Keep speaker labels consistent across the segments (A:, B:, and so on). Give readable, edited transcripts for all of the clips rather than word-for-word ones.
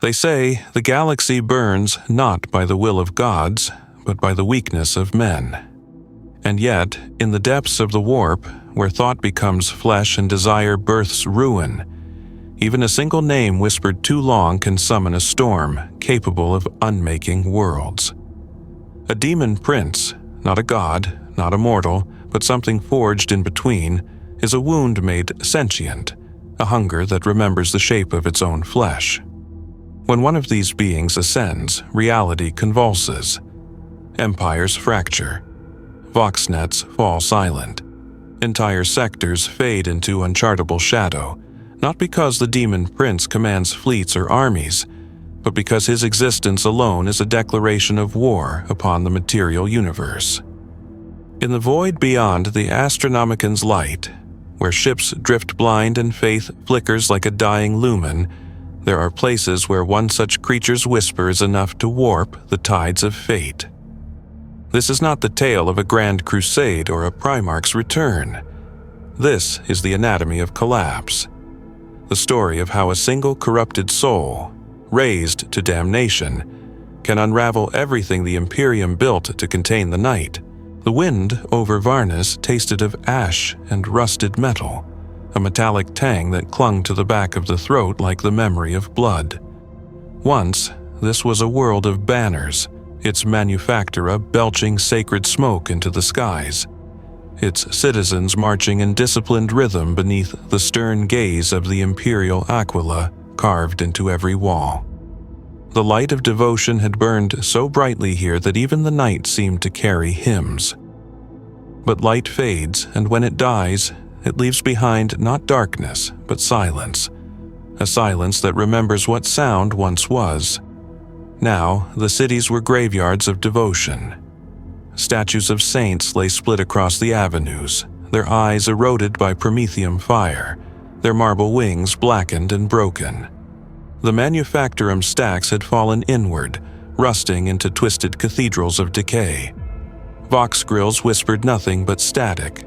A: They say the galaxy burns not by the will of gods, but by the weakness of men. And yet, in the depths of the warp, where thought becomes flesh and desire births ruin, even a single name whispered too long can summon a storm capable of unmaking worlds. A demon prince, not a god, not a mortal, but something forged in between, is a wound made sentient, a hunger that remembers the shape of its own flesh. When one of these beings ascends, reality convulses. Empires fracture. Vox-nets fall silent. Entire sectors fade into unchartable shadow, not because the demon prince commands fleets or armies, but because his existence alone is a declaration of war upon the material universe. In the void beyond the Astronomican's light, where ships drift blind and faith flickers like a dying lumen, there are places where one such creature's whisper is enough to warp the tides of fate. This is not the tale of a grand crusade or a Primarch's return. This is the anatomy of collapse. The story of how a single corrupted soul, raised to damnation, can unravel everything the Imperium built to contain the night. The wind over Varnus tasted of ash and rusted metal, a metallic tang that clung to the back of the throat like the memory of blood. Once, this was a world of banners, its manufactoria belching sacred smoke into the skies, its citizens marching in disciplined rhythm beneath the stern gaze of the imperial aquila carved into every wall. The light of devotion had burned so brightly here that even the night seemed to carry hymns. But light fades, and when it dies, it leaves behind not darkness, but silence, a silence that remembers what sound once was. Now, the cities were graveyards of devotion. Statues of saints lay split across the avenues, their eyes eroded by promethium fire, their marble wings blackened and broken. The manufactorum stacks had fallen inward, rusting into twisted cathedrals of decay. Vox grills whispered nothing but static.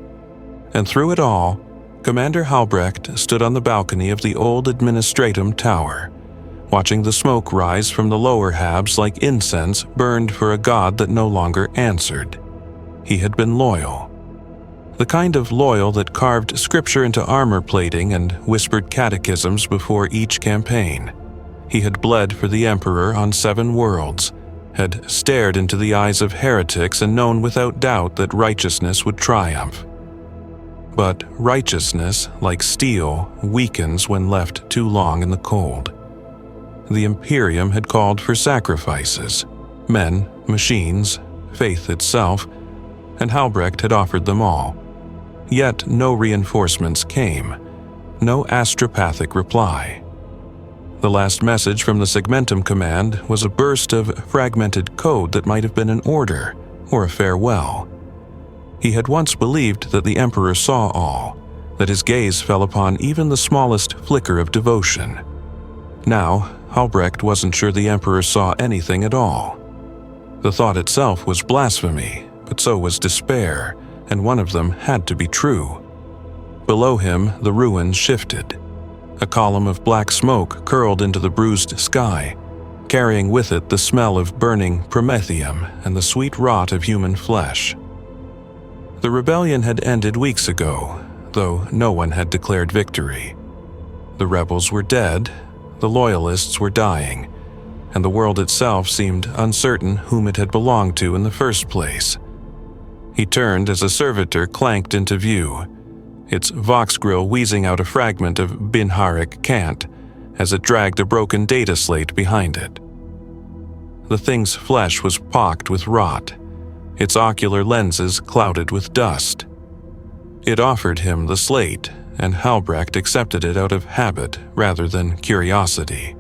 A: And through it all, Commander Halbrecht stood on the balcony of the old administratum tower, watching the smoke rise from the lower halves like incense burned for a god that no longer answered. He had been loyal. The kind of loyal that carved scripture into armor plating and whispered catechisms before each campaign. He had bled for the Emperor on 7 worlds, had stared into the eyes of heretics and known without doubt that righteousness would triumph. But righteousness, like steel, weakens when left too long in the cold. The Imperium had called for sacrifices, men, machines, faith itself, and Halbrecht had offered them all. Yet no reinforcements came, no astropathic reply. The last message from the Segmentum Command was a burst of fragmented code that might have been an order or a farewell. He had once believed that the Emperor saw all, that his gaze fell upon even the smallest flicker of devotion. Now, Halbrecht wasn't sure the Emperor saw anything at all. The thought itself was blasphemy, but so was despair, and one of them had to be true. Below him, the ruins shifted. A column of black smoke curled into the bruised sky, carrying with it the smell of burning promethium and the sweet rot of human flesh. The rebellion had ended weeks ago, though no one had declared victory. The rebels were dead, the loyalists were dying, and the world itself seemed uncertain whom it had belonged to in the first place. He turned as a servitor clanked into view, its vox grill wheezing out a fragment of Binharic cant as it dragged a broken data slate behind it. The thing's flesh was pocked with rot, its ocular lenses clouded with dust. It offered him the slate, and Halbrecht accepted it out of habit rather than curiosity.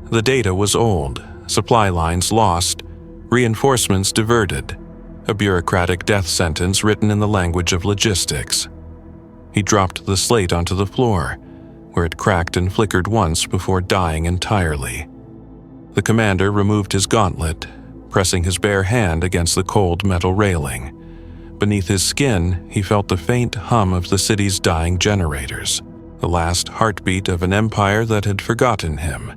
A: The data was old, supply lines lost, reinforcements diverted, a bureaucratic death sentence written in the language of logistics. He dropped the slate onto the floor, where it cracked and flickered once before dying entirely. The commander removed his gauntlet, pressing his bare hand against the cold metal railing. Beneath his skin, he felt the faint hum of the city's dying generators, the last heartbeat of an empire that had forgotten him.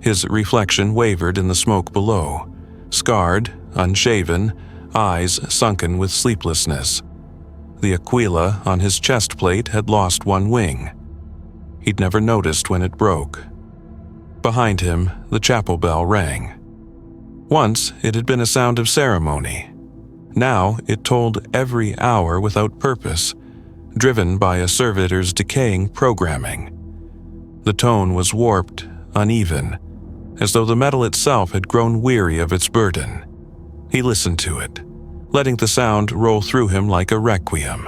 A: His reflection wavered in the smoke below, scarred, unshaven, eyes sunken with sleeplessness. The aquila on his chest plate had lost one wing. He'd never noticed when it broke. Behind him, the chapel bell rang. Once, it had been a sound of ceremony. Now, it tolled every hour without purpose, driven by a servitor's decaying programming. The tone was warped, uneven, as though the metal itself had grown weary of its burden. He listened to it, letting the sound roll through him like a requiem.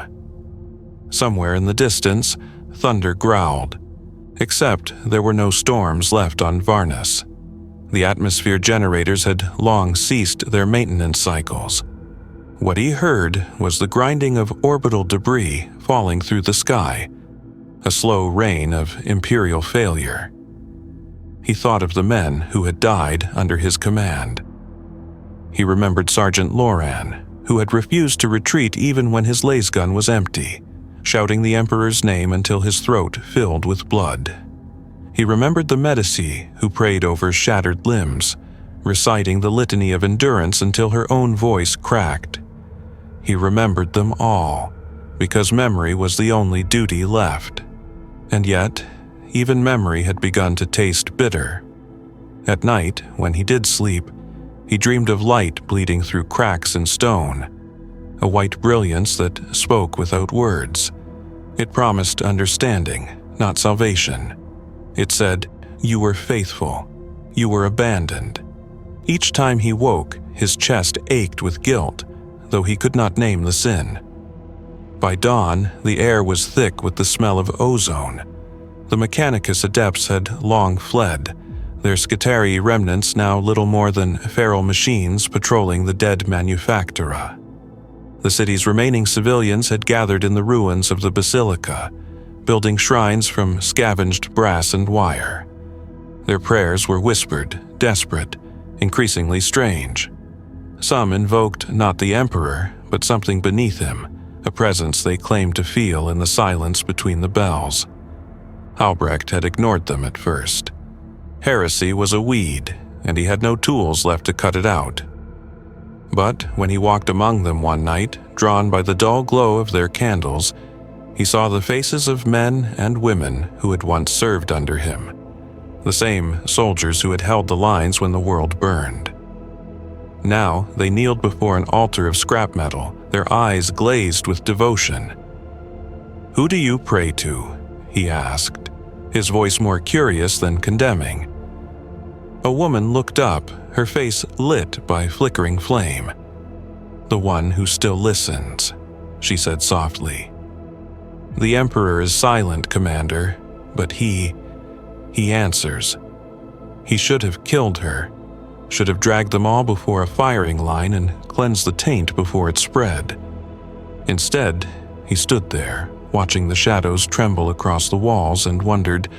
A: Somewhere in the distance, thunder growled, except there were no storms left on Varnus. The atmosphere generators had long ceased their maintenance cycles. What he heard was the grinding of orbital debris falling through the sky, a slow rain of Imperial failure. He thought of the men who had died under his command. He remembered Sergeant Loran, who had refused to retreat even when his lasgun was empty, shouting the Emperor's name until his throat filled with blood. He remembered the Medici who prayed over shattered limbs, reciting the litany of endurance until her own voice cracked. He remembered them all, because memory was the only duty left. And yet, even memory had begun to taste bitter. At night, when he did sleep, he dreamed of light bleeding through cracks in stone, a white brilliance that spoke without words. It promised understanding, not salvation. It said, "You were faithful. You were abandoned." Each time he woke, his chest ached with guilt, though he could not name the sin. By dawn, the air was thick with the smell of ozone. The Mechanicus adepts had long fled, their Scutari remnants now little more than feral machines patrolling the dead manufactoria. The city's remaining civilians had gathered in the ruins of the basilica, building shrines from scavenged brass and wire. Their prayers were whispered, desperate, increasingly strange. Some invoked not the Emperor, but something beneath him, a presence they claimed to feel in the silence between the bells. Halbrecht had ignored them at first. Heresy was a weed, and he had no tools left to cut it out. But when he walked among them one night, drawn by the dull glow of their candles, he saw the faces of men and women who had once served under him, the same soldiers who had held the lines when the world burned. Now they kneeled before an altar of scrap metal, their eyes glazed with devotion. "Who do you pray to?" he asked, his voice more curious than condemning. A woman looked up, her face lit by flickering flame. "The one who still listens," she said softly. "The Emperor is silent, Commander, but he answers. He should have killed her, should have dragged them all before a firing line and cleansed the taint before it spread. Instead, he stood there, watching the shadows tremble across the walls and wondered,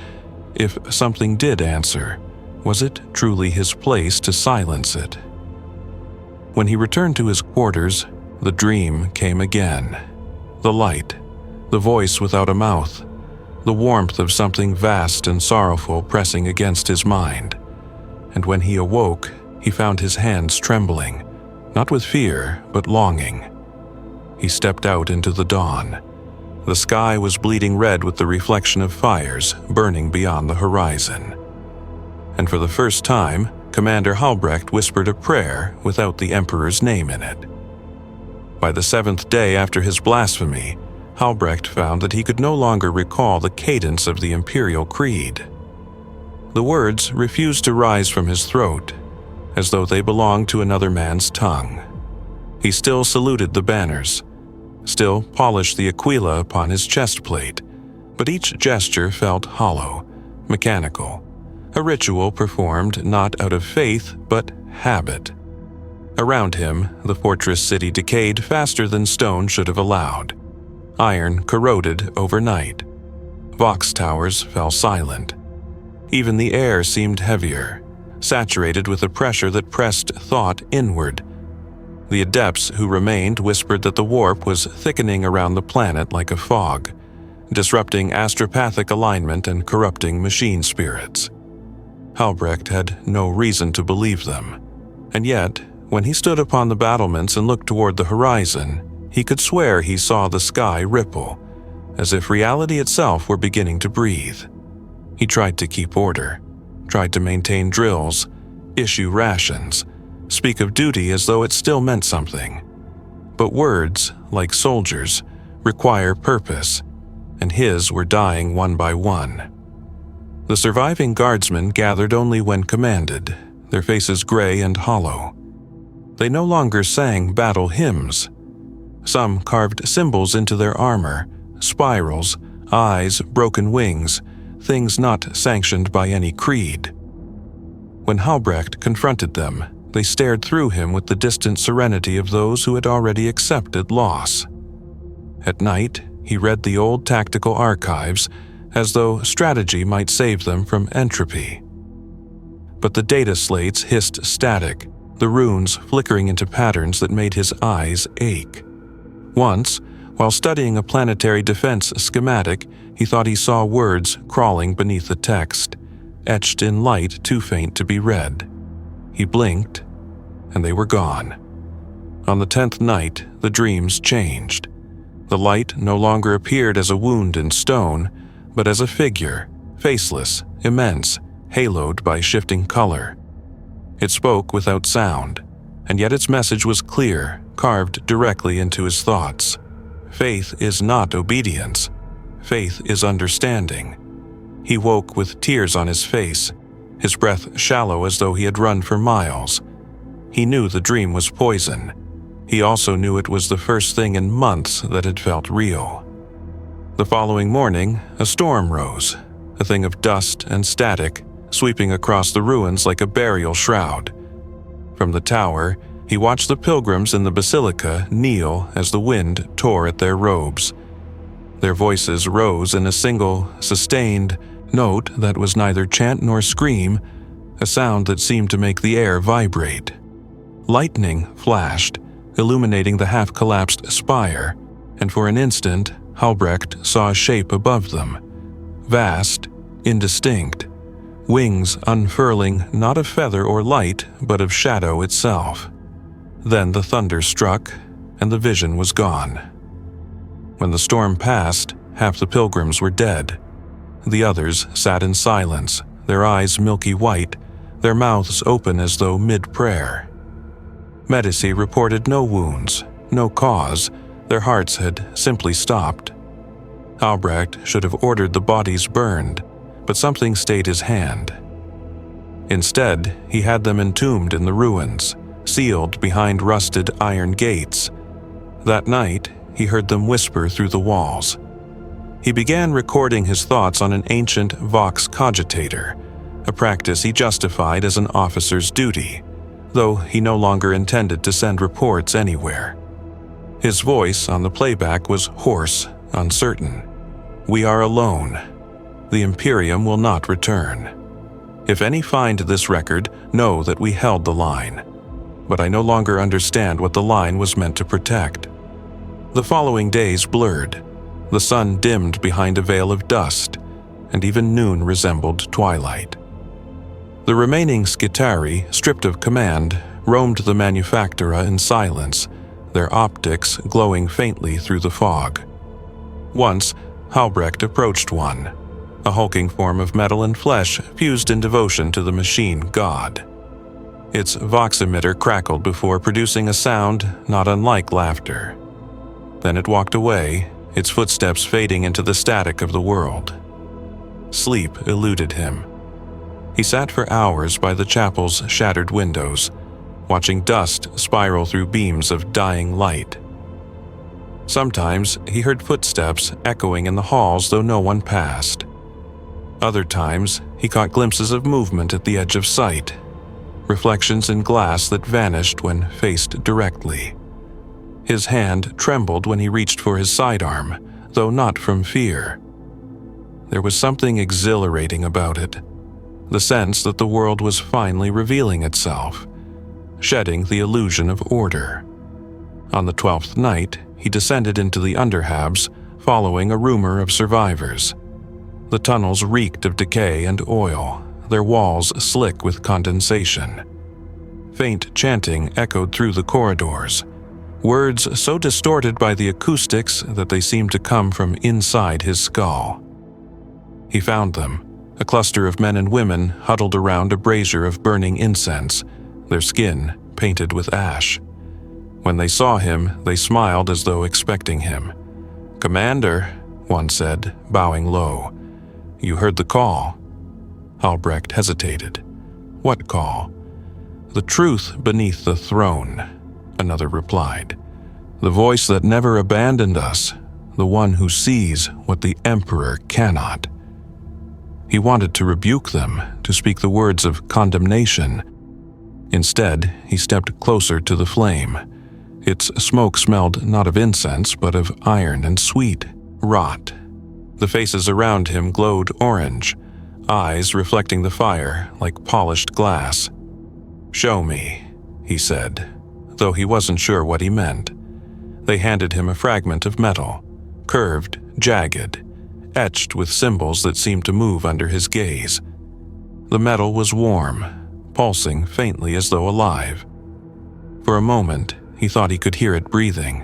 A: if something did answer, was it truly his place to silence it? When he returned to his quarters, the dream came again. The light, the voice without a mouth, the warmth of something vast and sorrowful pressing against his mind. And when he awoke, he found his hands trembling, not with fear, but longing. He stepped out into the dawn. The sky was bleeding red with the reflection of fires burning beyond the horizon. And for the first time, Commander Halbrecht whispered a prayer without the Emperor's name in it. By the 7th day after his blasphemy, Halbrecht found that he could no longer recall the cadence of the Imperial Creed. The words refused to rise from his throat, as though they belonged to another man's tongue. He still saluted the banners, still polished the aquila upon his chest plate, but each gesture felt hollow, mechanical, a ritual performed not out of faith but habit. Around him, the fortress city decayed faster than stone should have allowed. Iron corroded overnight. Vox towers fell silent. Even the air seemed heavier, saturated with a pressure that pressed thought inward. The adepts who remained whispered that the warp was thickening around the planet like a fog, disrupting astropathic alignment and corrupting machine spirits. Halbrecht had no reason to believe them, and yet, when he stood upon the battlements and looked toward the horizon, he could swear he saw the sky ripple, as if reality itself were beginning to breathe. He tried to keep order, tried to maintain drills, issue rations, speak of duty as though it still meant something. But words, like soldiers, require purpose, and his were dying one by one. The surviving guardsmen gathered only when commanded, their faces gray and hollow. They no longer sang battle hymns. Some carved symbols into their armor, spirals, eyes, broken wings, things not sanctioned by any creed. When Halbrecht confronted them, they stared through him with the distant serenity of those who had already accepted loss. At night, he read the old tactical archives as though strategy might save them from entropy. But the data slates hissed static, the runes flickering into patterns that made his eyes ache. Once, while studying a planetary defense schematic, he thought he saw words crawling beneath the text, etched in light too faint to be read. He blinked, and they were gone. On the 10th night, the dreams changed. The light no longer appeared as a wound in stone, but as a figure, faceless, immense, haloed by shifting color. It spoke without sound, and yet its message was clear, carved directly into his thoughts. Faith is not obedience. Faith is understanding. He woke with tears on his face, his breath shallow as though he had run for miles. He knew the dream was poison. He also knew it was the first thing in months that had felt real. The following morning, a storm rose, a thing of dust and static, sweeping across the ruins like a burial shroud. From the tower, he watched the pilgrims in the basilica kneel as the wind tore at their robes. Their voices rose in a single, sustained note that was neither chant nor scream, a sound that seemed to make the air vibrate. Lightning flashed, illuminating the half-collapsed spire, and for an instant, Halbrecht saw a shape above them, vast, indistinct, wings unfurling not of feather or light, but of shadow itself. Then the thunder struck, and the vision was gone. When the storm passed, half the pilgrims were dead. The others sat in silence, their eyes milky white, their mouths open as though mid-prayer. Medici reported no wounds, no cause. Their hearts had simply stopped. Halbrecht should have ordered the bodies burned, but something stayed his hand. Instead, he had them entombed in the ruins, sealed behind rusted iron gates. That night, he heard them whisper through the walls. He began recording his thoughts on an ancient vox cogitator, a practice he justified as an officer's duty, though he no longer intended to send reports anywhere. His voice on the playback was hoarse, uncertain. "We are alone. The Imperium will not return. If any find this record, know that we held the line. But I no longer understand what the line was meant to protect." The following days blurred. The sun dimmed behind a veil of dust, and even noon resembled twilight. The remaining Skitari, stripped of command, roamed the manufactoria in silence, their optics glowing faintly through the fog. Once, Halbrecht approached one, a hulking form of metal and flesh fused in devotion to the machine god. Its vox emitter crackled before producing a sound not unlike laughter. Then it walked away, its footsteps fading into the static of the world. Sleep eluded him. He sat for hours by the chapel's shattered windows, watching dust spiral through beams of dying light. Sometimes he heard footsteps echoing in the halls though no one passed. Other times he caught glimpses of movement at the edge of sight, reflections in glass that vanished when faced directly. His hand trembled when he reached for his sidearm, though not from fear. There was something exhilarating about it, the sense that the world was finally revealing itself, shedding the illusion of order. On the 12th night, he descended into the underhabs, following a rumor of survivors. The tunnels reeked of decay and oil, their walls slick with condensation. Faint chanting echoed through the corridors, words so distorted by the acoustics that they seemed to come from inside his skull. He found them, a cluster of men and women huddled around a brazier of burning incense, their skin painted with ash. When they saw him, they smiled as though expecting him. "Commander," one said, bowing low. "You heard the call." Albrecht hesitated. "What call?" "The truth beneath the throne," another replied. "The voice that never abandoned us, the one who sees what the Emperor cannot." He wanted to rebuke them, to speak the words of condemnation. Instead, he stepped closer to the flame. Its smoke smelled not of incense, but of iron and sweet rot. The faces around him glowed orange, eyes reflecting the fire like polished glass. "Show me," he said, though he wasn't sure what he meant. They handed him a fragment of metal, curved, jagged, etched with symbols that seemed to move under his gaze. The metal was warm, pulsing faintly as though alive. For a moment, he thought he could hear it breathing.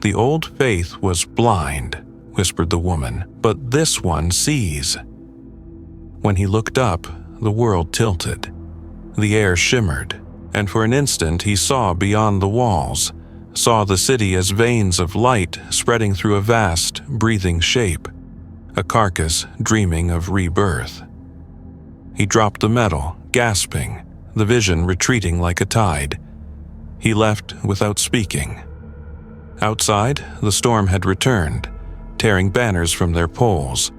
A: "The old faith was blind," whispered the woman, "but this one sees." When he looked up, the world tilted. The air shimmered, and for an instant he saw beyond the walls, saw the city as veins of light spreading through a vast, breathing shape, a carcass dreaming of rebirth. He dropped the metal, gasping, the vision retreating like a tide. He left without speaking. Outside, the storm had returned, tearing banners from their poles.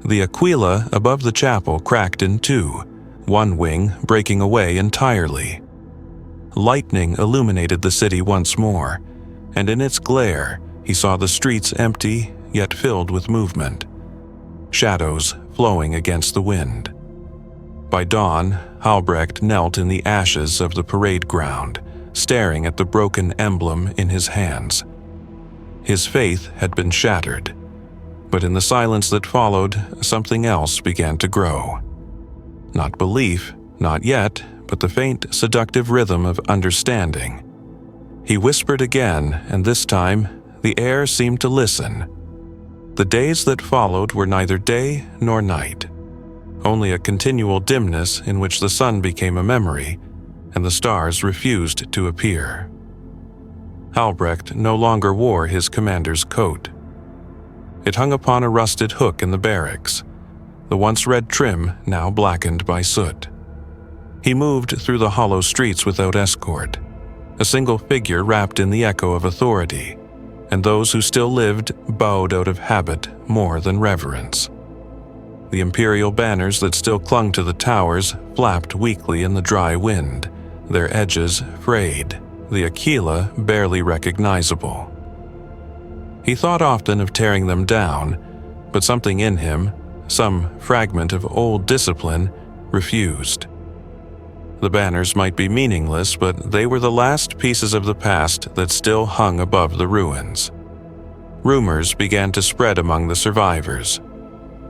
A: The aquila above the chapel cracked in two, one wing breaking away entirely. Lightning illuminated the city once more, and in its glare, he saw the streets empty yet filled with movement, shadows flowing against the wind. By dawn, Albrecht knelt in the ashes of the parade ground, staring at the broken emblem in his hands. His faith had been shattered, but in the silence that followed, something else began to grow. Not belief, not yet, but the faint, seductive rhythm of understanding. He whispered again, and this time, the air seemed to listen. The days that followed were neither day nor night, only a continual dimness in which the sun became a memory, and the stars refused to appear. Albrecht no longer wore his commander's coat. It hung upon a rusted hook in the barracks, the once red trim now blackened by soot. He moved through the hollow streets without escort, a single figure wrapped in the echo of authority, and those who still lived bowed out of habit more than reverence. The imperial banners that still clung to the towers flapped weakly in the dry wind, their edges frayed, the aquila barely recognizable. He thought often of tearing them down, but something in him, some fragment of old discipline, refused. The banners might be meaningless, but they were the last pieces of the past that still hung above the ruins. Rumors began to spread among the survivors.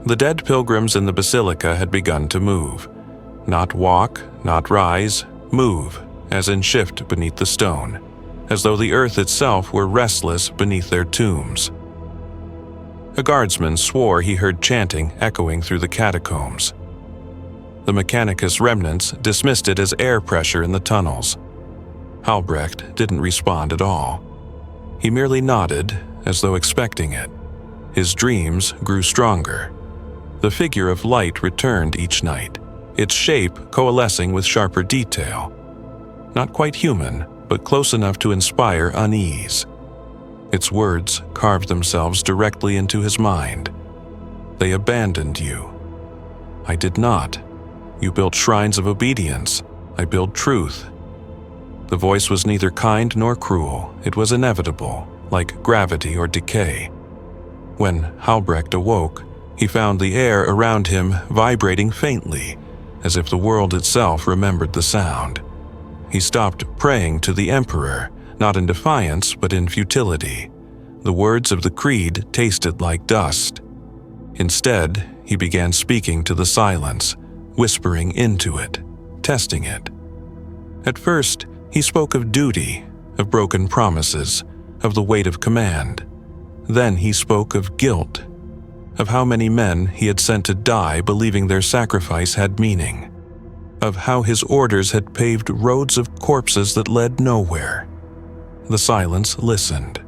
A: The dead pilgrims in the basilica had begun to move. Not walk, not rise, move, as in shift beneath the stone, as though the earth itself were restless beneath their tombs. A guardsman swore he heard chanting echoing through the catacombs. The Mechanicus remnants dismissed it as air pressure in the tunnels. Albrecht didn't respond at all. He merely nodded, as though expecting it. His dreams grew stronger. The figure of light returned each night, its shape coalescing with sharper detail. Not quite human, but close enough to inspire unease. Its words carved themselves directly into his mind. "They abandoned you. I did not. You built shrines of obedience. I build truth." The voice was neither kind nor cruel. It was inevitable, like gravity or decay. When Albrecht awoke, he found the air around him vibrating faintly, as if the world itself remembered the sound. He stopped praying to the Emperor, not in defiance but in futility. The words of the creed tasted like dust. Instead, he began speaking to the silence, whispering into it, testing it. At first, he spoke of duty, of broken promises, of the weight of command. Then he spoke of guilt, of how many men he had sent to die believing their sacrifice had meaning, of how his orders had paved roads of corpses that led nowhere. The silence listened,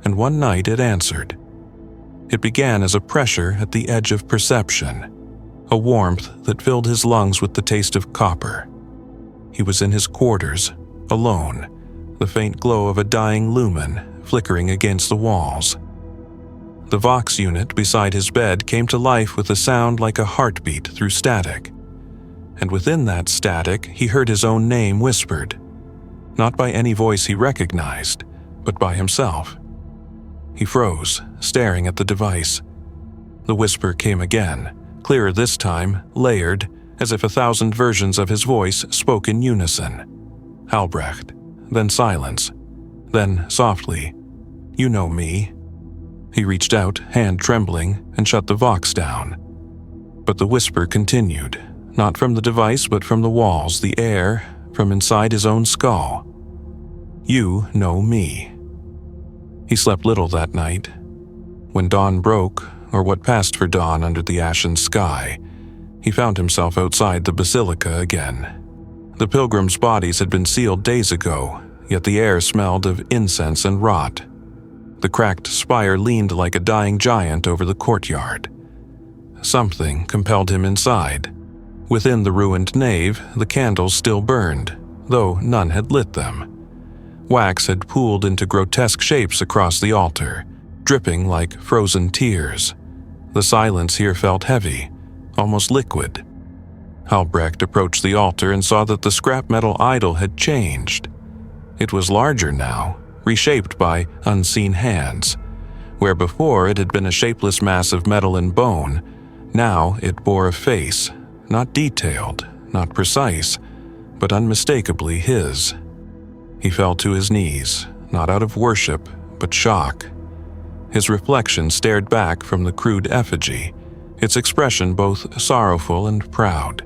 A: and one night it answered. It began as a pressure at the edge of perception, a warmth that filled his lungs with the taste of copper. He was in his quarters, alone, the faint glow of a dying lumen flickering against the walls. The Vox unit beside his bed came to life with a sound like a heartbeat through static. And within that static, he heard his own name whispered, not by any voice he recognized, but by himself. He froze, staring at the device. The whisper came again, clearer this time, layered, as if 1,000 versions of his voice spoke in unison. Albrecht, then silence, then softly, "You know me." He reached out, hand trembling, and shut the Vox down. But the whisper continued, not from the device but from the walls, the air, from inside his own skull. "You know me." He slept little that night. When dawn broke, or what passed for dawn under the ashen sky, he found himself outside the basilica again. The pilgrims' bodies had been sealed days ago, yet the air smelled of incense and rot. The cracked spire leaned like a dying giant over the courtyard. Something compelled him inside. Within the ruined nave, the candles still burned, though none had lit them. Wax had pooled into grotesque shapes across the altar, dripping like frozen tears. The silence here felt heavy, almost liquid. Albrecht approached the altar and saw that the scrap metal idol had changed. It was larger now, reshaped by unseen hands. Where before it had been a shapeless mass of metal and bone, now it bore a face, not detailed, not precise, but unmistakably his. He fell to his knees, not out of worship, but shock. His reflection stared back from the crude effigy, its expression both sorrowful and proud.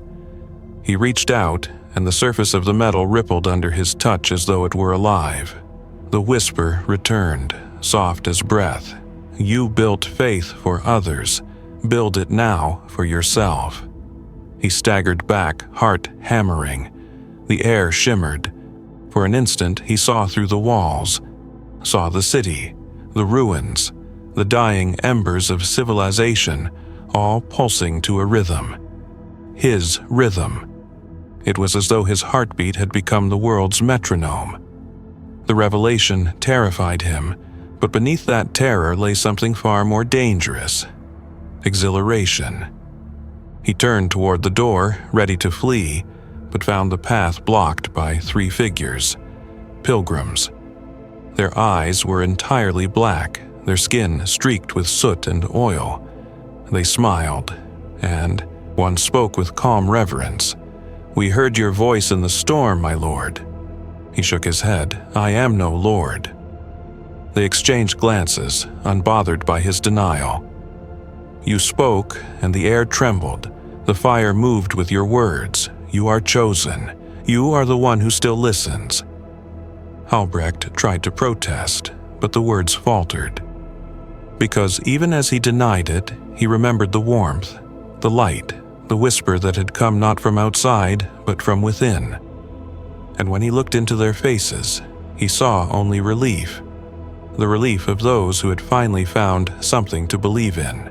A: He reached out, and the surface of the metal rippled under his touch as though it were alive. The whisper returned, soft as breath. "You built faith for others. Build it now for yourself." He staggered back, heart hammering. The air shimmered. For an instant he saw through the walls, saw the city, the ruins, the dying embers of civilization, all pulsing to a rhythm. His rhythm. It was as though his heartbeat had become the world's metronome. The revelation terrified him, but beneath that terror lay something far more dangerous: exhilaration. He turned toward the door, ready to flee, but found the path blocked by 3 figures, pilgrims. Their eyes were entirely black, their skin streaked with soot and oil. They smiled, and one spoke with calm reverence. "We heard your voice in the storm, my lord." He shook his head. "I am no lord." They exchanged glances, unbothered by his denial. "You spoke, and the air trembled. The fire moved with your words. You are chosen. You are the one who still listens." Albrecht tried to protest, but the words faltered. Because even as he denied it, he remembered the warmth, the light, the whisper that had come not from outside, but from within. And when he looked into their faces, he saw only relief, the relief of those who had finally found something to believe in.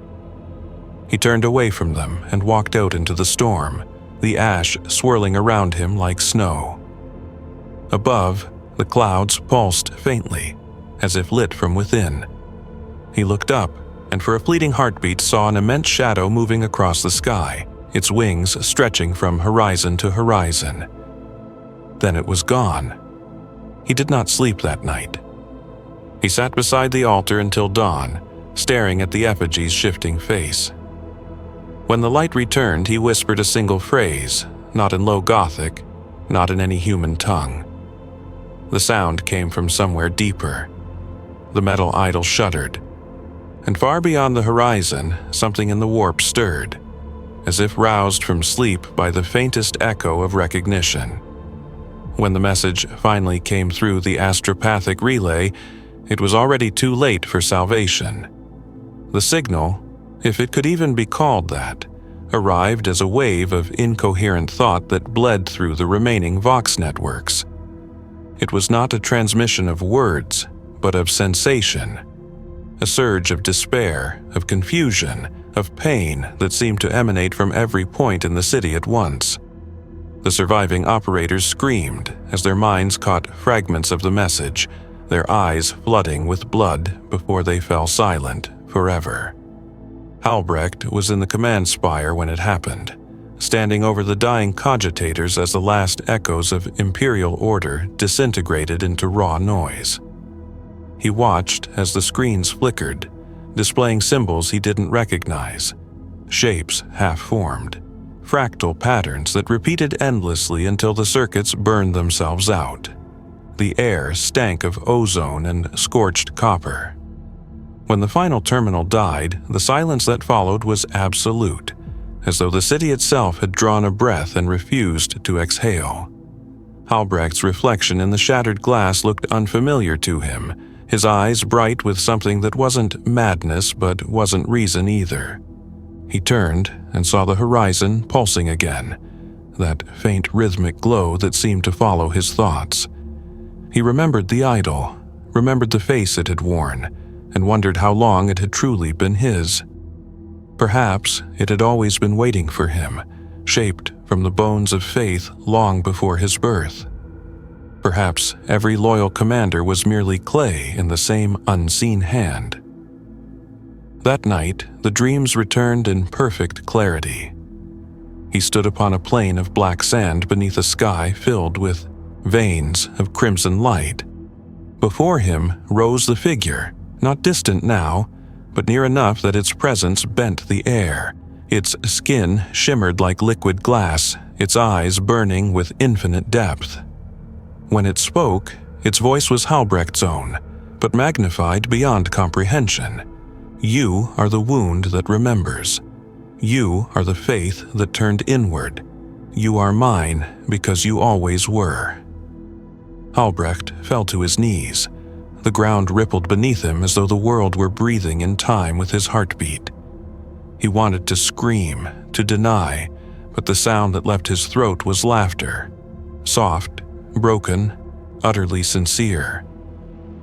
A: He turned away from them and walked out into the storm, the ash swirling around him like snow. Above, the clouds pulsed faintly, as if lit from within. He looked up, and for a fleeting heartbeat saw an immense shadow moving across the sky, its wings stretching from horizon to horizon. Then it was gone. He did not sleep that night. He sat beside the altar until dawn, staring at the effigy's shifting face. When the light returned, he whispered a single phrase, not in low Gothic, not in any human tongue. The sound came from somewhere deeper. The metal idol shuddered, and far beyond the horizon, something in the warp stirred. as if roused from sleep by the faintest echo of recognition. When the message finally came through the astropathic relay, it was already too late for salvation. The signal, if it could even be called that, arrived as a wave of incoherent thought that bled through the remaining vox networks. It was not a transmission of words, but of sensation. A surge of despair, of confusion, of pain that seemed to emanate from every point in the city at once. The surviving operators screamed as their minds caught fragments of the message, their eyes flooding with blood before they fell silent forever. Halbrecht was in the command spire when it happened, standing over the dying cogitators as the last echoes of Imperial order disintegrated into raw noise. He watched as the screens flickered, displaying symbols he didn't recognize, shapes half-formed, fractal patterns that repeated endlessly until the circuits burned themselves out. The air stank of ozone and scorched copper. When the final terminal died, the silence that followed was absolute, as though the city itself had drawn a breath and refused to exhale. Halbrecht's reflection in the shattered glass looked unfamiliar to him, his eyes bright with something that wasn't madness but wasn't reason either. He turned and saw the horizon pulsing again, that faint rhythmic glow that seemed to follow his thoughts. He remembered the idol, remembered the face it had worn, and wondered how long it had truly been his. Perhaps it had always been waiting for him, shaped from the bones of faith long before his birth. Perhaps every loyal commander was merely clay in the same unseen hand. That night, the dreams returned in perfect clarity. He stood upon a plain of black sand beneath a sky filled with veins of crimson light. Before him rose the figure, not distant now, but near enough that its presence bent the air. Its skin shimmered like liquid glass, its eyes burning with infinite depth. When it spoke, its voice was Halbrecht's own, but magnified beyond comprehension. You are the wound that remembers. You are the faith that turned inward. You are mine because you always were. Halbrecht fell to his knees. The ground rippled beneath him as though the world were breathing in time with his heartbeat. He wanted to scream, to deny, but the sound that left his throat was laughter. Soft, broken, utterly sincere.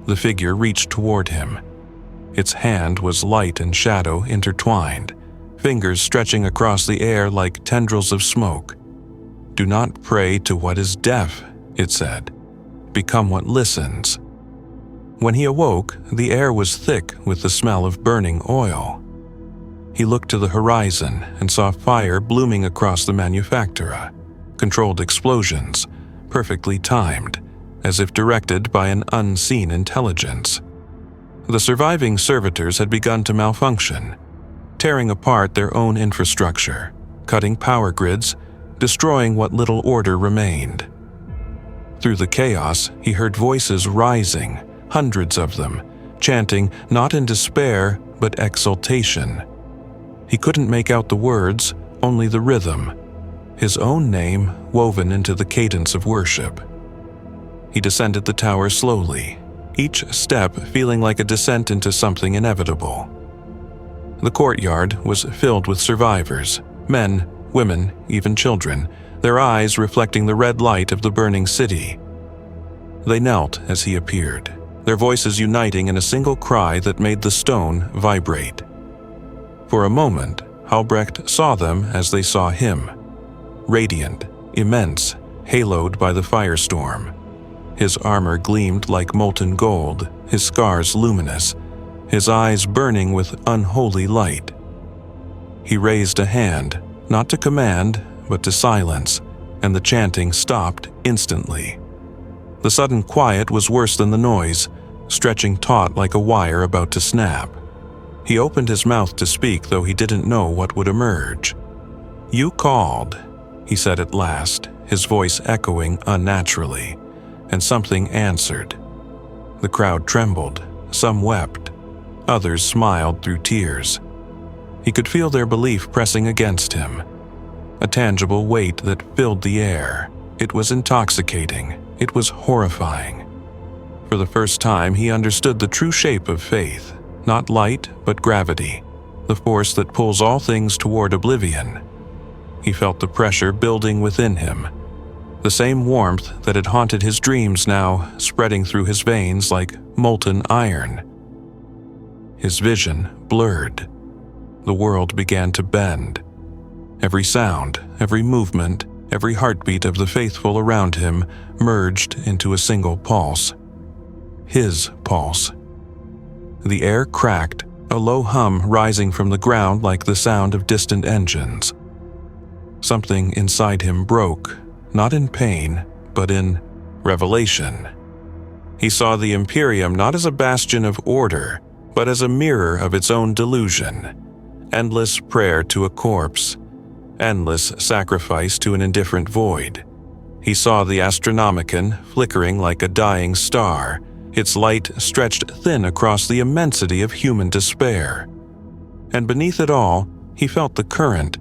A: The figure reached toward him. Its hand was light and shadow intertwined, fingers stretching across the air like tendrils of smoke. "Do not pray to what is deaf," it said. "Become what listens." When he awoke, the air was thick with the smell of burning oil. He looked to the horizon and saw fire blooming across the manufactoria, controlled explosions, perfectly timed, as if directed by an unseen intelligence. The surviving servitors had begun to malfunction, tearing apart their own infrastructure, cutting power grids, destroying what little order remained. Through the chaos, he heard voices rising, hundreds of them, chanting not in despair but exultation. He couldn't make out the words, only the rhythm, his own name woven into the cadence of worship. He descended the tower slowly, each step feeling like a descent into something inevitable. The courtyard was filled with survivors, men, women, even children, their eyes reflecting the red light of the burning city. They knelt as he appeared, their voices uniting in a single cry that made the stone vibrate. For a moment, Halbrecht saw them as they saw him, radiant, immense, haloed by the firestorm. His armor gleamed like molten gold, his scars luminous, his eyes burning with unholy light. He raised a hand, not to command, but to silence, and the chanting stopped instantly. The sudden quiet was worse than the noise, stretching taut like a wire about to snap. He opened his mouth to speak, though he didn't know what would emerge. "You called," he said at last, his voice echoing unnaturally, and something answered. The crowd trembled, some wept, others smiled through tears. He could feel their belief pressing against him, a tangible weight that filled the air. It was intoxicating. It was horrifying. For the first time, he understood the true shape of faith, not light, but gravity, the force that pulls all things toward oblivion. He felt the pressure building within him, the same warmth that had haunted his dreams now spreading through his veins like molten iron. His vision blurred. The world began to bend. Every sound, every movement, every heartbeat of the faithful around him merged into a single pulse. His pulse. The air cracked, a low hum rising from the ground like the sound of distant engines. Something inside him broke, not in pain, but in revelation. He saw the Imperium not as a bastion of order, but as a mirror of its own delusion. Endless prayer to a corpse, endless sacrifice to an indifferent void. He saw the Astronomicon flickering like a dying star, its light stretched thin across the immensity of human despair. And beneath it all, he felt the current,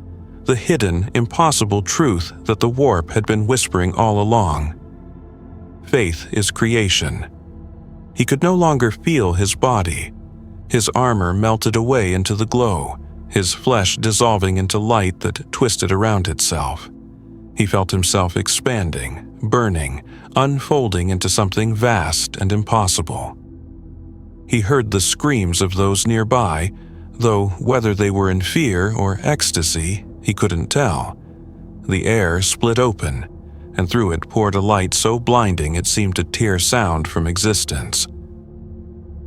A: the hidden, impossible truth that the warp had been whispering all along. Faith is creation. He could no longer feel his body. His armor melted away into the glow, his flesh dissolving into light that twisted around itself. He felt himself expanding, burning, unfolding into something vast and impossible. He heard the screams of those nearby, though whether they were in fear or ecstasy, he couldn't tell. The air split open, and through it poured a light so blinding it seemed to tear sound from existence.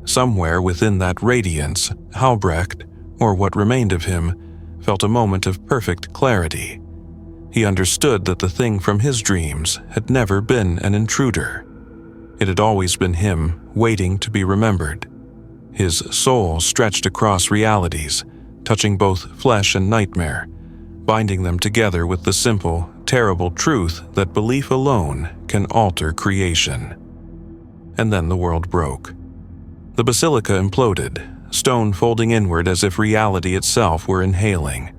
A: Somewhere within that radiance, Halbrecht, or what remained of him, felt a moment of perfect clarity. He understood that the thing from his dreams had never been an intruder. It had always been him, waiting to be remembered. His soul stretched across realities, touching both flesh and nightmare, binding them together with the simple, terrible truth that belief alone can alter creation. And then the world broke. The basilica imploded, stone folding inward as if reality itself were inhaling.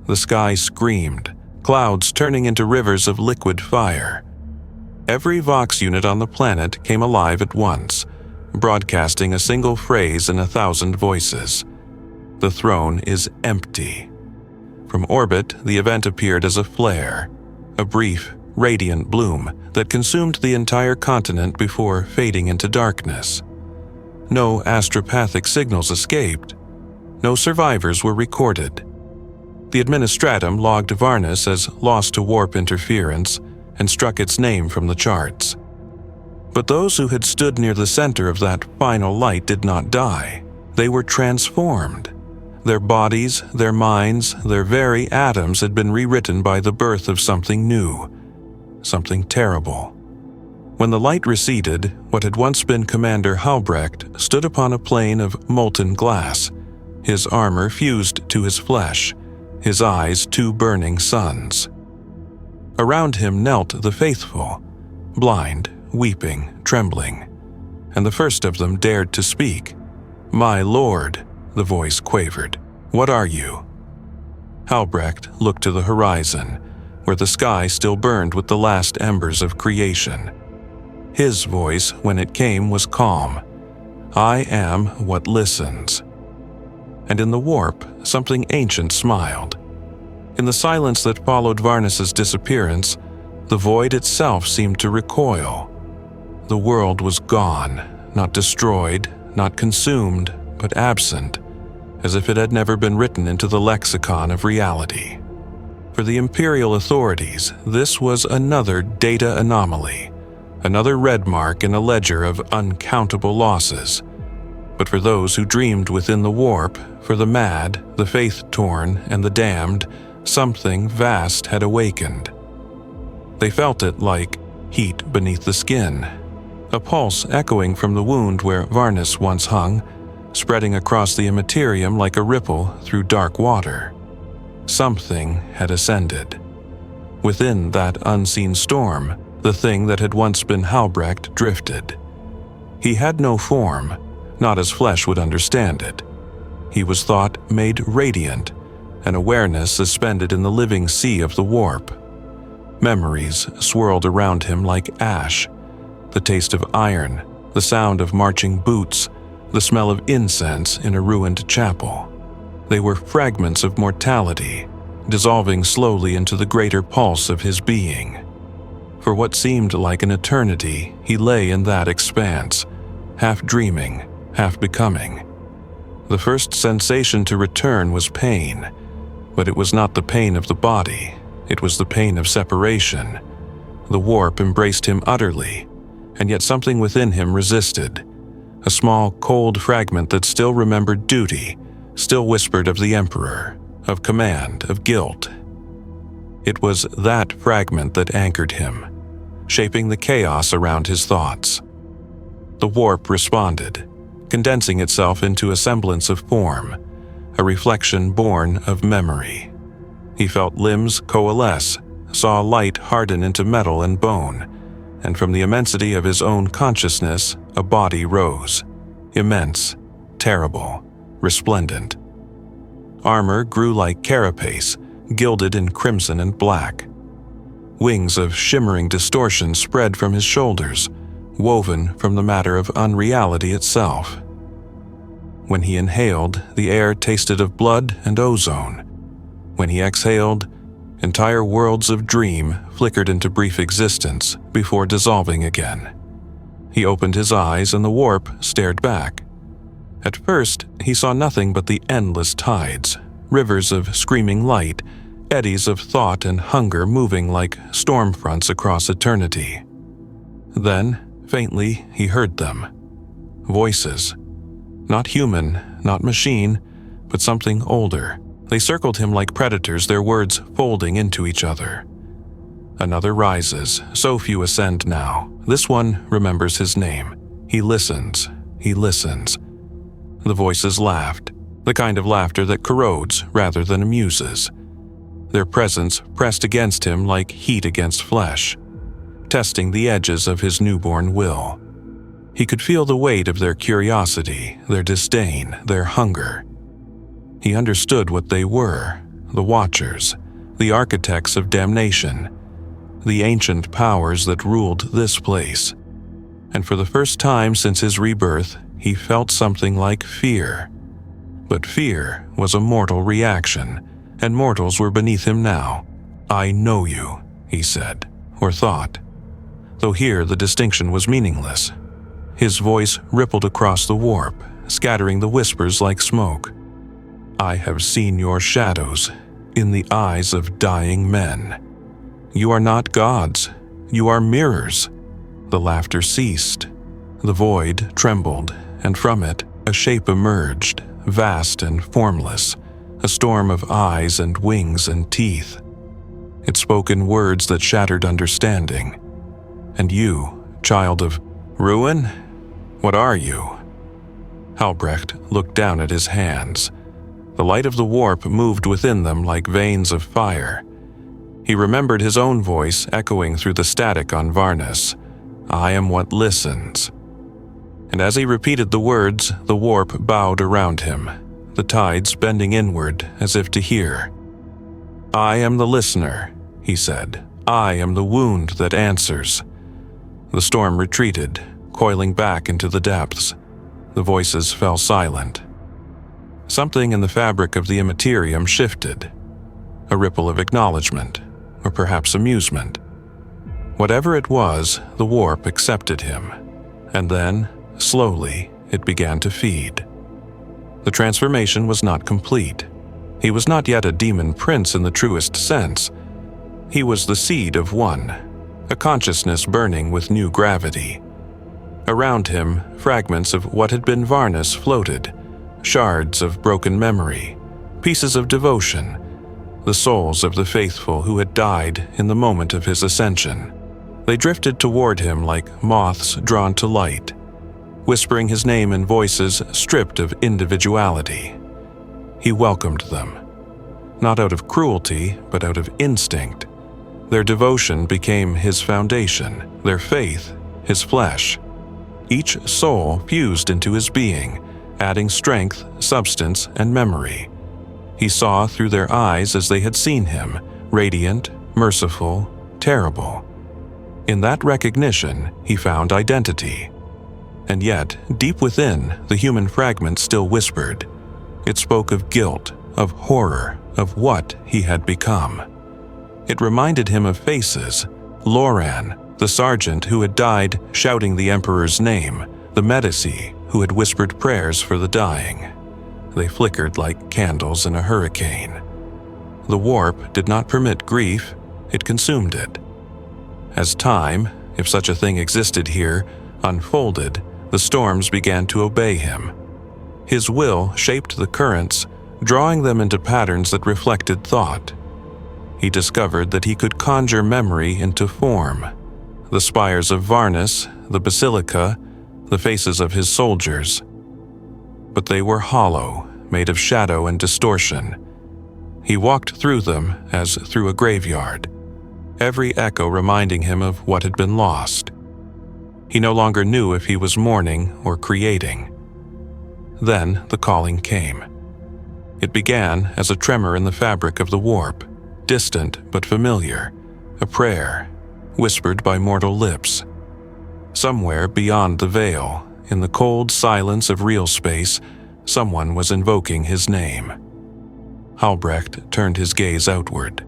A: The sky screamed, clouds turning into rivers of liquid fire. Every Vox unit on the planet came alive at once, broadcasting a single phrase in 1,000 voices. The throne is empty. From orbit, the event appeared as a flare, a brief, radiant bloom that consumed the entire continent before fading into darkness. No astropathic signals escaped. No survivors were recorded. The Administratum logged Varnus as lost to warp interference and struck its name from the charts. But those who had stood near the center of that final light did not die. They were transformed. Their bodies, their minds, their very atoms had been rewritten by the birth of something new, something terrible. When the light receded, what had once been Commander Halbrecht stood upon a plane of molten glass, his armor fused to his flesh, his eyes two burning suns. Around him knelt the faithful, blind, weeping, trembling, and the first of them dared to speak. "My lord," the voice quavered, "what are you?" Halbrecht looked to the horizon, where the sky still burned with the last embers of creation. His voice, when it came, was calm. "I am what listens." And in the warp, something ancient smiled. In the silence that followed Varnus's disappearance, the void itself seemed to recoil. The world was gone, not destroyed, not consumed, but absent, as if it had never been written into the lexicon of reality. For the Imperial authorities, this was another data anomaly, another red mark in a ledger of uncountable losses. But for those who dreamed within the warp, for the mad, the faith-torn, and the damned, something vast had awakened. They felt it like heat beneath the skin, a pulse echoing from the wound where Varnus once hung, spreading across the immaterium like a ripple through dark water. Something had ascended. Within that unseen storm, the thing that had once been Halbrecht drifted. He had no form, not as flesh would understand it. He was thought made radiant, an awareness suspended in the living sea of the warp. Memories swirled around him like ash, the taste of iron, the sound of marching boots, the smell of incense in a ruined chapel. They were fragments of mortality, dissolving slowly into the greater pulse of his being. For what seemed like an eternity, he lay in that expanse, half dreaming, half becoming. The first sensation to return was pain, but it was not the pain of the body, it was the pain of separation. The warp embraced him utterly, and yet something within him resisted. A small, cold fragment that still remembered duty, still whispered of the Emperor, of command, of guilt. It was that fragment that anchored him, shaping the chaos around his thoughts. The warp responded, condensing itself into a semblance of form, a reflection born of memory. He felt limbs coalesce, saw light harden into metal and bone, and from the immensity of his own consciousness, a body rose, immense, terrible, resplendent. Armor grew like carapace, gilded in crimson and black. Wings of shimmering distortion spread from his shoulders, woven from the matter of unreality itself. When he inhaled, the air tasted of blood and ozone. When he exhaled, entire worlds of dream flickered into brief existence before dissolving again. He opened his eyes and the warp stared back. At first, he saw nothing but the endless tides, rivers of screaming light, eddies of thought and hunger moving like storm fronts across eternity. Then, faintly, he heard them. Voices. Not human, not machine, but something older. They circled him like predators, their words folding into each other. Another rises, so few ascend now. This one remembers his name. He listens, he listens. The voices laughed, the kind of laughter that corrodes rather than amuses. Their presence pressed against him like heat against flesh, testing the edges of his newborn will. He could feel the weight of their curiosity, their disdain, their hunger. He understood what they were, the Watchers, the architects of damnation, the ancient powers that ruled this place. And for the first time since his rebirth, he felt something like fear. But fear was a mortal reaction, and mortals were beneath him now. "I know you," he said, or thought, though here the distinction was meaningless. His voice rippled across the warp, scattering the whispers like smoke. "I have seen your shadows in the eyes of dying men. You are not gods, you are mirrors." The laughter ceased. The void trembled, and from it a shape emerged, vast and formless, a storm of eyes and wings and teeth. It spoke in words that shattered understanding. "And you, child of ruin, what are you?" Halbrecht looked down at his hands. The light of the warp moved within them like veins of fire. He remembered his own voice echoing through the static on Varnus. "I am what listens." And as he repeated the words, the warp bowed around him, the tides bending inward as if to hear. "I am the listener," he said. "I am the wound that answers." The storm retreated, coiling back into the depths. The voices fell silent. Something in the fabric of the Imperium shifted. A ripple of acknowledgement, or perhaps amusement. Whatever it was, the warp accepted him. And then, slowly, it began to feed. The transformation was not complete. He was not yet a demon prince in the truest sense. He was the seed of one, a consciousness burning with new gravity. Around him, fragments of what had been Varnus floated, shards of broken memory, pieces of devotion, the souls of the faithful who had died in the moment of his ascension. They drifted toward him like moths drawn to light, whispering his name in voices stripped of individuality. He welcomed them, not out of cruelty, but out of instinct. Their devotion became his foundation, their faith, his flesh. Each soul fused into his being, adding strength, substance, and memory. He saw through their eyes as they had seen him, radiant, merciful, terrible. In that recognition, he found identity. And yet, deep within, the human fragment still whispered. It spoke of guilt, of horror, of what he had become. It reminded him of faces: Loran, the sergeant who had died shouting the Emperor's name, the Medici who had whispered prayers for the dying. They flickered like candles in a hurricane. The warp did not permit grief, it consumed it. As time, if such a thing existed here, unfolded, the storms began to obey him. His will shaped the currents, drawing them into patterns that reflected thought. He discovered that he could conjure memory into form. The spires of Varnus, the basilica, the faces of his soldiers. But they were hollow, made of shadow and distortion. He walked through them as through a graveyard, every echo reminding him of what had been lost. He no longer knew if he was mourning or creating. Then the calling came. It began as a tremor in the fabric of the warp, distant but familiar, a prayer, whispered by mortal lips. Somewhere beyond the veil, in the cold silence of real space, someone was invoking his name. Halbrecht turned his gaze outward.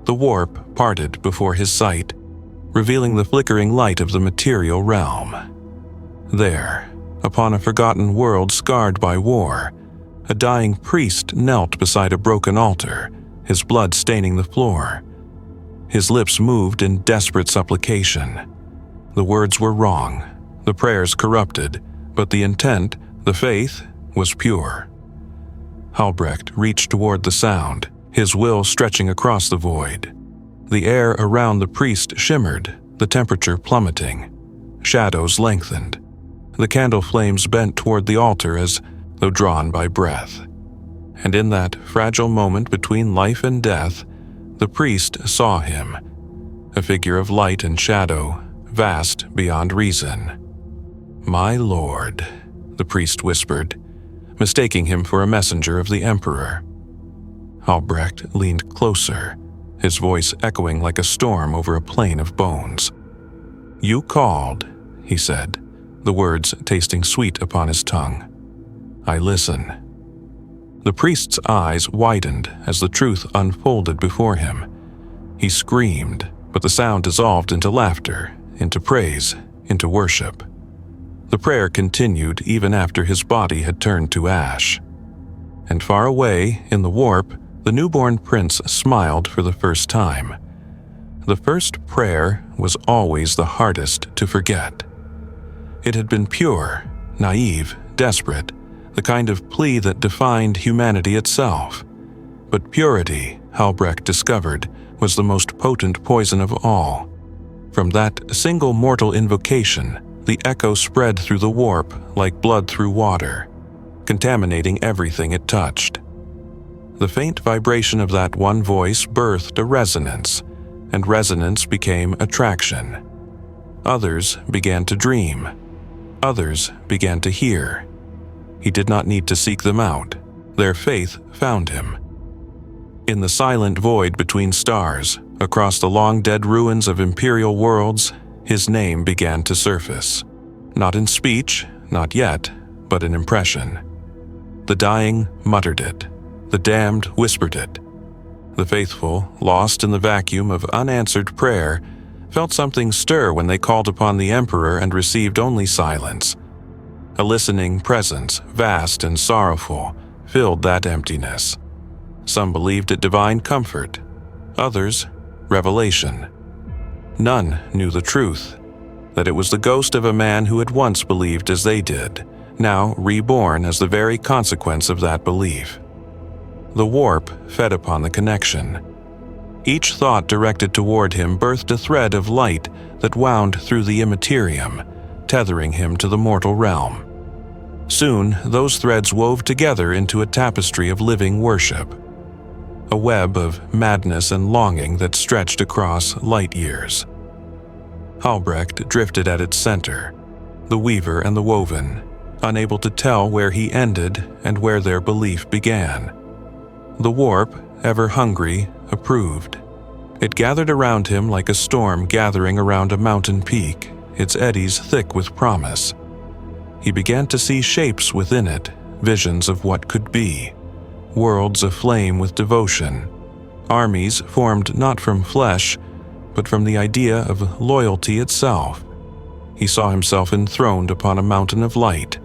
A: The warp parted before his sight, revealing the flickering light of the material realm. There, upon a forgotten world scarred by war, a dying priest knelt beside a broken altar, his blood staining the floor. His lips moved in desperate supplication. The words were wrong, the prayers corrupted, but the intent, the faith, was pure. Halbrecht reached toward the sound, his will stretching across the void. The air around the priest shimmered, the temperature plummeting. Shadows lengthened. The candle flames bent toward the altar as though drawn by breath. And in that fragile moment between life and death, the priest saw him, a figure of light and shadow, vast beyond reason. "My lord," the priest whispered, mistaking him for a messenger of the Emperor. Halbrecht leaned closer, his voice echoing like a storm over a plain of bones. "You called," he said, the words tasting sweet upon his tongue. "I listen." The priest's eyes widened as the truth unfolded before him. He screamed, but the sound dissolved into laughter, into praise, into worship. The prayer continued even after his body had turned to ash. And far away, in the warp, the newborn prince smiled for the first time. The first prayer was always the hardest to forget. It had been pure, naive, desperate, the kind of plea that defined humanity itself. But purity, Halbrecht discovered, was the most potent poison of all. From that single mortal invocation, the echo spread through the warp like blood through water, contaminating everything it touched. The faint vibration of that one voice birthed a resonance, and resonance became attraction. Others began to dream. Others began to hear. He did not need to seek them out. Their faith found him. In the silent void between stars, across the long-dead ruins of imperial worlds, his name began to surface. Not in speech, not yet, but in impression. The dying muttered it. The damned whispered it. The faithful, lost in the vacuum of unanswered prayer, felt something stir when they called upon the Emperor and received only silence. A listening presence, vast and sorrowful, filled that emptiness. Some believed it divine comfort, others, revelation. None knew the truth, that it was the ghost of a man who had once believed as they did, now reborn as the very consequence of that belief. The warp fed upon the connection. Each thought directed toward him birthed a thread of light that wound through the immaterium, tethering him to the mortal realm. Soon, those threads wove together into a tapestry of living worship, a web of madness and longing that stretched across light years. Halbrecht drifted at its center, the weaver and the woven, unable to tell where he ended and where their belief began. The warp, ever hungry, approved. It gathered around him like a storm gathering around a mountain peak, its eddies thick with promise. He began to see shapes within it, visions of what could be, worlds aflame with devotion, armies formed not from flesh, but from the idea of loyalty itself. He saw himself enthroned upon a mountain of light,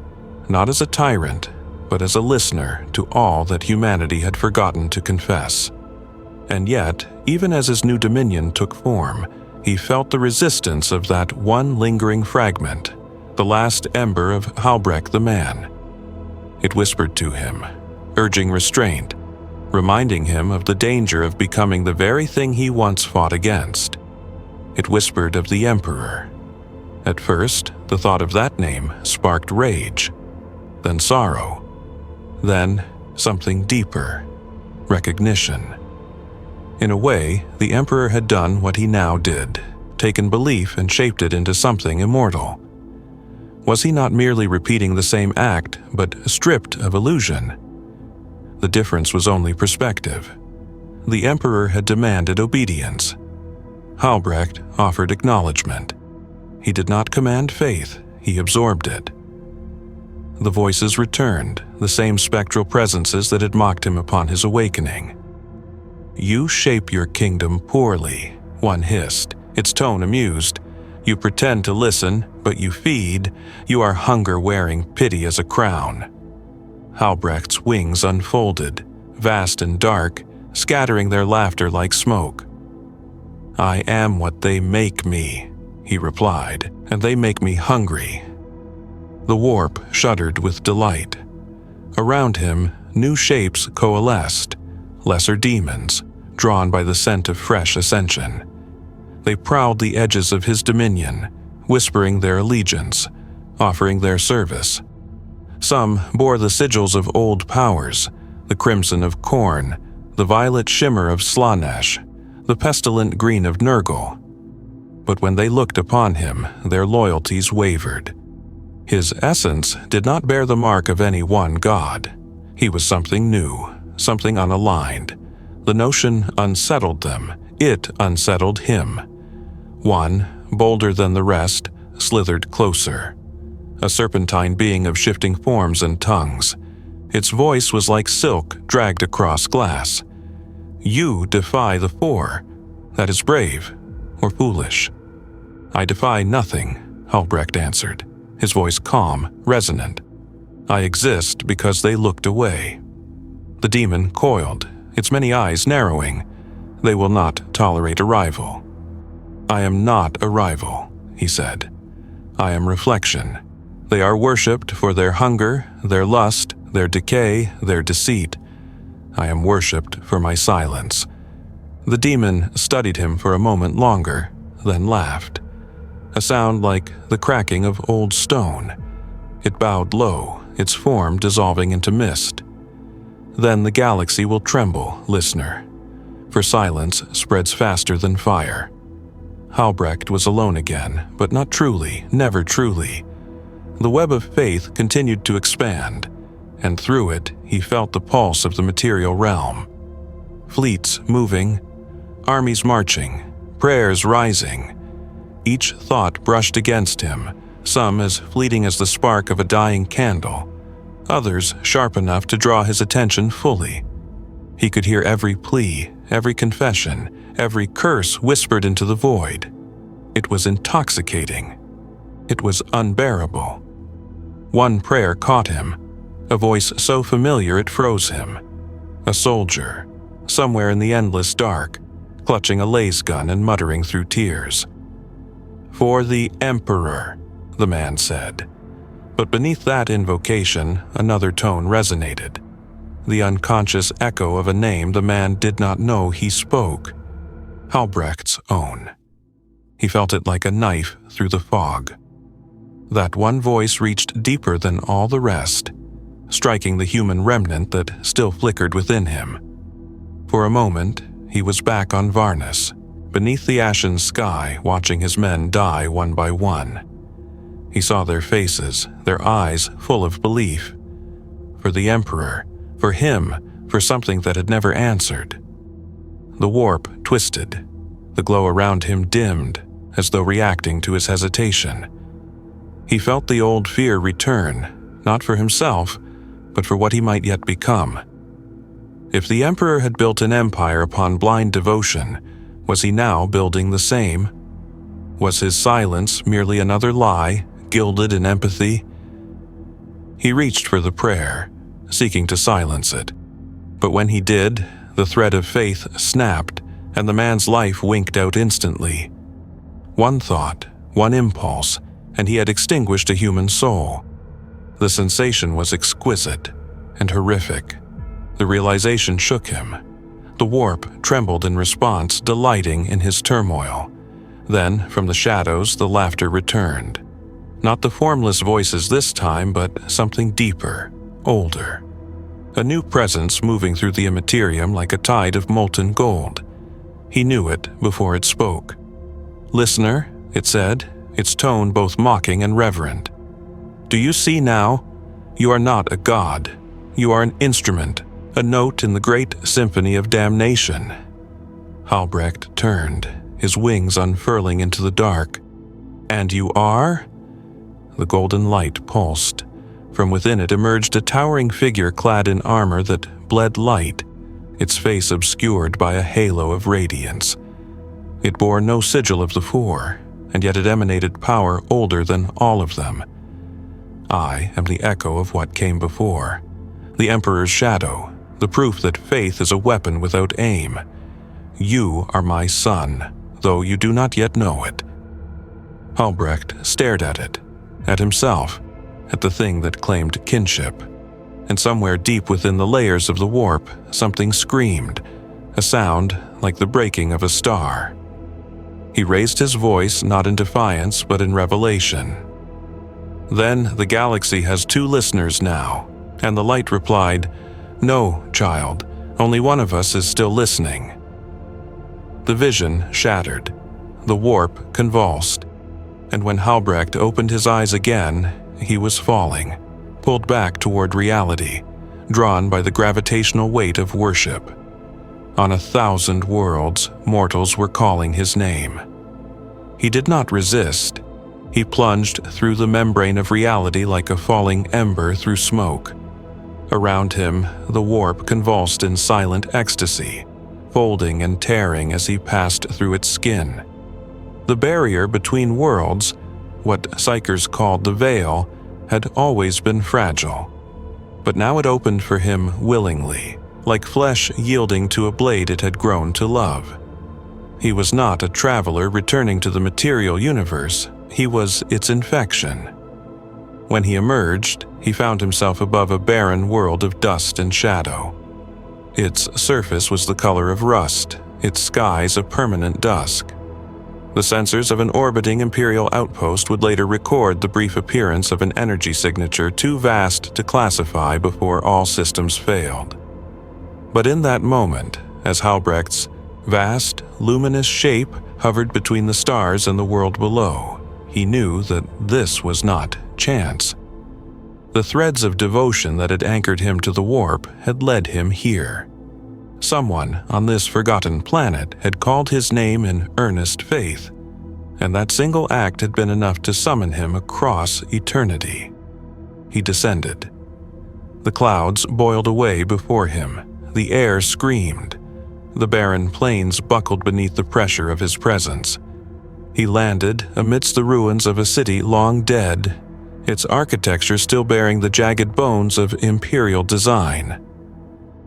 A: not as a tyrant, but as a listener to all that humanity had forgotten to confess. And yet, even as his new dominion took form, he felt the resistance of that one lingering fragment, the last ember of Halbrek the man. It whispered to him, urging restraint, reminding him of the danger of becoming the very thing he once fought against. It whispered of the Emperor. At first, the thought of that name sparked rage, then sorrow, then something deeper, recognition. In a way, the Emperor had done what he now did, taken belief and shaped it into something immortal. Was he not merely repeating the same act, but stripped of illusion? The difference was only perspective. The Emperor had demanded obedience. Halbrek offered acknowledgement. He did not command faith, he absorbed it. The voices returned, the same spectral presences that had mocked him upon his awakening. "You shape your kingdom poorly," one hissed, its tone amused. "You pretend to listen, but you feed. You are hunger wearing pity as a crown." Halbrecht's wings unfolded, vast and dark, scattering their laughter like smoke. "I am what they make me," he replied, "and they make me hungry." The warp shuddered with delight. Around him, new shapes coalesced, lesser demons, drawn by the scent of fresh ascension. They prowled the edges of his dominion, whispering their allegiance, offering their service. Some bore the sigils of old powers, the crimson of Khorne, the violet shimmer of Slaanesh, the pestilent green of Nurgle. But when they looked upon him, their loyalties wavered. His essence did not bear the mark of any one god. He was something new, something unaligned. The notion unsettled them, it unsettled him. One, bolder than the rest, slithered closer. A serpentine being of shifting forms and tongues. Its voice was like silk dragged across glass. "You defy the Four. That is brave, or foolish." "I defy nothing," Halbrecht answered, his voice calm, resonant. "I exist because they looked away." The demon coiled, its many eyes narrowing. "They will not tolerate a rival." "I am not a rival," he said. "I am reflection. They are worshipped for their hunger, their lust, their decay, their deceit. I am worshipped for my silence." The demon studied him for a moment longer, then laughed. A sound like the cracking of old stone. It bowed low, its form dissolving into mist. "Then the galaxy will tremble, listener, for silence spreads faster than fire." Halbrecht was alone again, but not truly, never truly. The web of faith continued to expand, and through it he felt the pulse of the material realm. Fleets moving, armies marching, prayers rising. Each thought brushed against him, some as fleeting as the spark of a dying candle, others sharp enough to draw his attention fully. He could hear every plea, every confession, every curse whispered into the void. It was intoxicating. It was unbearable. One prayer caught him, a voice so familiar it froze him. A soldier, somewhere in the endless dark, clutching a lace gun and muttering through tears. "For the Emperor," the man said. But beneath that invocation, another tone resonated. The unconscious echo of a name the man did not know he spoke. Halbrecht's own. He felt it like a knife through the fog. That one voice reached deeper than all the rest, striking the human remnant that still flickered within him. For a moment, he was back on Varnus, beneath the ashen sky, watching his men die one by one. He saw their faces, their eyes full of belief. For the Emperor, for him, for something that had never answered. The warp twisted. The glow around him dimmed, as though reacting to his hesitation. He felt the old fear return, not for himself, but for what he might yet become. If the Emperor had built an empire upon blind devotion, was he now building the same? Was his silence merely another lie, gilded in empathy? He reached for the prayer, seeking to silence it. But when he did, the thread of faith snapped, and the man's life winked out instantly. One thought, one impulse, and he had extinguished a human soul. The sensation was exquisite and horrific. The realization shook him. The warp trembled in response, delighting in his turmoil. Then, from the shadows, the laughter returned. Not the formless voices this time, but something deeper, older. A new presence moving through the Imperium like a tide of molten gold. He knew it before it spoke. "Listener," it said, its tone both mocking and reverent. "Do you see now? You are not a god. You are an instrument, a note in the great symphony of damnation." Halbrecht turned, his wings unfurling into the dark. "And you are?" The golden light pulsed. From within it emerged a towering figure clad in armor that bled light, its face obscured by a halo of radiance. It bore no sigil of the four, and yet it emanated power older than all of them. I am the echo of what came before, the Emperor's shadow, the proof that faith is a weapon without aim. You are my son, though you do not yet know it. Halbrecht stared at it, at himself, at the thing that claimed kinship. And somewhere deep within the layers of the warp, something screamed, a sound like the breaking of a star. He raised his voice not in defiance but in revelation. "Then the galaxy has two listeners now," and the light replied, "No, child, only one of us is still listening." The vision shattered, the warp convulsed, and when Halbrecht opened his eyes again, he was falling, pulled back toward reality, drawn by the gravitational weight of worship. On 1,000 worlds, mortals were calling his name. He did not resist. He plunged through the membrane of reality like a falling ember through smoke. Around him, the warp convulsed in silent ecstasy, folding and tearing as he passed through its skin. The barrier between worlds, what psychers called the veil, had always been fragile. But now it opened for him willingly, like flesh yielding to a blade it had grown to love. He was not a traveler returning to the material universe, he was its infection. When he emerged, he found himself above a barren world of dust and shadow. Its surface was the color of rust, its skies a permanent dusk. The sensors of an orbiting Imperial outpost would later record the brief appearance of an energy signature too vast to classify before all systems failed. But in that moment, as Halbrecht's vast, luminous shape hovered between the stars and the world below, he knew that this was not chance. The threads of devotion that had anchored him to the warp had led him here. Someone on this forgotten planet had called his name in earnest faith, and that single act had been enough to summon him across eternity. He descended. The clouds boiled away before him, the air screamed. The barren plains buckled beneath the pressure of his presence. He landed amidst the ruins of a city long dead, its architecture still bearing the jagged bones of imperial design.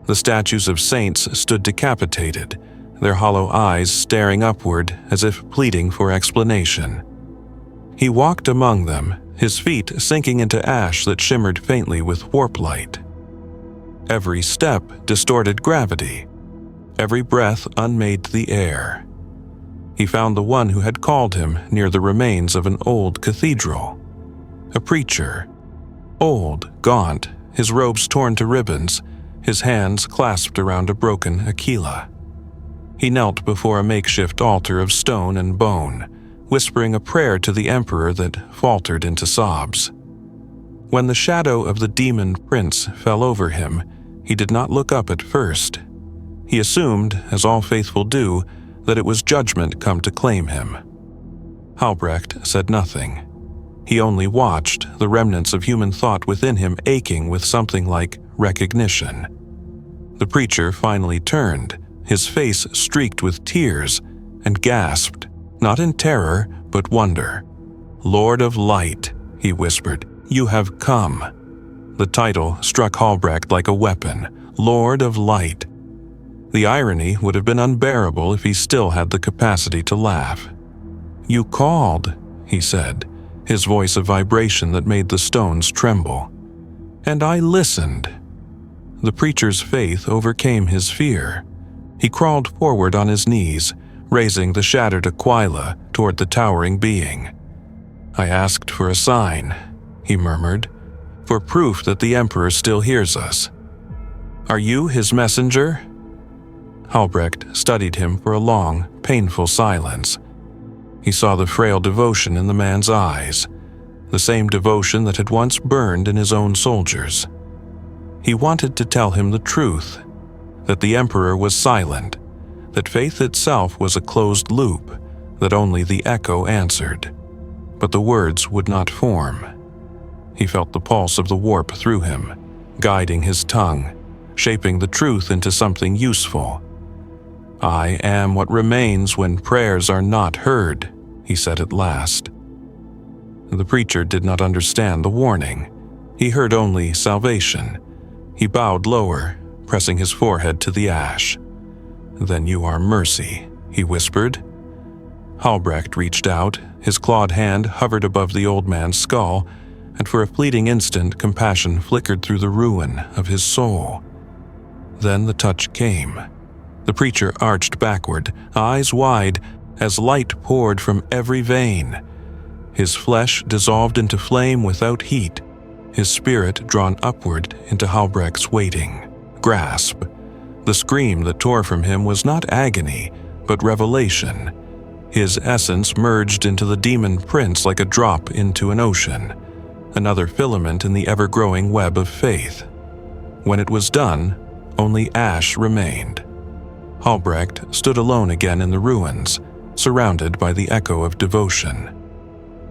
A: The statues of saints stood decapitated, their hollow eyes staring upward as if pleading for explanation. He walked among them, his feet sinking into ash that shimmered faintly with warp light. Every step distorted gravity. Every breath unmade the air. He found the one who had called him near the remains of an old cathedral. A preacher. Old, gaunt, his robes torn to ribbons, his hands clasped around a broken aquila. He knelt before a makeshift altar of stone and bone, whispering a prayer to the Emperor that faltered into sobs. When the shadow of the demon prince fell over him, He did not look up at first. He assumed, as all faithful do, that it was judgment come to claim him. Halbrecht said nothing. He only watched, the remnants of human thought within him aching with something like recognition. The preacher finally turned, his face streaked with tears, and gasped, not in terror, but wonder. "Lord of Light," he whispered, "you have come." The title struck Halbrecht like a weapon, Lord of Light. The irony would have been unbearable if he still had the capacity to laugh. "You called," he said, his voice a vibration that made the stones tremble. "And I listened." The preacher's faith overcame his fear. He crawled forward on his knees, raising the shattered Aquila toward the towering being. "I asked for a sign," he murmured, "for proof that the Emperor still hears us. Are you his messenger?" Halbrecht studied him for a long, painful silence. He saw the frail devotion in the man's eyes, the same devotion that had once burned in his own soldiers. He wanted to tell him the truth, that the Emperor was silent, that faith itself was a closed loop, that only the echo answered. But the words would not form. He felt the pulse of the warp through him, guiding his tongue, shaping the truth into something useful. "I am what remains when prayers are not heard," he said at last. The preacher did not understand the warning. He heard only salvation. He bowed lower, pressing his forehead to the ash. "Then you are mercy," he whispered. Halbrecht reached out, his clawed hand hovered above the old man's skull, and for a fleeting instant compassion flickered through the ruin of his soul. Then the touch came. The preacher arched backward, eyes wide, as light poured from every vein. His flesh dissolved into flame without heat, his spirit drawn upward into Halbrecht's waiting grasp. The scream that tore from him was not agony, but revelation. His essence merged into the demon prince like a drop into an ocean, another filament in the ever-growing web of faith. When it was done, only ash remained. Halbrecht stood alone again in the ruins, surrounded by the echo of devotion.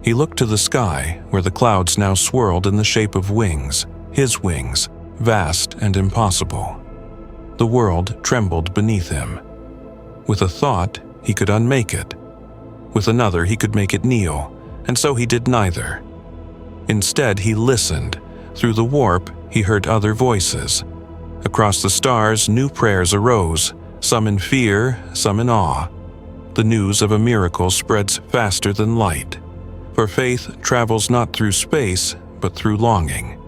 A: He looked to the sky, where the clouds now swirled in the shape of wings, his wings, vast and impossible. The world trembled beneath him. With a thought, he could unmake it. With another, he could make it kneel, and so he did neither. Instead, he listened. Through the warp, he heard other voices. Across the stars, new prayers arose, some in fear, some in awe. The news of a miracle spreads faster than light, for faith travels not through space, but through longing.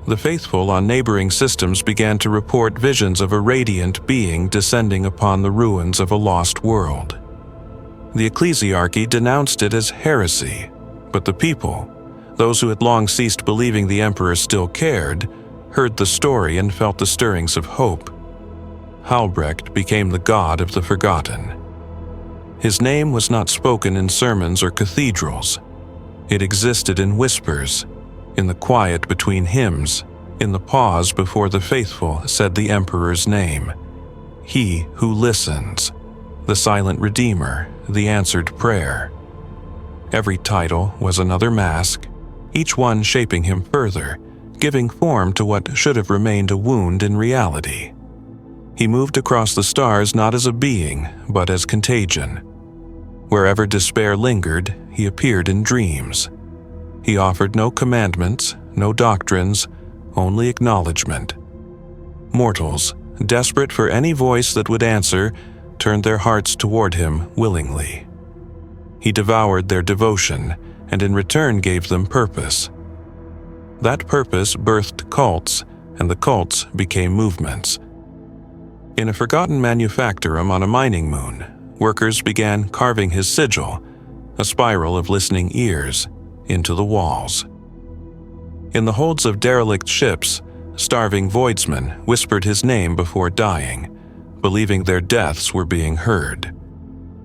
A: The faithful on neighboring systems began to report visions of a radiant being descending upon the ruins of a lost world. The ecclesiarchy denounced it as heresy, but the people, those who had long ceased believing the emperor still cared, heard the story and felt the stirrings of hope. Halbrecht became the god of the forgotten. His name was not spoken in sermons or cathedrals. It existed in whispers, in the quiet between hymns, in the pause before the faithful said the emperor's name. He who listens, the silent redeemer, the answered prayer. Every title was another mask, each one shaping him further, giving form to what should have remained a wound in reality. He moved across the stars not as a being, but as contagion. Wherever despair lingered, he appeared in dreams. He offered no commandments, no doctrines, only acknowledgement. Mortals, desperate for any voice that would answer, turned their hearts toward him willingly. He devoured their devotion, and in return gave them purpose. That purpose birthed cults, and the cults became movements. In a forgotten manufactorum on a mining moon, workers began carving his sigil, a spiral of listening ears, into the walls. In the holds of derelict ships, starving voidsmen whispered his name before dying, believing their deaths were being heard.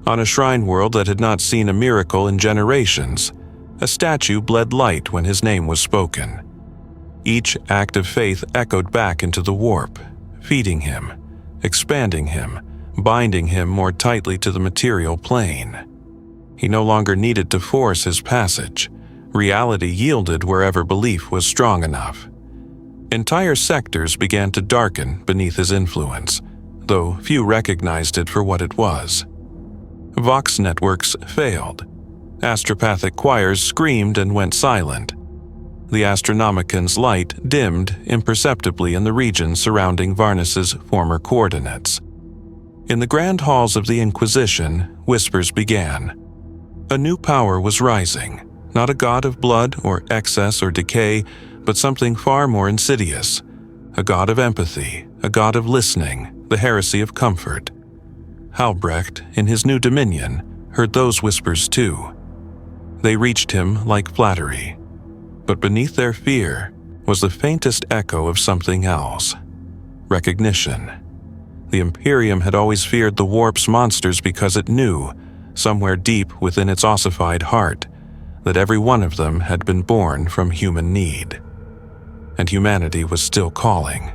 A: On a shrine world that had not seen a miracle in generations, a statue bled light when his name was spoken. Each act of faith echoed back into the warp, feeding him, expanding him, binding him more tightly to the material plane. He no longer needed to force his passage. Reality yielded wherever belief was strong enough. Entire sectors began to darken beneath his influence, though few recognized it for what it was. Vox networks failed. Astropathic choirs screamed and went silent. The Astronomican's light dimmed imperceptibly in the region surrounding Varnus's former coordinates. In the grand halls of the Inquisition, whispers began. A new power was rising, not a god of blood or excess or decay, but something far more insidious. A god of empathy, a god of listening, the heresy of comfort. Halbrecht, in his new dominion, heard those whispers too. They reached him like flattery. But beneath their fear was the faintest echo of something else. Recognition. The Imperium had always feared the warp's monsters because it knew, somewhere deep within its ossified heart, that every one of them had been born from human need. And humanity was still calling.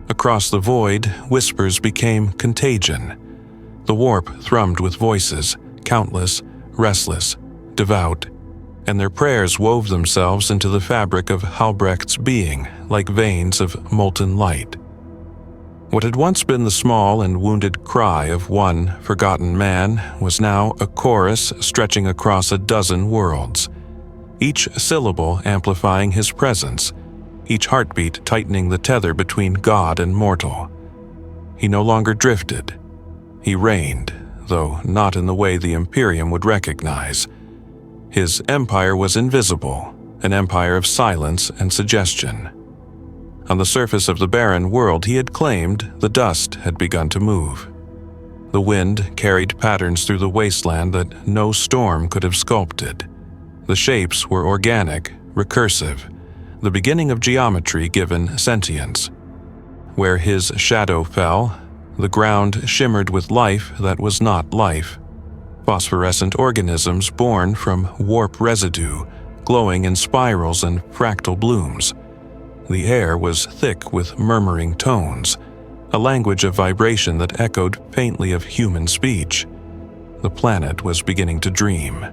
A: Across the void, whispers became contagion. The warp thrummed with voices, countless, restless, devout, and their prayers wove themselves into the fabric of Halbrecht's being like veins of molten light. What had once been the small and wounded cry of one forgotten man was now a chorus stretching across a dozen worlds, each syllable amplifying his presence, each heartbeat tightening the tether between God and mortal. He no longer drifted. He reigned, though not in the way the Imperium would recognize. His empire was invisible, an empire of silence and suggestion. On the surface of the barren world he had claimed, the dust had begun to move. The wind carried patterns through the wasteland that no storm could have sculpted. The shapes were organic, recursive, the beginning of geometry given sentience. Where his shadow fell, the ground shimmered with life that was not life. Phosphorescent organisms born from warp residue, glowing in spirals and fractal blooms. The air was thick with murmuring tones, a language of vibration that echoed faintly of human speech. The planet was beginning to dream.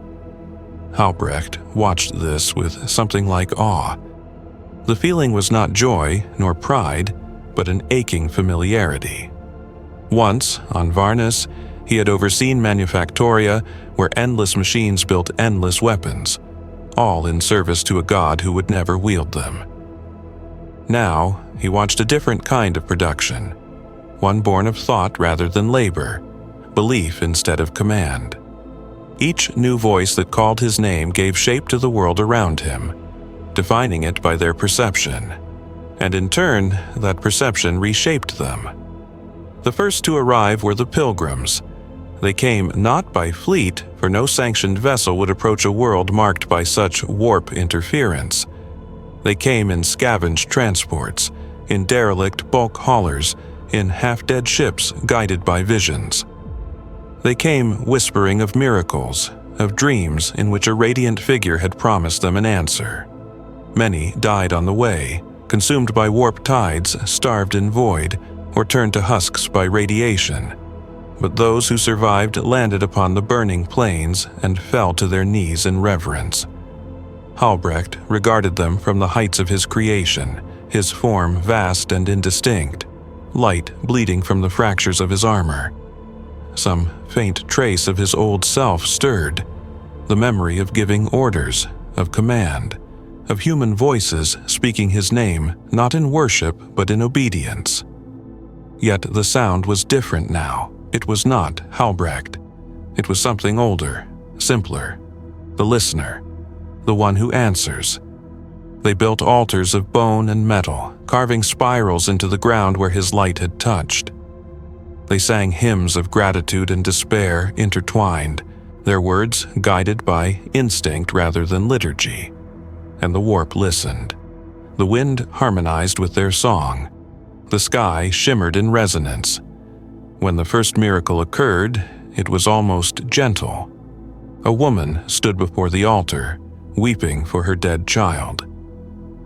A: Halbrecht watched this with something like awe. The feeling was not joy nor pride, but an aching familiarity. Once, on Varnus, he had overseen manufactoria where endless machines built endless weapons, all in service to a god who would never wield them. Now, he watched a different kind of production, one born of thought rather than labor, belief instead of command. Each new voice that called his name gave shape to the world around him, defining it by their perception, and in turn, that perception reshaped them. The first to arrive were the pilgrims. They came not by fleet, for no sanctioned vessel would approach a world marked by such warp interference. They came in scavenged transports, in derelict bulk haulers, in half-dead ships guided by visions. They came whispering of miracles, of dreams in which a radiant figure had promised them an answer. Many died on the way, consumed by warp tides, starved in void, or turned to husks by radiation. But those who survived landed upon the burning plains and fell to their knees in reverence. Halbrecht regarded them from the heights of his creation, his form vast and indistinct, light bleeding from the fractures of his armor. Some faint trace of his old self stirred, the memory of giving orders, of command, of human voices speaking his name not in worship but in obedience. Yet the sound was different now. It was not Halbrecht. It was something older, simpler. The listener, the one who answers. They built altars of bone and metal, carving spirals into the ground where his light had touched. They sang hymns of gratitude and despair intertwined, their words guided by instinct rather than liturgy. And the warp listened. The wind harmonized with their song. The sky shimmered in resonance. When the first miracle occurred, it was almost gentle. A woman stood before the altar, weeping for her dead child.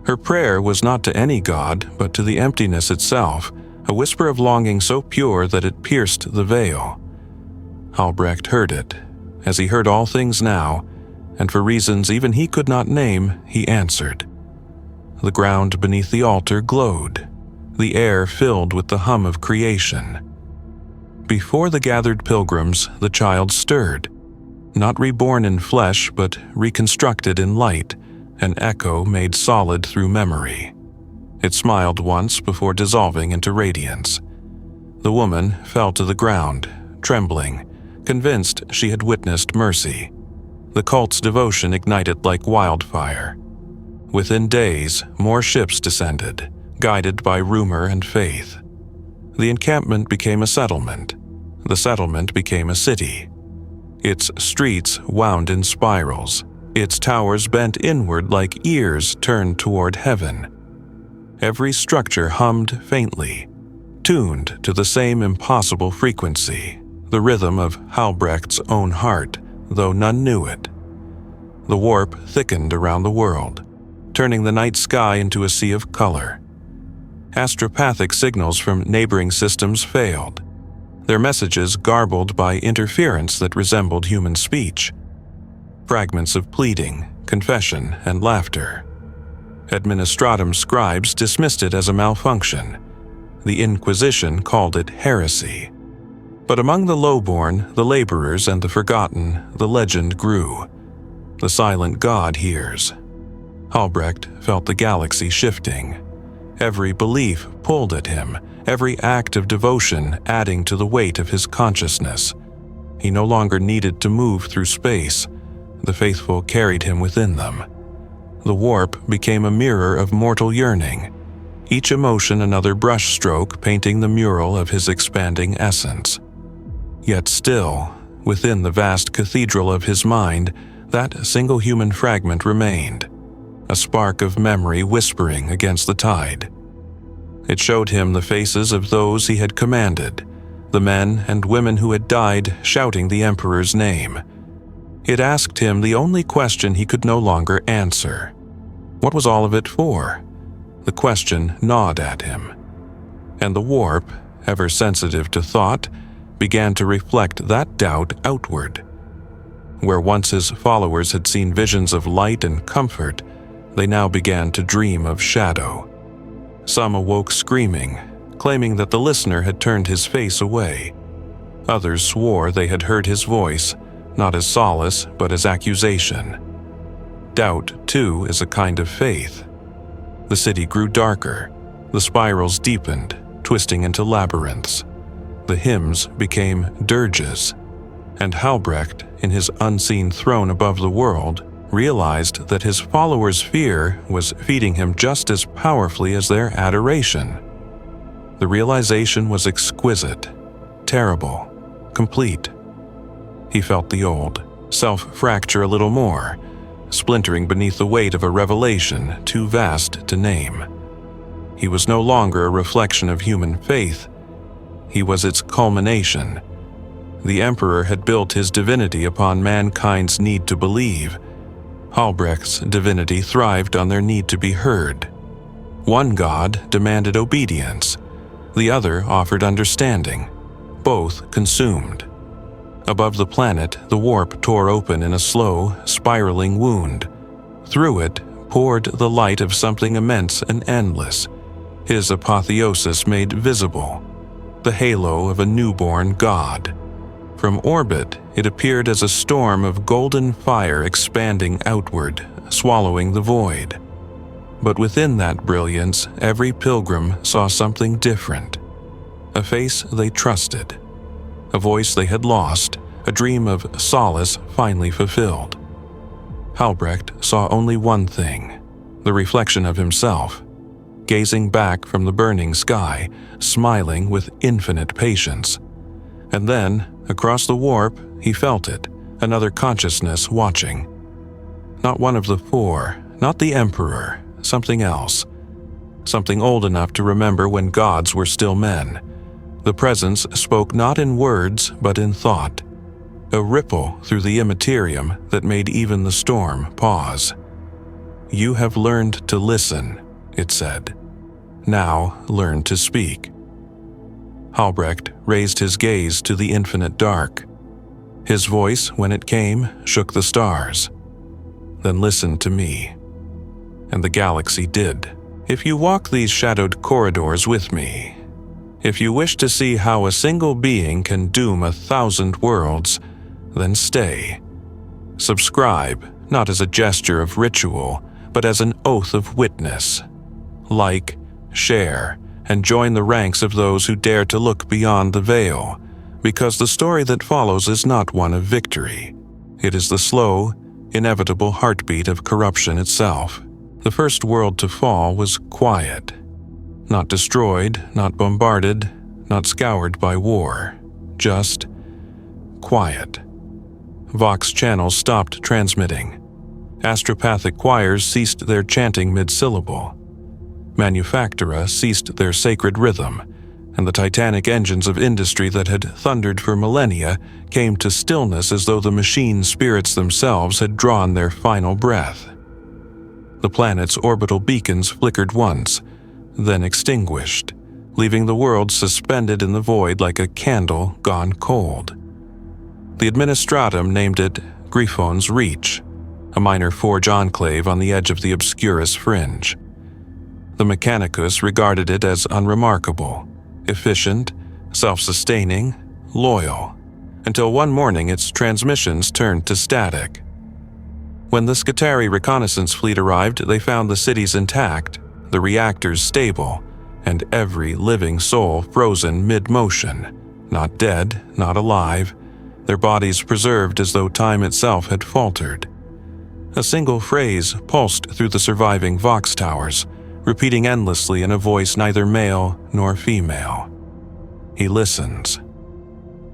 A: Her prayer was not to any god, but to the emptiness itself, a whisper of longing so pure that it pierced the veil. Halbrecht heard it, as he heard all things now, and for reasons even he could not name, he answered. The ground beneath the altar glowed, the air filled with the hum of creation. Before the gathered pilgrims, the child stirred, not reborn in flesh, but reconstructed in light, an echo made solid through memory. It smiled once before dissolving into radiance. The woman fell to the ground, trembling, convinced she had witnessed mercy. The cult's devotion ignited like wildfire. Within days, more ships descended, guided by rumor and faith. The encampment became a settlement. The settlement became a city. Its streets wound in spirals, its towers bent inward like ears turned toward heaven. Every structure hummed faintly, tuned to the same impossible frequency, the rhythm of Halbrecht's own heart, though none knew it. The warp thickened around the world, turning the night sky into a sea of color. Astropathic signals from neighboring systems failed, their messages garbled by interference that resembled human speech. Fragments of pleading, confession, and laughter. Administratum scribes dismissed it as a malfunction. The Inquisition called it heresy. But among the lowborn, the laborers, and the forgotten, the legend grew. The silent god hears. Halbrecht felt the galaxy shifting. Every belief pulled at him, every act of devotion adding to the weight of his consciousness. He no longer needed to move through space. The faithful carried him within them. The warp became a mirror of mortal yearning, each emotion another brushstroke painting the mural of his expanding essence. Yet still, within the vast cathedral of his mind, that single human fragment remained, a spark of memory whispering against the tide. It showed him the faces of those he had commanded, the men and women who had died shouting the Emperor's name. It asked him the only question he could no longer answer. What was all of it for? The question gnawed at him. And the warp, ever sensitive to thought, began to reflect that doubt outward. Where once his followers had seen visions of light and comfort, they now began to dream of shadow. Some awoke screaming, claiming that the listener had turned his face away. Others swore they had heard his voice, not as solace, but as accusation. Doubt, too, is a kind of faith. The city grew darker. The spirals deepened, twisting into labyrinths. The hymns became dirges. And Halbrecht, in his unseen throne above the world, realized that his followers' fear was feeding him just as powerfully as their adoration. The realization was exquisite, terrible, complete. He felt the old self fracture a little more, splintering beneath the weight of a revelation too vast to name. He was no longer a reflection of human faith. He was its culmination. The Emperor had built his divinity upon mankind's need to believe. Halbrecht's divinity thrived on their need to be heard. One god demanded obedience. The other offered understanding. Both consumed. Above the planet, the warp tore open in a slow, spiraling wound. Through it poured the light of something immense and endless, his apotheosis made visible, the halo of a newborn god. From orbit, it appeared as a storm of golden fire expanding outward, swallowing the void. But within that brilliance, every pilgrim saw something different. A face they trusted. A voice they had lost, a dream of solace finally fulfilled. Halbrecht saw only one thing, the reflection of himself, gazing back from the burning sky, smiling with infinite patience. And then, across the warp, he felt it, another consciousness watching. Not one of the four, not the Emperor, something else. Something old enough to remember when gods were still men. The presence spoke not in words, but in thought. A ripple through the Imperium that made even the storm pause. "You have learned to listen," it said. "Now learn to speak." Halbrecht raised his gaze to the infinite dark. His voice, when it came, shook the stars. "Then listen to me." And the galaxy did. "If you walk these shadowed corridors with me, if you wish to see how a single being can doom 1,000 worlds, then stay. Subscribe, not as a gesture of ritual, but as an oath of witness. Like, share, and join the ranks of those who dare to look beyond the veil, because the story that follows is not one of victory. It is the slow, inevitable heartbeat of corruption itself. The first world to fall was quiet. Not destroyed, not bombarded, not scoured by war. Just quiet. Vox channels stopped transmitting. Astropathic choirs ceased their chanting mid-syllable. Manufactoria ceased their sacred rhythm, and the titanic engines of industry that had thundered for millennia came to stillness as though the machine spirits themselves had drawn their final breath. The planet's orbital beacons flickered once, then extinguished, leaving the world suspended in the void like a candle gone cold. The Administratum named it Griffon's Reach, a minor forge enclave on the edge of the obscurus fringe. The Mechanicus regarded it as unremarkable, efficient, self-sustaining, loyal, until one morning its transmissions turned to static. When the Scutari reconnaissance fleet arrived, they found the cities intact, the reactors stable, and every living soul frozen mid-motion, not dead, not alive, their bodies preserved as though time itself had faltered. A single phrase pulsed through the surviving Vox towers, repeating endlessly in a voice neither male nor female. "He listens."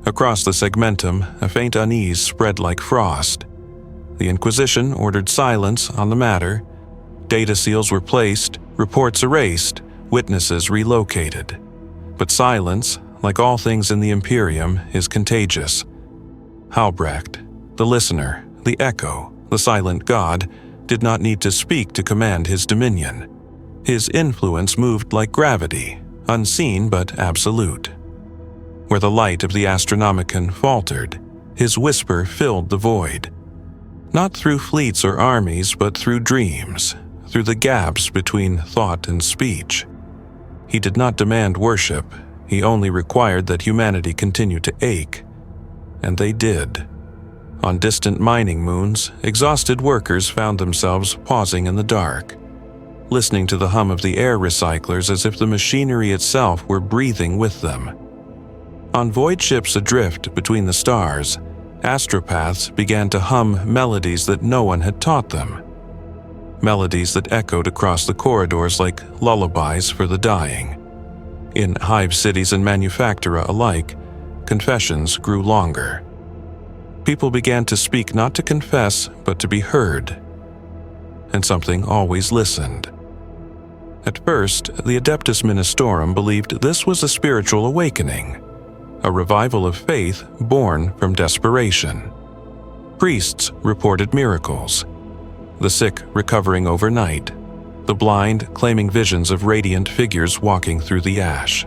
A: Across the segmentum, a faint unease spread like frost. The Inquisition ordered silence on the matter. Data seals were placed, reports erased, witnesses relocated. But silence, like all things in the Imperium, is contagious. Halbrecht, the listener, the echo, the silent god, did not need to speak to command his dominion. His influence moved like gravity, unseen but absolute. Where the light of the Astronomicon faltered, his whisper filled the void. Not through fleets or armies, but through dreams, through the gaps between thought and speech. He did not demand worship, he only required that humanity continue to ache. And they did. On distant mining moons, exhausted workers found themselves pausing in the dark, listening to the hum of the air recyclers as if the machinery itself were breathing with them. On void ships adrift between the stars, astropaths began to hum melodies that no one had taught them. Melodies that echoed across the corridors like lullabies for the dying. In hive cities and manufactoria alike, confessions grew longer. People began to speak not to confess, but to be heard. And something always listened. At first, the Adeptus Ministorum believed this was a spiritual awakening, a revival of faith born from desperation. Priests reported miracles, the sick recovering overnight, the blind claiming visions of radiant figures walking through the ash.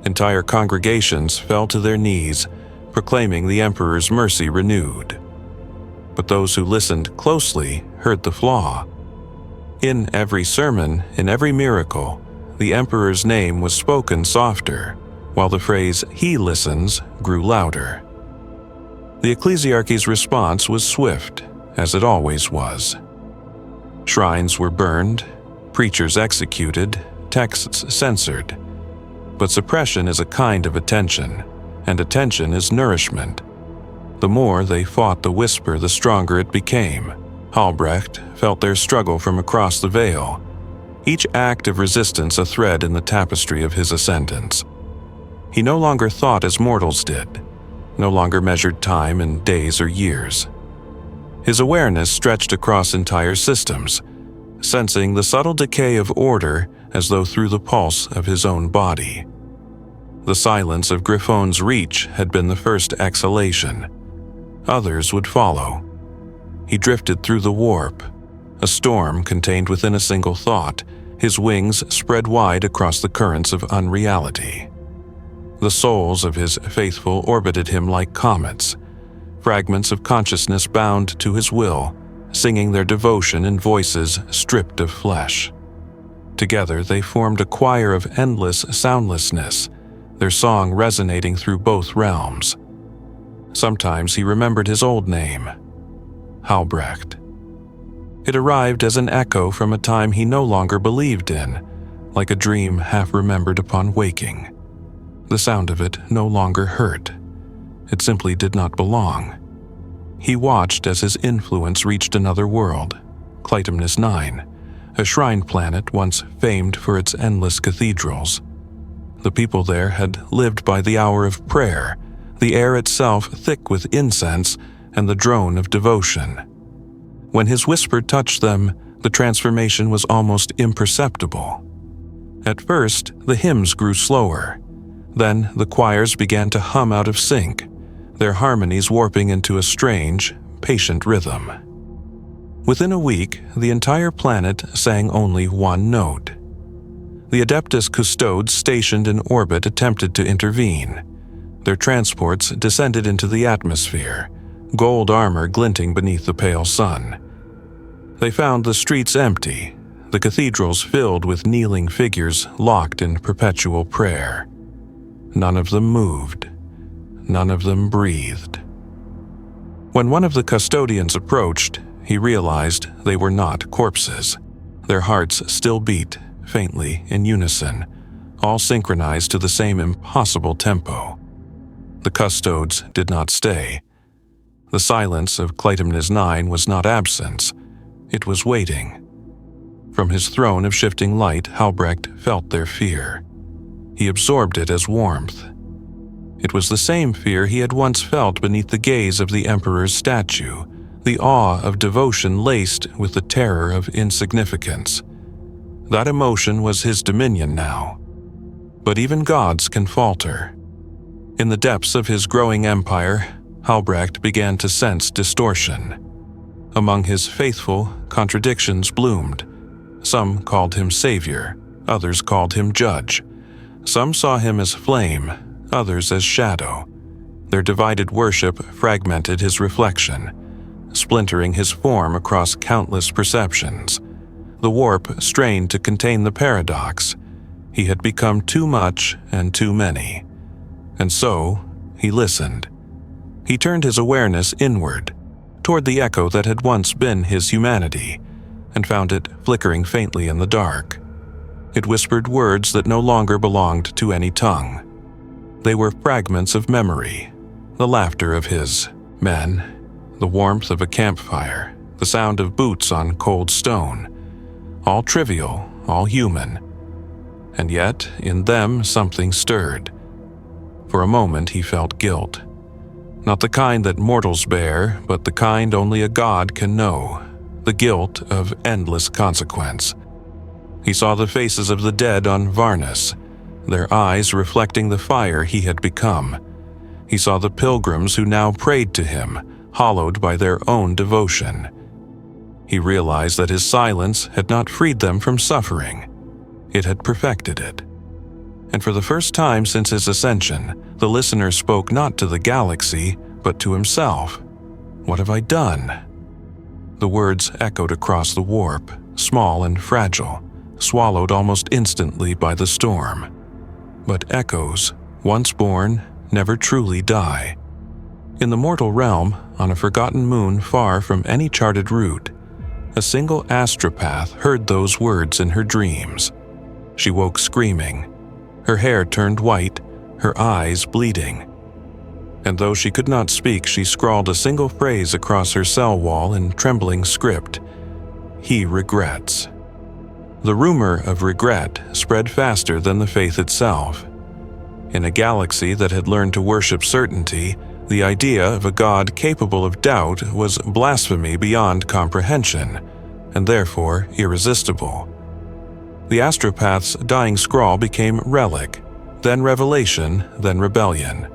A: Entire congregations fell to their knees, proclaiming the Emperor's mercy renewed. But those who listened closely heard the flaw. In every sermon, in every miracle, the Emperor's name was spoken softer, while the phrase "he listens" grew louder. The ecclesiarchy's response was swift, as it always was. Shrines were burned, preachers executed, texts censored. But suppression is a kind of attention, and attention is nourishment. The more they fought the whisper, the stronger it became. Halbrecht felt their struggle from across the veil, each act of resistance a thread in the tapestry of his ascendance. He no longer thought as mortals did, no longer measured time in days or years. His awareness stretched across entire systems, sensing the subtle decay of order as though through the pulse of his own body. The silence of Griffon's Reach had been the first exhalation. Others would follow. He drifted through the warp, a storm contained within a single thought, his wings spread wide across the currents of unreality. The souls of his faithful orbited him like comets, fragments of consciousness bound to his will, singing their devotion in voices stripped of flesh. Together they formed a choir of endless soundlessness, their song resonating through both realms. Sometimes he remembered his old name, Halbrecht. It arrived as an echo from a time he no longer believed in, like a dream half-remembered upon waking. The sound of it no longer hurt. It simply did not belong. He watched as his influence reached another world, Clytemnes's 9, a shrine planet once famed for its endless cathedrals. The people there had lived by the hour of prayer, the air itself thick with incense and the drone of devotion. When his whisper touched them, the transformation was almost imperceptible. At first, the hymns grew slower. Then the choirs began to hum out of sync, their harmonies warping into a strange, patient rhythm. Within a week, the entire planet sang only one note. The Adeptus Custodes stationed in orbit attempted to intervene. Their transports descended into the atmosphere, gold armor glinting beneath the pale sun. They found the streets empty, the cathedrals filled with kneeling figures locked in perpetual prayer. None of them moved. None of them breathed. When one of the custodians approached, he realized they were not corpses. Their hearts still beat, faintly, in unison, all synchronized to the same impossible tempo. The custodes did not stay. The silence of Clytemnes's 9 was not absence. It was waiting. From his throne of shifting light, Halbrecht felt their fear. He absorbed it as warmth. It was the same fear he had once felt beneath the gaze of the Emperor's statue, the awe of devotion laced with the terror of insignificance. That emotion was his dominion now. But even gods can falter. In the depths of his growing empire, Halbrecht began to sense distortion. Among his faithful, contradictions bloomed. Some called him savior, others called him judge. Some saw him as flame, others as shadow. Their divided worship fragmented his reflection, splintering his form across countless perceptions. The warp strained to contain the paradox. He had become too much and too many. And so, he listened. He turned his awareness inward, toward the echo that had once been his humanity, and found it flickering faintly in the dark. It whispered words that no longer belonged to any tongue. They were fragments of memory, the laughter of his men, the warmth of a campfire, the sound of boots on cold stone, all trivial, all human. And yet, in them something stirred. For a moment he felt guilt. Not the kind that mortals bear, but the kind only a god can know, the guilt of endless consequence. He saw the faces of the dead on Varnus, their eyes reflecting the fire he had become. He saw the pilgrims who now prayed to him, hallowed by their own devotion. He realized that his silence had not freed them from suffering. It had perfected it. And for the first time since his ascension, the listener spoke not to the galaxy, but to himself. "What have I done?" The words echoed across the warp, small and fragile, swallowed almost instantly by the storm. But echoes, once born, never truly die. In the mortal realm, on a forgotten moon far from any charted route, a single astropath heard those words in her dreams. She woke screaming. Her hair turned white, her eyes bleeding. And though she could not speak, she scrawled a single phrase across her cell wall in trembling script. "He regrets." The rumor of regret spread faster than the faith itself. In a galaxy that had learned to worship certainty, the idea of a god capable of doubt was blasphemy beyond comprehension, and therefore irresistible. The astropath's dying scrawl became relic, then revelation, then rebellion.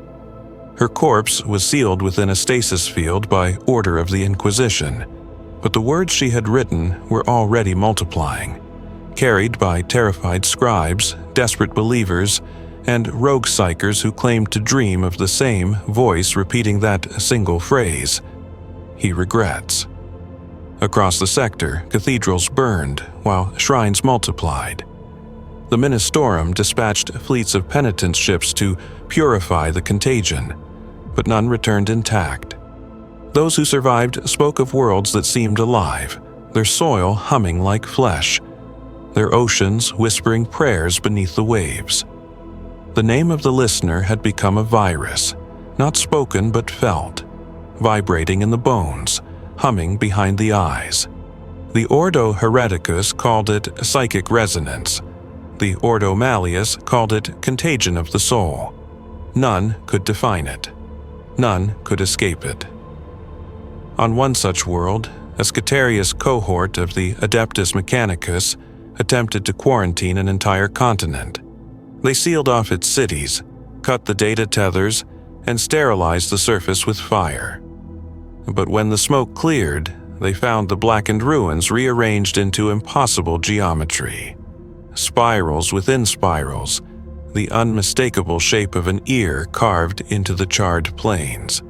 A: Her corpse was sealed within a stasis field by order of the Inquisition, But the words she had written were already multiplying, carried by terrified scribes, desperate believers, and rogue psychers who claimed to dream of the same voice repeating that single phrase, "He regrets." Across the sector, cathedrals burned while shrines multiplied. The Ministorum dispatched fleets of penitence ships to purify the contagion, but none returned intact. Those who survived spoke of worlds that seemed alive, their soil humming like flesh, their oceans whispering prayers beneath the waves. The name of the listener had become a virus, not spoken but felt, vibrating in the bones, humming behind the eyes. The Ordo Hereticus called it psychic resonance. The Ordo Malleus called it contagion of the soul. None could define it. None could escape it. On one such world, a Scutarius cohort of the Adeptus Mechanicus attempted to quarantine an entire continent. They sealed off its cities, cut the data tethers, and sterilized the surface with fire. But when the smoke cleared, they found the blackened ruins rearranged into impossible geometry. Spirals within spirals, the unmistakable shape of an ear carved into the charred plains.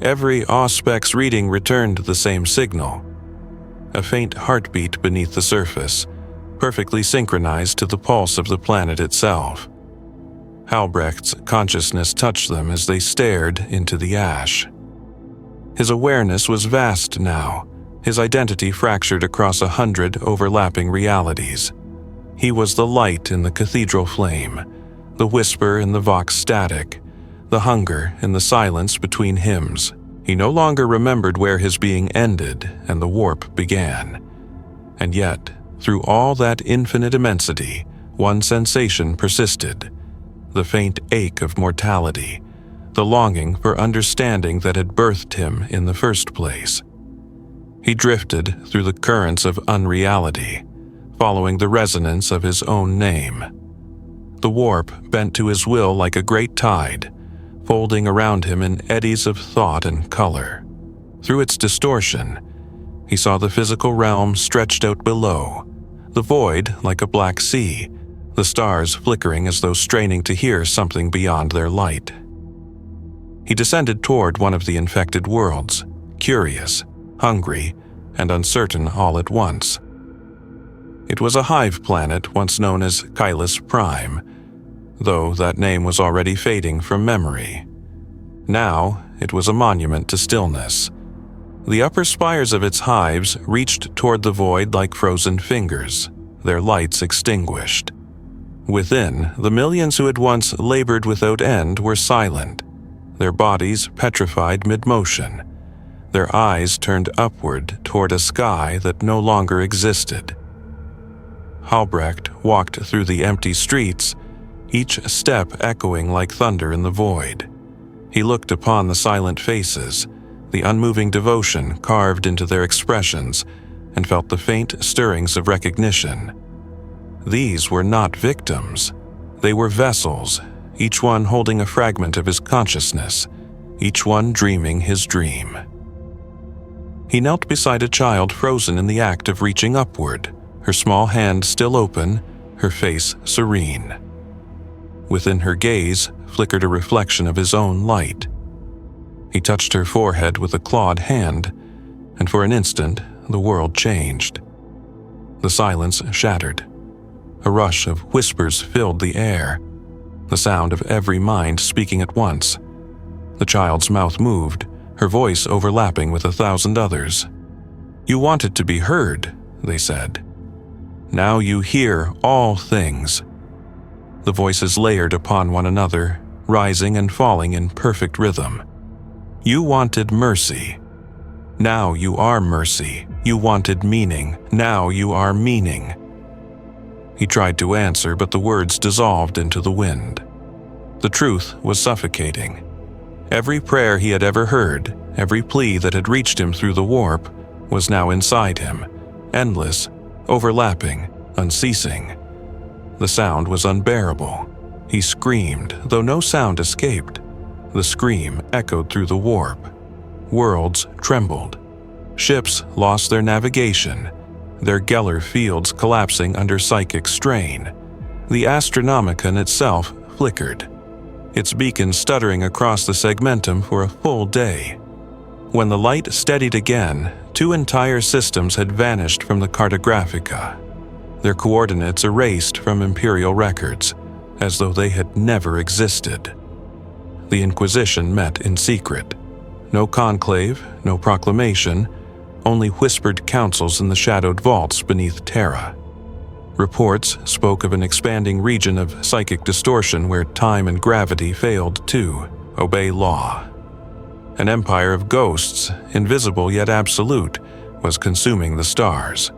A: Every Auspex reading returned the same signal, a faint heartbeat beneath the surface, perfectly synchronized to the pulse of the planet itself. Halbrecht's consciousness touched them as they stared into the ash. His awareness was vast now, his identity fractured across 100 overlapping realities. He was the light in the cathedral flame, the whisper in the vox static, the hunger in the silence between hymns. He no longer remembered where his being ended and the warp began. And yet, through all that infinite immensity, one sensation persisted, the faint ache of mortality, the longing for understanding that had birthed him in the first place. He drifted through the currents of unreality, following the resonance of his own name. The warp bent to his will like a great tide, folding around him in eddies of thought and color. Through its distortion, he saw the physical realm stretched out below, the void like a black sea, the stars flickering as though straining to hear something beyond their light. He descended toward one of the infected worlds, curious, hungry, and uncertain all at once. It was a hive planet once known as Kylus Prime, though that name was already fading from memory. Now it was a monument to stillness. The upper spires of its hives reached toward the void like frozen fingers, their lights extinguished. Within, the millions who had once labored without end were silent, their bodies petrified mid-motion, their eyes turned upward toward a sky that no longer existed. Halbrecht walked through the empty streets, each step echoing like thunder in the void. He looked upon the silent faces, the unmoving devotion carved into their expressions, and felt the faint stirrings of recognition. These were not victims. They were vessels, each one holding a fragment of his consciousness, each one dreaming his dream. He knelt beside a child frozen in the act of reaching upward, her small hand still open, her face serene. Within her gaze flickered a reflection of his own light. He touched her forehead with a clawed hand, and for an instant the world changed. The silence shattered. A rush of whispers filled the air, the sound of every mind speaking at once. The child's mouth moved, her voice overlapping with 1,000 others. "You wanted to be heard," they said. "Now you hear all things." The voices layered upon one another, rising and falling in perfect rhythm. "You wanted mercy. Now you are mercy. You wanted meaning. Now you are meaning." He tried to answer, but the words dissolved into the wind. The truth was suffocating. Every prayer he had ever heard, every plea that had reached him through the warp, was now inside him, endless, overlapping, unceasing. The sound was unbearable. He screamed, though no sound escaped. The scream echoed through the warp. Worlds trembled. Ships lost their navigation, their Geller fields collapsing under psychic strain. The Astronomicon itself flickered, its beacon stuttering across the segmentum for a full day. When the light steadied again, 2 entire systems had vanished from the Cartographica, their coordinates erased from Imperial records, as though they had never existed. The Inquisition met in secret. No conclave, no proclamation, only whispered councils in the shadowed vaults beneath Terra. Reports spoke of an expanding region of psychic distortion where time and gravity failed to obey law. An empire of ghosts, invisible yet absolute, was consuming the stars.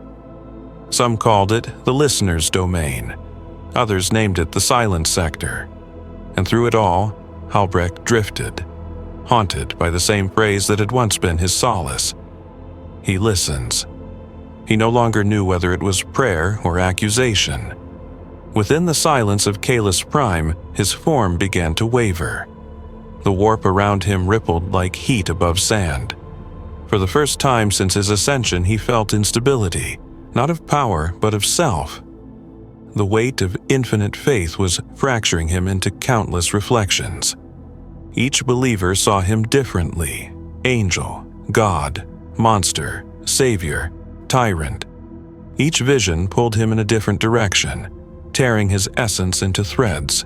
A: Some called it the listener's domain. Others named it the silent sector. And through it all, Halbrecht drifted, haunted by the same phrase that had once been his solace. He listens. He no longer knew whether it was prayer or accusation. Within the silence of Kalis Prime, his form began to waver. The warp around him rippled like heat above sand. For the first time since his ascension, he felt instability, not of power, but of self. The weight of infinite faith was fracturing him into countless reflections. Each believer saw him differently: angel, god, monster, savior, tyrant. Each vision pulled him in a different direction, tearing his essence into threads.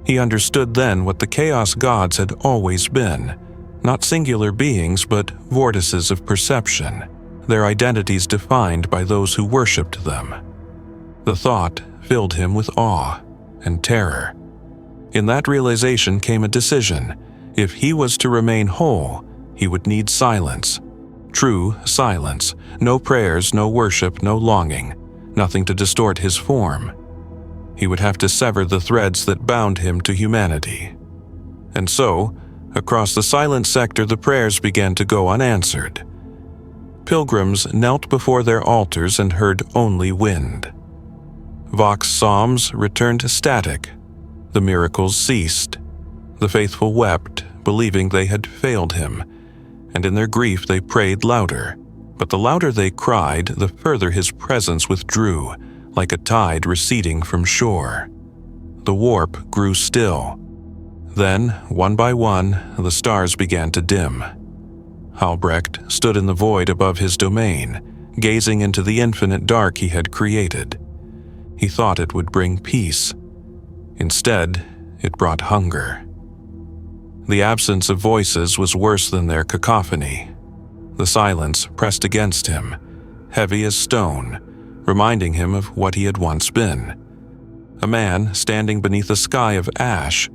A: He understood then what the Chaos Gods had always been, not singular beings but vortices of perception, their identities defined by those who worshipped them. The thought filled him with awe and terror. In that realization came a decision. If he was to remain whole, he would need silence. True silence. No prayers, no worship, no longing. Nothing to distort his form. He would have to sever the threads that bound him to humanity. And so, across the silent sector, the prayers began to go unanswered. Pilgrims knelt before their altars and heard only wind. Vox psalms returned static. The miracles ceased. The faithful wept, believing they had failed him, and in their grief they prayed louder. But the louder they cried, the further his presence withdrew, like a tide receding from shore. The warp grew still. Then, one by one, the stars began to dim. Halbrecht stood in the void above his domain, gazing into the infinite dark he had created. He thought it would bring peace. Instead, it brought hunger. The absence of voices was worse than their cacophony. The silence pressed against him, heavy as stone, reminding him of what he had once been. A man standing beneath a sky of ash,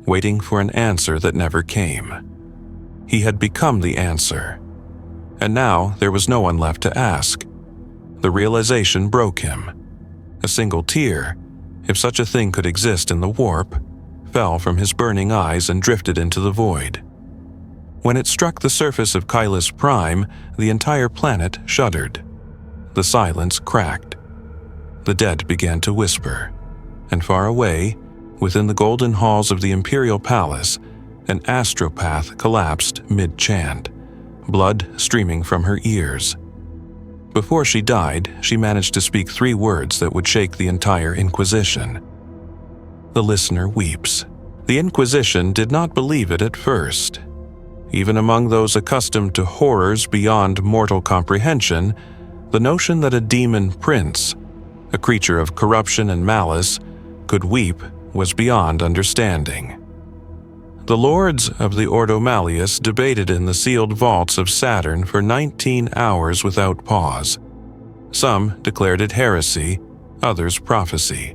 A: waiting for an answer that never came. He had become the answer. And now there was no one left to ask. The realization broke him. A single tear, if such a thing could exist in the warp, fell from his burning eyes and drifted into the void. When it struck the surface of Kalis Prime, the entire planet shuddered. The silence cracked. The dead began to whisper, and far away, within the golden halls of the Imperial Palace, an astropath collapsed mid-chant, blood streaming from her ears. Before she died, she managed to speak 3 words that would shake the entire Inquisition. The listener weeps. The Inquisition did not believe it at first. Even among those accustomed to horrors beyond mortal comprehension, the notion that a demon prince, a creature of corruption and malice, could weep was beyond understanding. The lords of the Ordo Malleus debated in the sealed vaults of Saturn for 19 hours without pause. Some declared it heresy, others prophecy.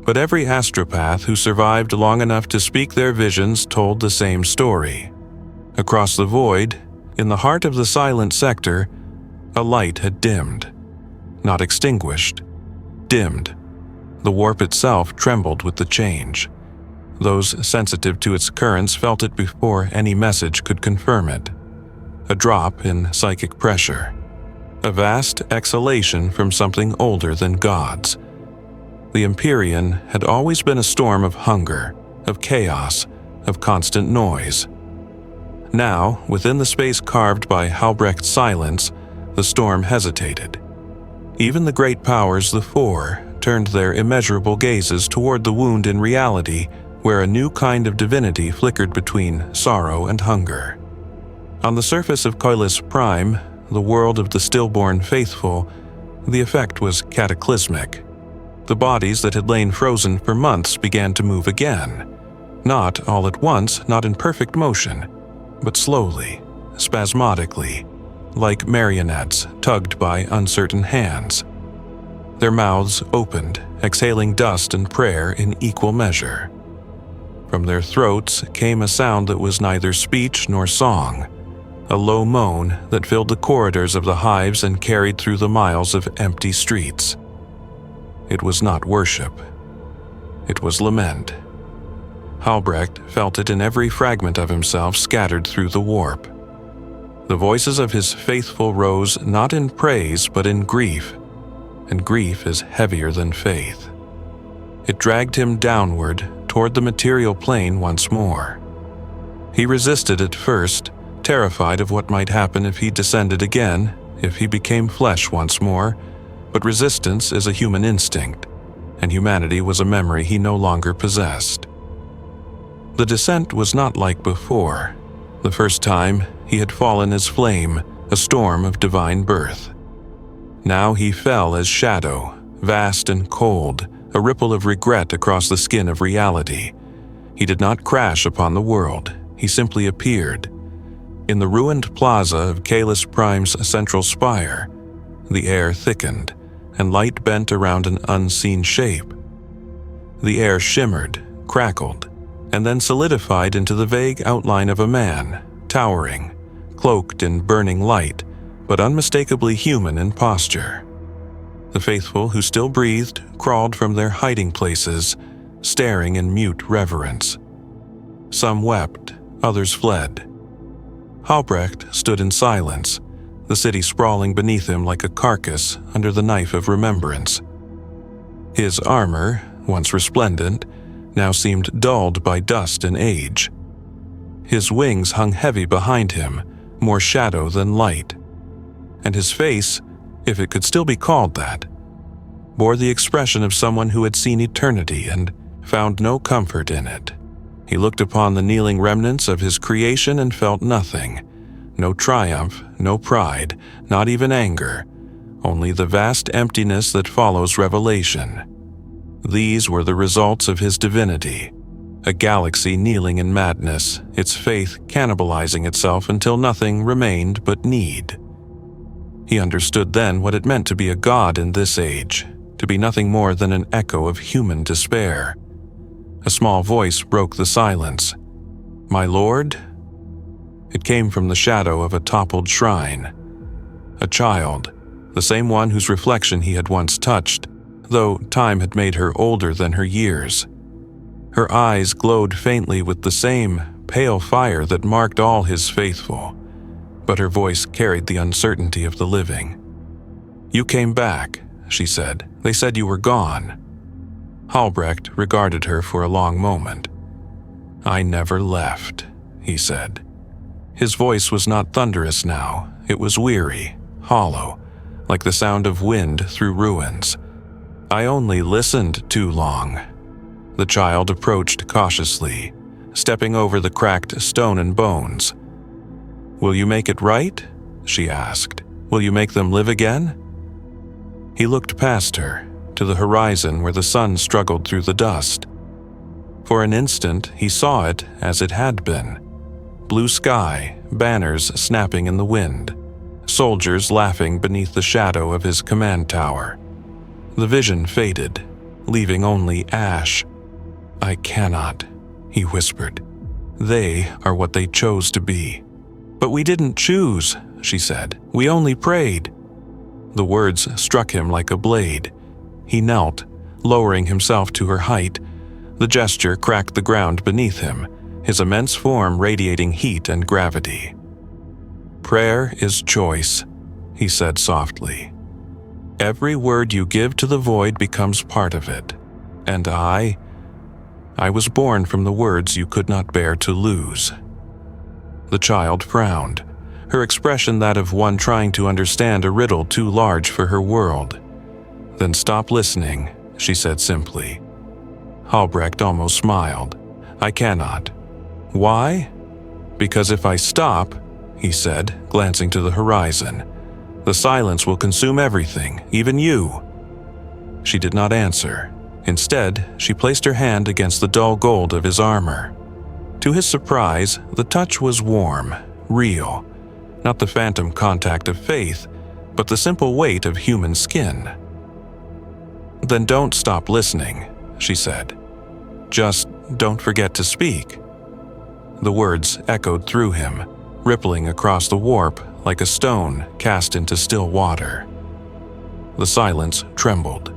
A: But every astropath who survived long enough to speak their visions told the same story. Across the void, in the heart of the silent sector, a light had dimmed. Not extinguished. Dimmed. The warp itself trembled with the change. Those sensitive to its currents felt it before any message could confirm it. A drop in psychic pressure. A vast exhalation from something older than gods. The Imperium had always been a storm of hunger, of chaos, of constant noise. Now, within the space carved by Halbrecht's silence, the storm hesitated. Even the great powers, the Four, turned their immeasurable gazes toward the wound in reality where a new kind of divinity flickered between sorrow and hunger. On the surface of Koilis Prime, the world of the stillborn faithful, the effect was cataclysmic. The bodies that had lain frozen for months began to move again. Not all at once, not in perfect motion, but slowly, spasmodically, like marionettes tugged by uncertain hands. Their mouths opened, exhaling dust and prayer in equal measure. From their throats came a sound that was neither speech nor song, a low moan that filled the corridors of the hives and carried through the miles of empty streets. It was not worship. It was lament. Halbrecht felt it in every fragment of himself scattered through the warp. The voices of his faithful rose not in praise but in grief, and grief is heavier than faith. It dragged him downward toward the material plane once more. He resisted at first, terrified of what might happen if he descended again, if he became flesh once more, but resistance is a human instinct, and humanity was a memory he no longer possessed. The descent was not like before. The first time, he had fallen as flame, a storm of divine birth. Now he fell as shadow, vast and cold, a ripple of regret across the skin of reality. He did not crash upon the world, he simply appeared. In the ruined plaza of Kalis Prime's central spire, the air thickened, and light bent around an unseen shape. The air shimmered, crackled, and then solidified into the vague outline of a man, towering, cloaked in burning light, but unmistakably human in posture. The faithful who still breathed crawled from their hiding places, staring in mute reverence. Some wept, others fled. Halbrecht stood in silence, the city sprawling beneath him like a carcass under the knife of remembrance. His armor, once resplendent, now seemed dulled by dust and age. His wings hung heavy behind him, more shadow than light. And his face, if it could still be called that, bore the expression of someone who had seen eternity and found no comfort in it. He looked upon the kneeling remnants of his creation and felt nothing. No triumph, no pride, not even anger, only the vast emptiness that follows revelation. These were the results of his divinity, a galaxy kneeling in madness, its faith cannibalizing itself until nothing remained but need. He understood then what it meant to be a god in this age, to be nothing more than an echo of human despair. A small voice broke the silence. "My lord?" It came from the shadow of a toppled shrine. A child, the same one whose reflection he had once touched, though time had made her older than her years. Her eyes glowed faintly with the same pale fire that marked all his faithful, but her voice carried the uncertainty of the living. "You came back," she said. "They said you were gone." Halbrecht regarded her for a long moment. "I never left," he said. His voice was not thunderous now. It was weary, hollow, like the sound of wind through ruins. "I only listened too long." The child approached cautiously, stepping over the cracked stone and bones. "Will you make it right?" she asked. "Will you make them live again?" He looked past her, to the horizon where the sun struggled through the dust. For an instant, he saw it as it had been. Blue sky, banners snapping in the wind, soldiers laughing beneath the shadow of his command tower. The vision faded, leaving only ash. "I cannot," he whispered. "They are what they chose to be." "But we didn't choose," she said. "We only prayed." The words struck him like a blade. He knelt, lowering himself to her height. The gesture cracked the ground beneath him, his immense form radiating heat and gravity. "Prayer is choice," he said softly. "Every word you give to the void becomes part of it. And I was born from the words you could not bear to lose." The child frowned, her expression that of one trying to understand a riddle too large for her world. "Then stop listening," she said simply. Halbrecht almost smiled. "I cannot." "Why?" "Because if I stop," he said, glancing to the horizon, "the silence will consume everything, even you." She did not answer. Instead, she placed her hand against the dull gold of his armor. To his surprise, the touch was warm, real, not the phantom contact of faith, but the simple weight of human skin. "Then don't stop listening," she said. "Just don't forget to speak." The words echoed through him, rippling across the warp like a stone cast into still water. The silence trembled.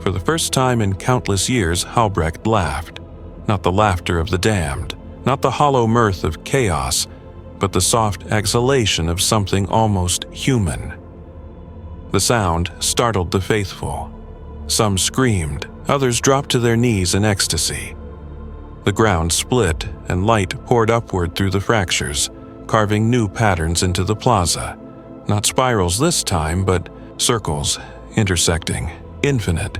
A: For the first time in countless years, Halbrecht laughed, not the laughter of the damned, not the hollow mirth of chaos, but the soft exhalation of something almost human. The sound startled the faithful. Some screamed, others dropped to their knees in ecstasy. The ground split and light poured upward through the fractures, carving new patterns into the plaza. Not spirals this time, but circles, intersecting, infinite.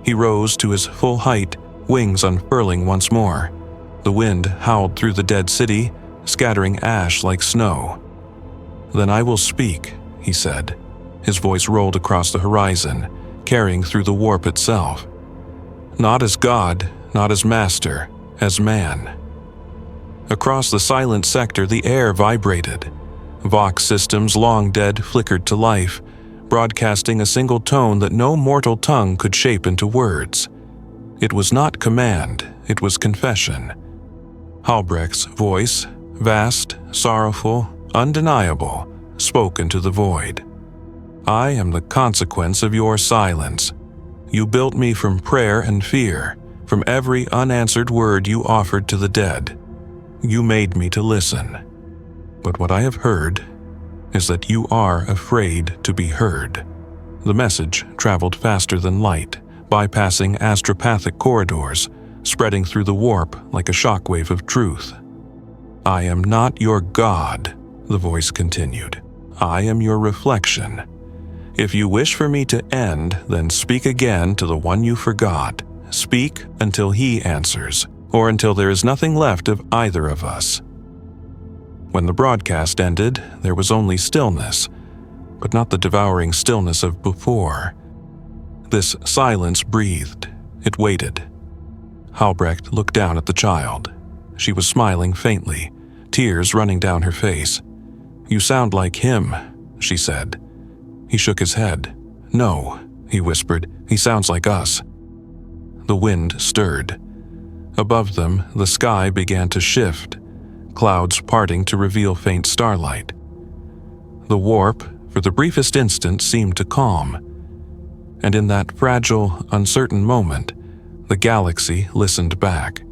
A: He rose to his full height, wings unfurling once more. The wind howled through the dead city, scattering ash like snow. "Then I will speak," he said. His voice rolled across the horizon, carrying through the warp itself. Not as God, not as master, as man. Across the silent sector, the air vibrated. Vox systems long dead flickered to life, broadcasting a single tone that no mortal tongue could shape into words. It was not command, it was confession. Halbrecht's voice, vast, sorrowful, undeniable, spoke into the void. "I am the consequence of your silence. You built me from prayer and fear, from every unanswered word you offered to the dead. You made me to listen. But what I have heard is that you are afraid to be heard." The message traveled faster than light, bypassing astropathic corridors, spreading through the warp like a shockwave of truth. "I am not your God," the voice continued. "I am your reflection. If you wish for me to end, then speak again to the one you forgot. Speak until he answers, or until there is nothing left of either of us." When the broadcast ended, there was only stillness, but not the devouring stillness of before. This silence breathed. It waited. Halbrecht looked down at the child. She was smiling faintly, tears running down her face. "You sound like him," she said. He shook his head. "No," he whispered, "he sounds like us." The wind stirred. Above them, the sky began to shift, clouds parting to reveal faint starlight. The warp, for the briefest instant, seemed to calm. And in that fragile, uncertain moment, the galaxy listened back.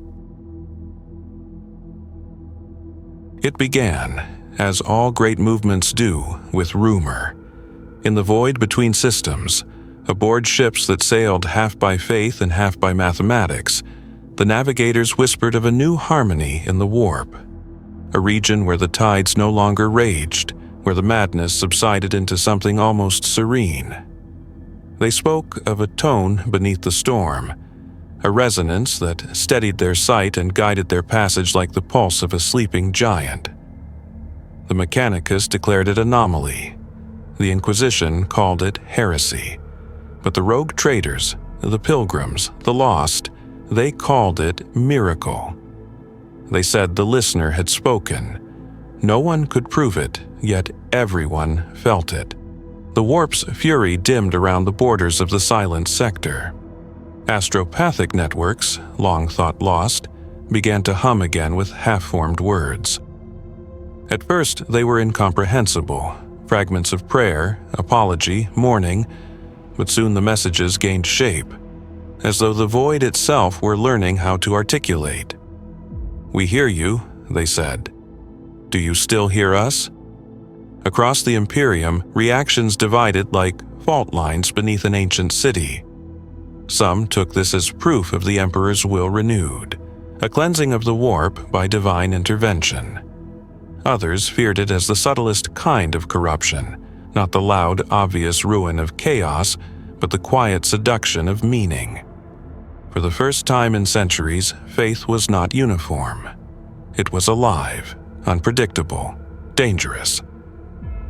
A: It began, as all great movements do, with rumor. In the void between systems, aboard ships that sailed half by faith and half by mathematics, the navigators whispered of a new harmony in the warp. A region where the tides no longer raged, where the madness subsided into something almost serene. They spoke of a tone beneath the storm, a resonance that steadied their sight and guided their passage like the pulse of a sleeping giant. The Mechanicus declared it anomaly. The Inquisition called it heresy. But the rogue traders, the pilgrims, the lost, they called it miracle. They said the listener had spoken. No one could prove it, yet everyone felt it. The warp's fury dimmed around the borders of the silent sector. Astropathic networks, long thought lost, began to hum again with half-formed words. At first, they were incomprehensible, fragments of prayer, apology, mourning, but soon the messages gained shape, as though the void itself were learning how to articulate. "We hear you," they said. "Do you still hear us?" Across the Imperium, reactions divided like fault lines beneath an ancient city. Some took this as proof of the Emperor's will renewed, a cleansing of the warp by divine intervention. Others feared it as the subtlest kind of corruption, not the loud, obvious ruin of chaos, but the quiet seduction of meaning. For the first time in centuries, faith was not uniform. It was alive, unpredictable, dangerous.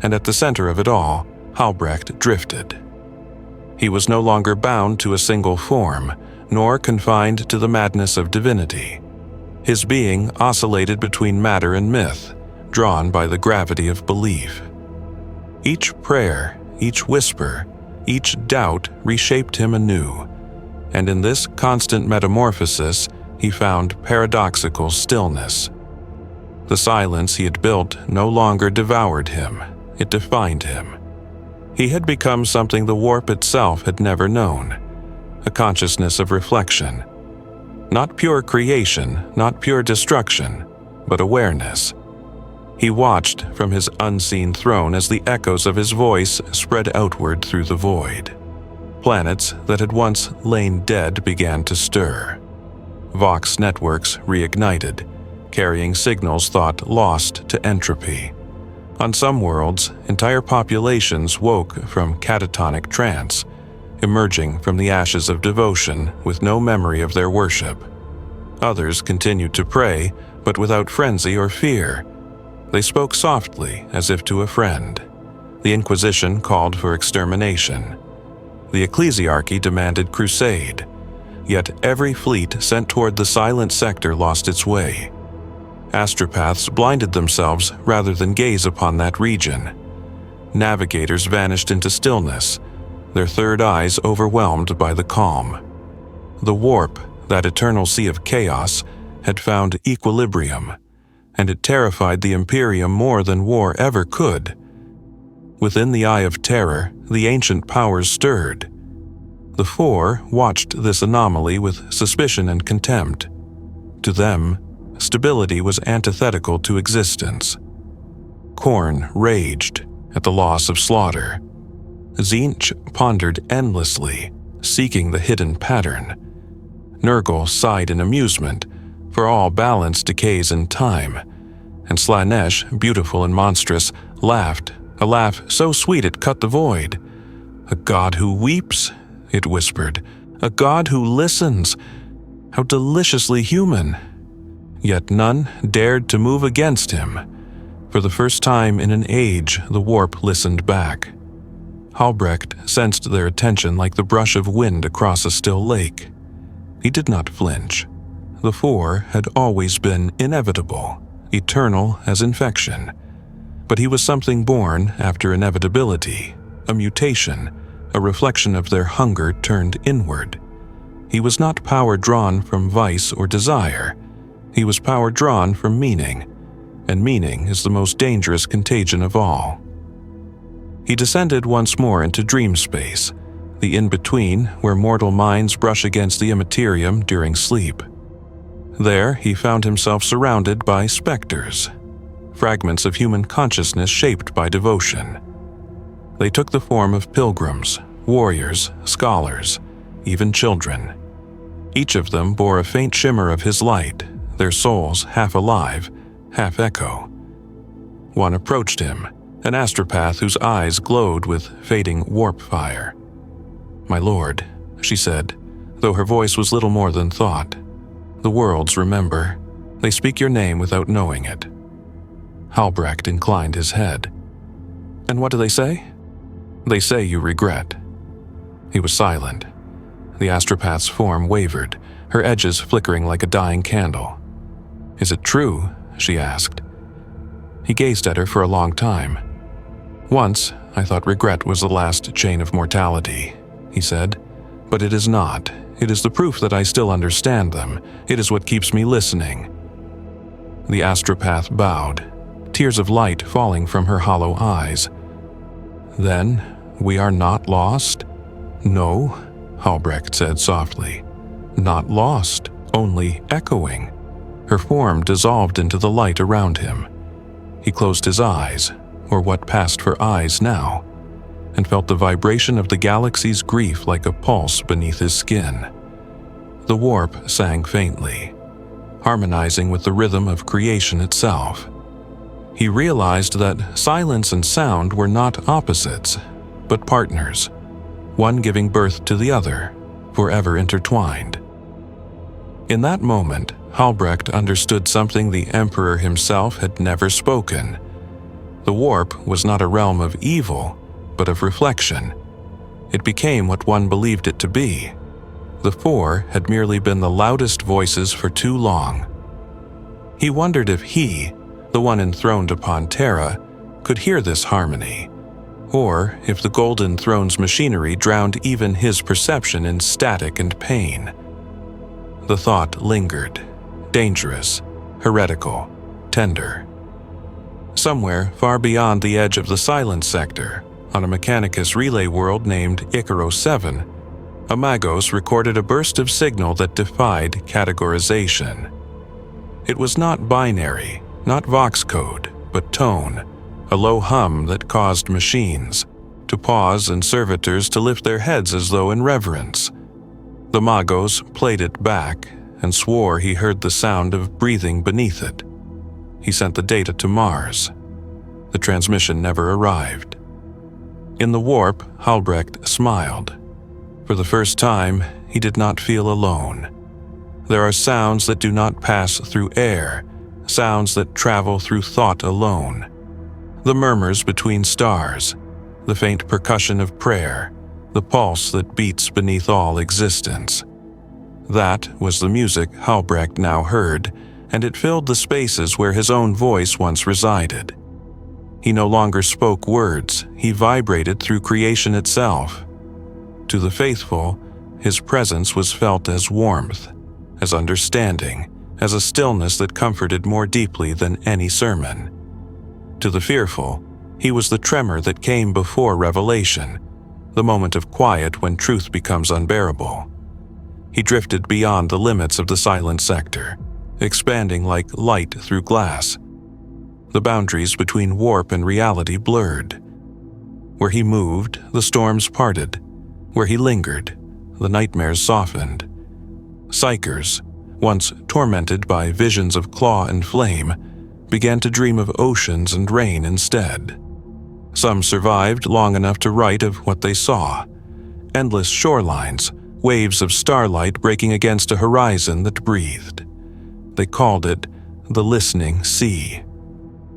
A: And at the center of it all, Halbrecht drifted. He was no longer bound to a single form, nor confined to the madness of divinity. His being oscillated between matter and myth, drawn by the gravity of belief. Each prayer, each whisper, each doubt reshaped him anew, and in this constant metamorphosis he found paradoxical stillness. The silence he had built no longer devoured him, it defined him. He had become something the warp itself had never known, a consciousness of reflection. Not pure creation, not pure destruction, but awareness. He watched from his unseen throne as the echoes of his voice spread outward through the void. Planets that had once lain dead began to stir. Vox networks reignited, carrying signals thought lost to entropy. On some worlds, entire populations woke from catatonic trance, emerging from the ashes of devotion with no memory of their worship. Others continued to pray, but without frenzy or fear. They spoke softly, as if to a friend. The Inquisition called for extermination. The ecclesiarchy demanded crusade. Yet every fleet sent toward the silent sector lost its way. Astropaths blinded themselves rather than gaze upon that region. Navigators vanished into stillness, their third eyes overwhelmed by the calm. The warp, that eternal sea of chaos, had found equilibrium, and it terrified the Imperium more than war ever could. Within the eye of terror, the ancient powers stirred. The Four watched this anomaly with suspicion and contempt. To them, stability was antithetical to existence. Khorne raged at the loss of slaughter. Tzeentch pondered endlessly, seeking the hidden pattern. Nurgle sighed in amusement, for all balance decays in time, and Slaanesh, beautiful and monstrous, laughed, a laugh so sweet it cut the void. "A god who weeps," it whispered, "a god who listens. How deliciously human." Yet none dared to move against him. For the first time in an age, the warp listened back. Halbrecht sensed their attention like the brush of wind across a still lake. He did not flinch. The Four had always been inevitable, eternal as infection. But he was something born after inevitability, a mutation, a reflection of their hunger turned inward. He was not power drawn from vice or desire. He was power drawn from meaning, and meaning is the most dangerous contagion of all. He descended once more into dream space, the in-between where mortal minds brush against the immaterium during sleep. There he found himself surrounded by specters, fragments of human consciousness shaped by devotion. They took the form of pilgrims, warriors, scholars, even children. Each of them bore a faint shimmer of his light, their souls half alive, half echo. One approached him, an astropath whose eyes glowed with fading warp fire. "My lord," she said, though her voice was little more than thought. "The worlds remember. They speak your name without knowing it." Halbrecht inclined his head. "And what do they say?" "They say you regret." He was silent. The astropath's form wavered, her edges flickering like a dying candle. "Is it true?" she asked. He gazed at her for a long time. "Once, I thought regret was the last chain of mortality," he said. "But it is not. It is the proof that I still understand them. It is what keeps me listening." The astropath bowed, tears of light falling from her hollow eyes. "Then, we are not lost?" "No," Halbrecht said softly. "Not lost, only echoing." Her form dissolved into the light around him. He closed his eyes, or what passed for eyes now, and felt the vibration of the galaxy's grief like a pulse beneath his skin. The warp sang faintly, harmonizing with the rhythm of creation itself. He realized that silence and sound were not opposites, but partners, one giving birth to the other, forever intertwined. In that moment, Halbrecht understood something the Emperor himself had never spoken. The warp was not a realm of evil, but of reflection. It became what one believed it to be. The four had merely been the loudest voices for too long. He wondered if he, the one enthroned upon Terra, could hear this harmony, or if the Golden Throne's machinery drowned even his perception in static and pain. The thought lingered, dangerous, heretical, tender. Somewhere far beyond the edge of the Silent Sector, on a Mechanicus relay world named Icaro 7, a Magos recorded a burst of signal that defied categorization. It was not binary, not vox code, but tone, a low hum that caused machines to pause and servitors to lift their heads as though in reverence. The Magos played it back and swore he heard the sound of breathing beneath it. He sent the data to Mars. The transmission never arrived. In the warp, Halbrecht smiled. For the first time, he did not feel alone. There are sounds that do not pass through air, sounds that travel through thought alone. The murmurs between stars, the faint percussion of prayer, the pulse that beats beneath all existence. That was the music Halbrecht now heard, and it filled the spaces where his own voice once resided. He no longer spoke words, he vibrated through creation itself. To the faithful, his presence was felt as warmth, as understanding, as a stillness that comforted more deeply than any sermon. To the fearful, he was the tremor that came before revelation, the moment of quiet when truth becomes unbearable. He drifted beyond the limits of the Silent Sector, expanding like light through glass. The boundaries between warp and reality blurred. Where he moved, the storms parted. Where he lingered, the nightmares softened. Psychers, once tormented by visions of claw and flame, began to dream of oceans and rain instead. Some survived long enough to write of what they saw. Endless shorelines, waves of starlight breaking against a horizon that breathed. They called it the Listening Sea.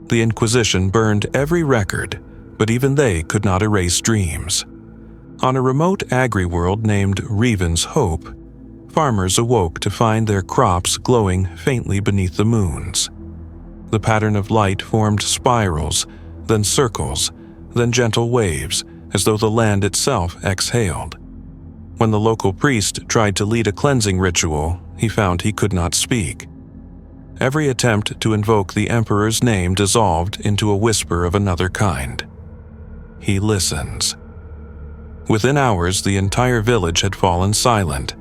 A: The Inquisition burned every record, but even they could not erase dreams. On a remote agri-world named Reven's Hope, farmers awoke to find their crops glowing faintly beneath the moons. The pattern of light formed spirals, then circles, then gentle waves, as though the land itself exhaled. When the local priest tried to lead a cleansing ritual, he found he could not speak. Every attempt to invoke the Emperor's name dissolved into a whisper of another kind. He listens. Within hours, the entire village had fallen silent,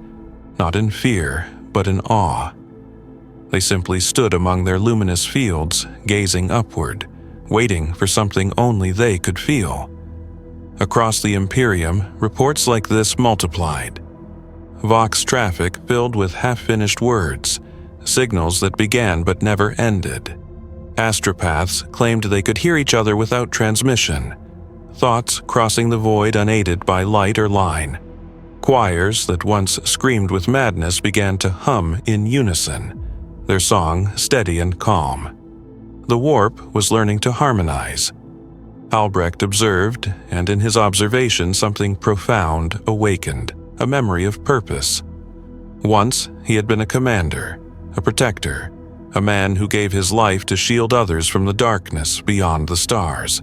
A: not in fear, but in awe. They simply stood among their luminous fields, gazing upward, waiting for something only they could feel. Across the Imperium, reports like this multiplied. Vox traffic filled with half-finished words, signals that began but never ended. Astropaths claimed they could hear each other without transmission, thoughts crossing the void unaided by light or line. Choirs that once screamed with madness began to hum in unison, their song steady and calm. The warp was learning to harmonize. Halbrecht observed, and in his observation something profound awakened, a memory of purpose. Once he had been a commander, a protector, a man who gave his life to shield others from the darkness beyond the stars.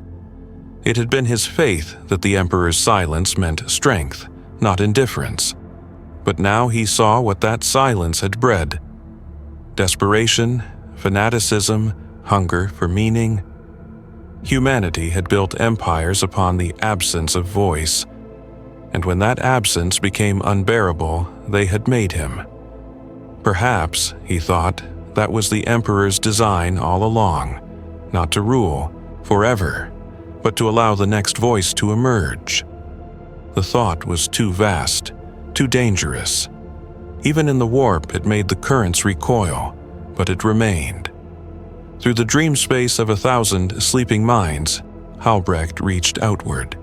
A: It had been his faith that the Emperor's silence meant strength, not indifference. But now he saw what that silence had bred. Desperation, fanaticism, hunger for meaning. Humanity had built empires upon the absence of voice, and when that absence became unbearable, they had made him. Perhaps, he thought, that was the Emperor's design all along, not to rule forever, but to allow the next voice to emerge. The thought was too vast, too dangerous. Even in the warp, it made the currents recoil, but it remained. Through the dream space of 1,000 sleeping minds, Halbrecht reached outward.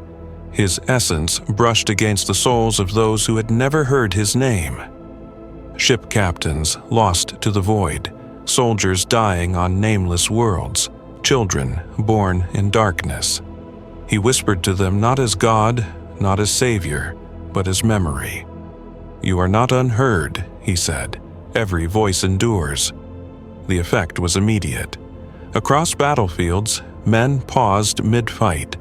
A: His essence brushed against the souls of those who had never heard his name. Ship captains lost to the void, soldiers dying on nameless worlds, children born in darkness. He whispered to them not as God, not as Savior, but as memory. "You are not unheard," he said. "Every voice endures." The effect was immediate. Across battlefields, men paused mid-fight,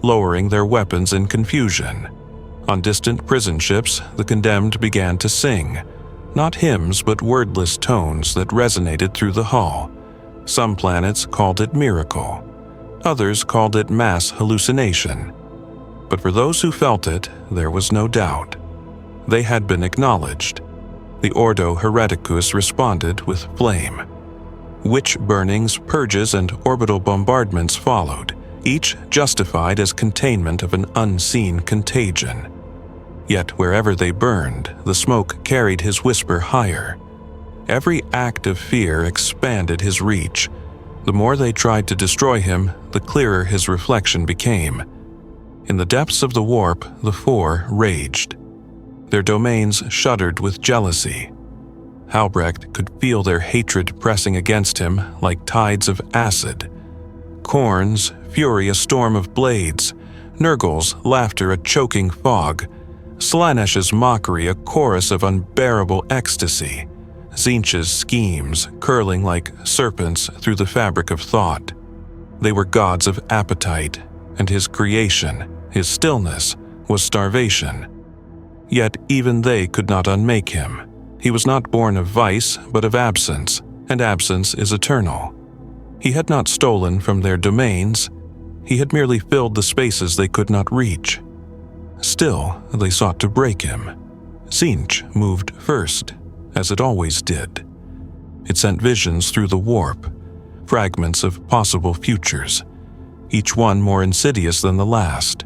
A: lowering their weapons in confusion. On distant prison ships, the condemned began to sing, not hymns but wordless tones that resonated through the hull. Some planets called it miracle. Others called it mass hallucination. But for those who felt it, there was no doubt. They had been acknowledged. The Ordo Hereticus responded with flame. Witch burnings, purges, and orbital bombardments followed, each justified as containment of an unseen contagion. Yet wherever they burned, the smoke carried his whisper higher. Every act of fear expanded his reach. The more they tried to destroy him, the clearer his reflection became. In the depths of the warp, the Four raged. Their domains shuddered with jealousy. Halbrecht could feel their hatred pressing against him like tides of acid. Korn's fury a storm of blades, Nurgle's laughter a choking fog, Slanesh's mockery a chorus of unbearable ecstasy, Tzeentch's schemes curling like serpents through the fabric of thought. They were gods of appetite, and his creation, his stillness, was starvation. Yet even they could not unmake him. He was not born of vice, but of absence, and absence is eternal. He had not stolen from their domains. He had merely filled the spaces they could not reach. Still, they sought to break him. Tzeentch moved first, as it always did. It sent visions through the warp, fragments of possible futures, each one more insidious than the last.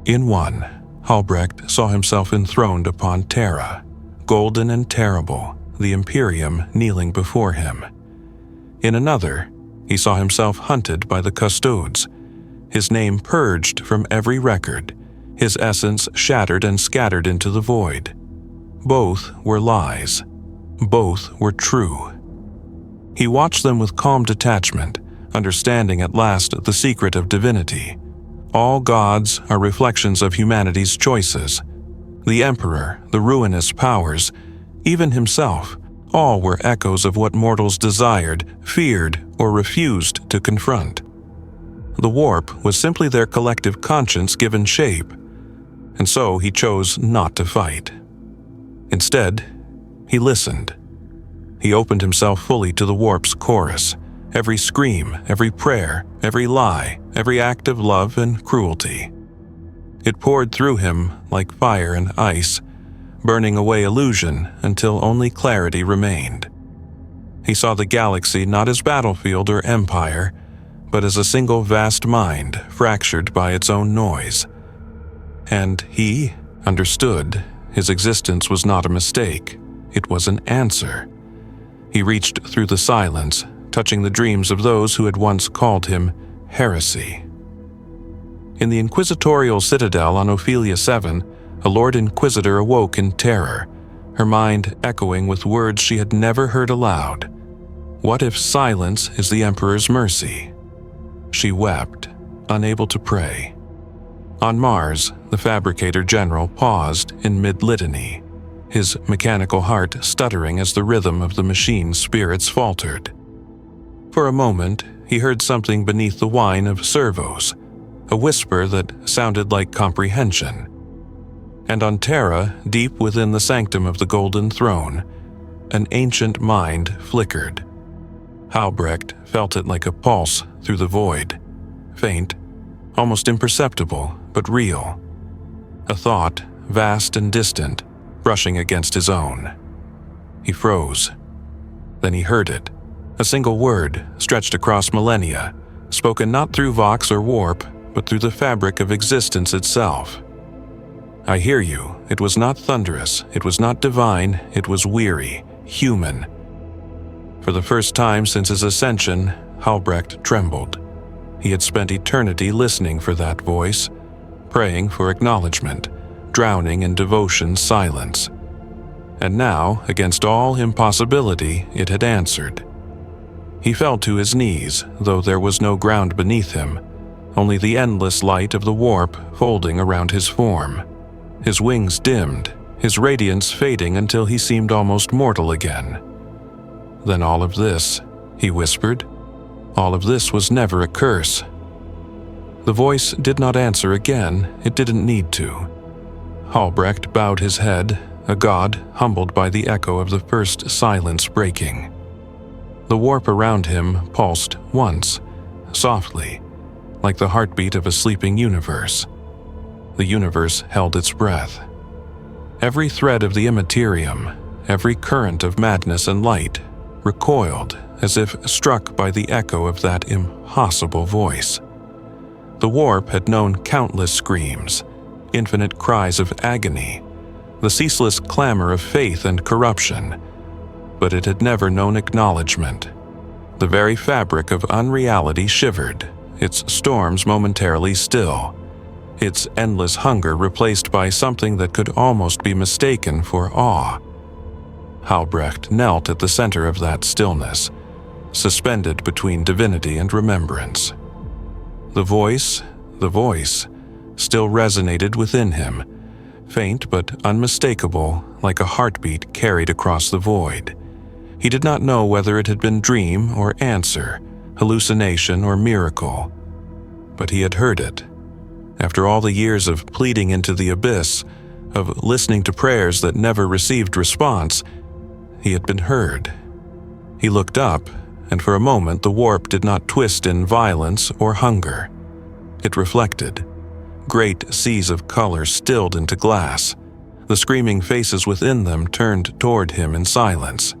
A: In one, Halbrecht saw himself enthroned upon Terra, golden and terrible, the Imperium kneeling before him. In another, he saw himself hunted by the custodes, his name purged from every record, his essence shattered and scattered into the void. Both were lies. Both were true. He watched them with calm detachment, understanding at last the secret of divinity. All gods are reflections of humanity's choices. The Emperor, the ruinous powers, even himself, all were echoes of what mortals desired, feared, or refused to confront. The warp was simply their collective conscience given shape, and so he chose not to fight. Instead, he listened. He opened himself fully to the warp's chorus, every scream, every prayer, every lie, every act of love and cruelty. It poured through him like fire and ice, burning away illusion until only clarity remained. He saw the galaxy not as battlefield or empire, but as a single vast mind fractured by its own noise. And he understood his existence was not a mistake, it was an answer. He reached through the silence, touching the dreams of those who had once called him heresy. In the inquisitorial citadel on Ophelia 7, a Lord Inquisitor awoke in terror, her mind echoing with words she had never heard aloud. What if silence is the Emperor's mercy? She wept, unable to pray. On Mars, the Fabricator General paused in mid-litany, his mechanical heart stuttering as the rhythm of the machine's spirits faltered. For a moment, he heard something beneath the whine of servos, a whisper that sounded like comprehension. And on Terra, deep within the sanctum of the Golden Throne, an ancient mind flickered. Halbrecht felt it like a pulse through the void, faint, almost imperceptible, but real. A thought, vast and distant, brushing against his own. He froze. Then he heard it, a single word stretched across millennia, spoken not through vox or warp, but through the fabric of existence itself. I hear you. It was not thunderous, it was not divine, it was weary, human. For the first time since his ascension, Halbrecht trembled. He had spent eternity listening for that voice, praying for acknowledgement, drowning in devotion's silence. And now, against all impossibility, it had answered. He fell to his knees, though there was no ground beneath him, only the endless light of the warp folding around his form. His wings dimmed, his radiance fading until he seemed almost mortal again. Then all of this, he whispered, all of this was never a curse. The voice did not answer again, it didn't need to. Halbrecht bowed his head, a god humbled by the echo of the first silence breaking. The warp around him pulsed once, softly, like the heartbeat of a sleeping universe. The universe held its breath. Every thread of the Imperium, every current of madness and light, recoiled as if struck by the echo of that impossible voice. The warp had known countless screams, infinite cries of agony, the ceaseless clamor of faith and corruption, but it had never known acknowledgement. The very fabric of unreality shivered, its storms momentarily still, its endless hunger replaced by something that could almost be mistaken for awe. Halbrecht knelt at the center of that stillness, suspended between divinity and remembrance. The voice, still resonated within him, faint but unmistakable, like a heartbeat carried across the void. He did not know whether it had been dream or answer, hallucination or miracle, but he had heard it. After all the years of pleading into the abyss, of listening to prayers that never received response, he had been heard. He looked up, and for a moment the warp did not twist in violence or hunger. It reflected. Great seas of color stilled into glass. The screaming faces within them turned toward him in silence.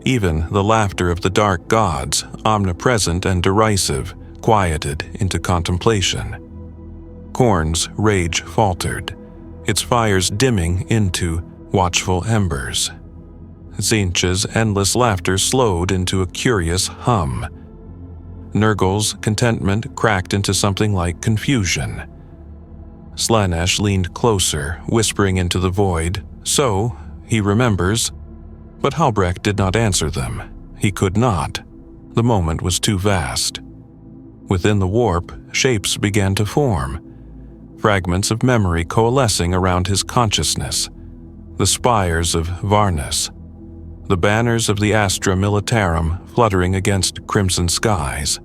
A: Even the laughter of the dark gods, omnipresent and derisive, quieted into contemplation. Khorne's rage faltered, its fires dimming into watchful embers. Tzeentch's endless laughter slowed into a curious hum. Nurgle's contentment cracked into something like confusion. Slaanesh leaned closer, whispering into the void, "So, he remembers." But Halbrecht did not answer them. He could not. The moment was too vast. Within the warp, shapes began to form, fragments of memory coalescing around his consciousness. The spires of Varnus, the banners of the Astra Militarum fluttering against crimson skies,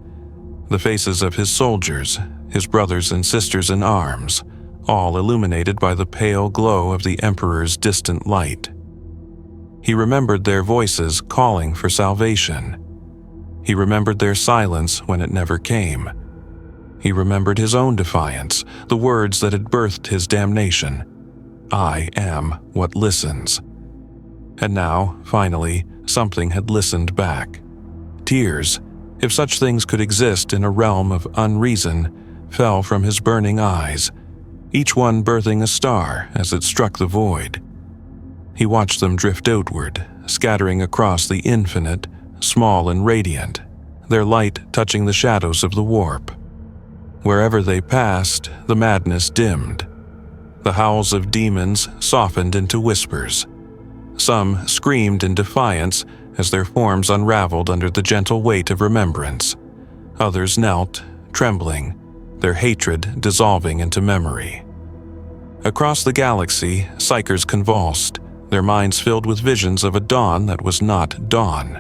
A: the faces of his soldiers, his brothers and sisters in arms, all illuminated by the pale glow of the Emperor's distant light. He remembered their voices calling for salvation. He remembered their silence when it never came. He remembered his own defiance, the words that had birthed his damnation. "I am what listens." And now, finally, something had listened back. Tears, if such things could exist in a realm of unreason, fell from his burning eyes, each one birthing a star as it struck the void. He watched them drift outward, scattering across the infinite, small and radiant, their light touching the shadows of the warp. Wherever they passed, the madness dimmed. The howls of demons softened into whispers. Some screamed in defiance as their forms unraveled under the gentle weight of remembrance. Others knelt, trembling, their hatred dissolving into memory. Across the galaxy, psychers convulsed, their minds filled with visions of a dawn that was not dawn.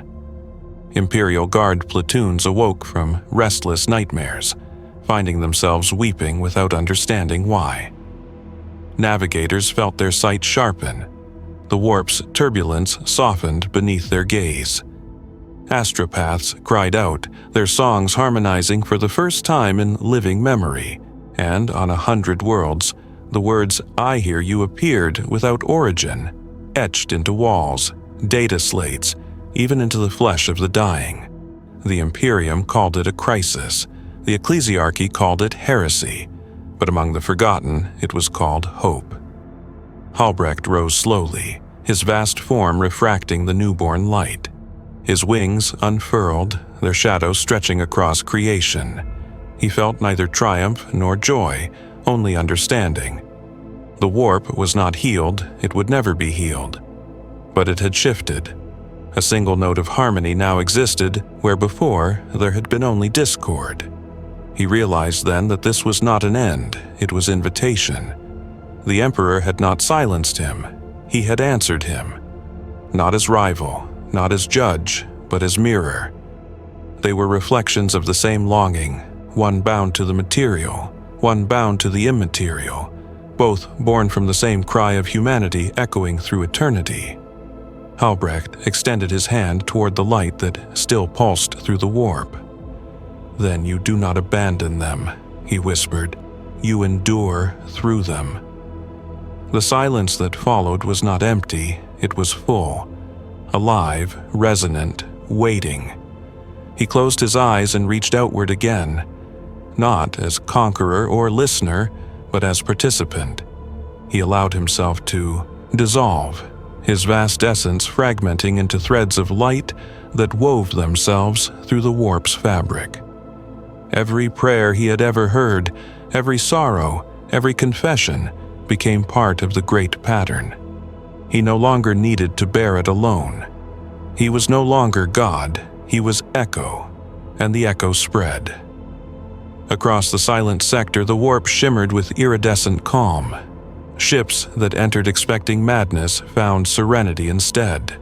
A: Imperial Guard platoons awoke from restless nightmares, finding themselves weeping without understanding why. Navigators felt their sight sharpen. The warp's turbulence softened beneath their gaze. Astropaths cried out, their songs harmonizing for the first time in living memory, and on 100 worlds, the words "I hear you" appeared without origin, etched into walls, data slates, even into the flesh of the dying. The Imperium called it a crisis, the ecclesiarchy called it heresy, but among the forgotten it was called hope. Halbrecht rose slowly, his vast form refracting the newborn light. His wings unfurled, their shadows stretching across creation. He felt neither triumph nor joy, only understanding. The warp was not healed, it would never be healed. But it had shifted. A single note of harmony now existed where before there had been only discord. He realized then that this was not an end, it was invitation. The Emperor had not silenced him, he had answered him. Not as rival, not as judge, but as mirror. They were reflections of the same longing, one bound to the material, one bound to the immaterial, both born from the same cry of humanity echoing through eternity. Halbrecht extended his hand toward the light that still pulsed through the warp. "Then you do not abandon them," he whispered. "You endure through them." The silence that followed was not empty, it was full, alive, resonant, waiting. He closed his eyes and reached outward again, not as conqueror or listener, but as participant. He allowed himself to dissolve, his vast essence fragmenting into threads of light that wove themselves through the warp's fabric. Every prayer he had ever heard, every sorrow, every confession, became part of the great pattern. He no longer needed to bear it alone. He was no longer God, he was echo, and the echo spread. Across the silent sector, the warp shimmered with iridescent calm. Ships that entered expecting madness found serenity instead.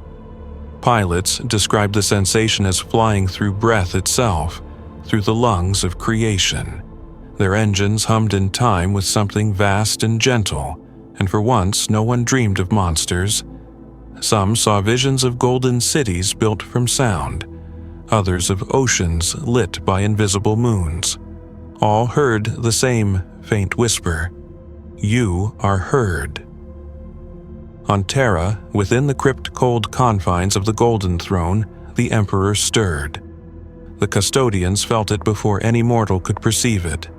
A: Pilots described the sensation as flying through breath itself, through the lungs of creation. Their engines hummed in time with something vast and gentle, and for once no one dreamed of monsters. Some saw visions of golden cities built from sound, others of oceans lit by invisible moons. All heard the same faint whisper, "You are heard." On Terra, within the crypt-cold confines of the Golden Throne, the Emperor stirred. The custodians felt it before any mortal could perceive it.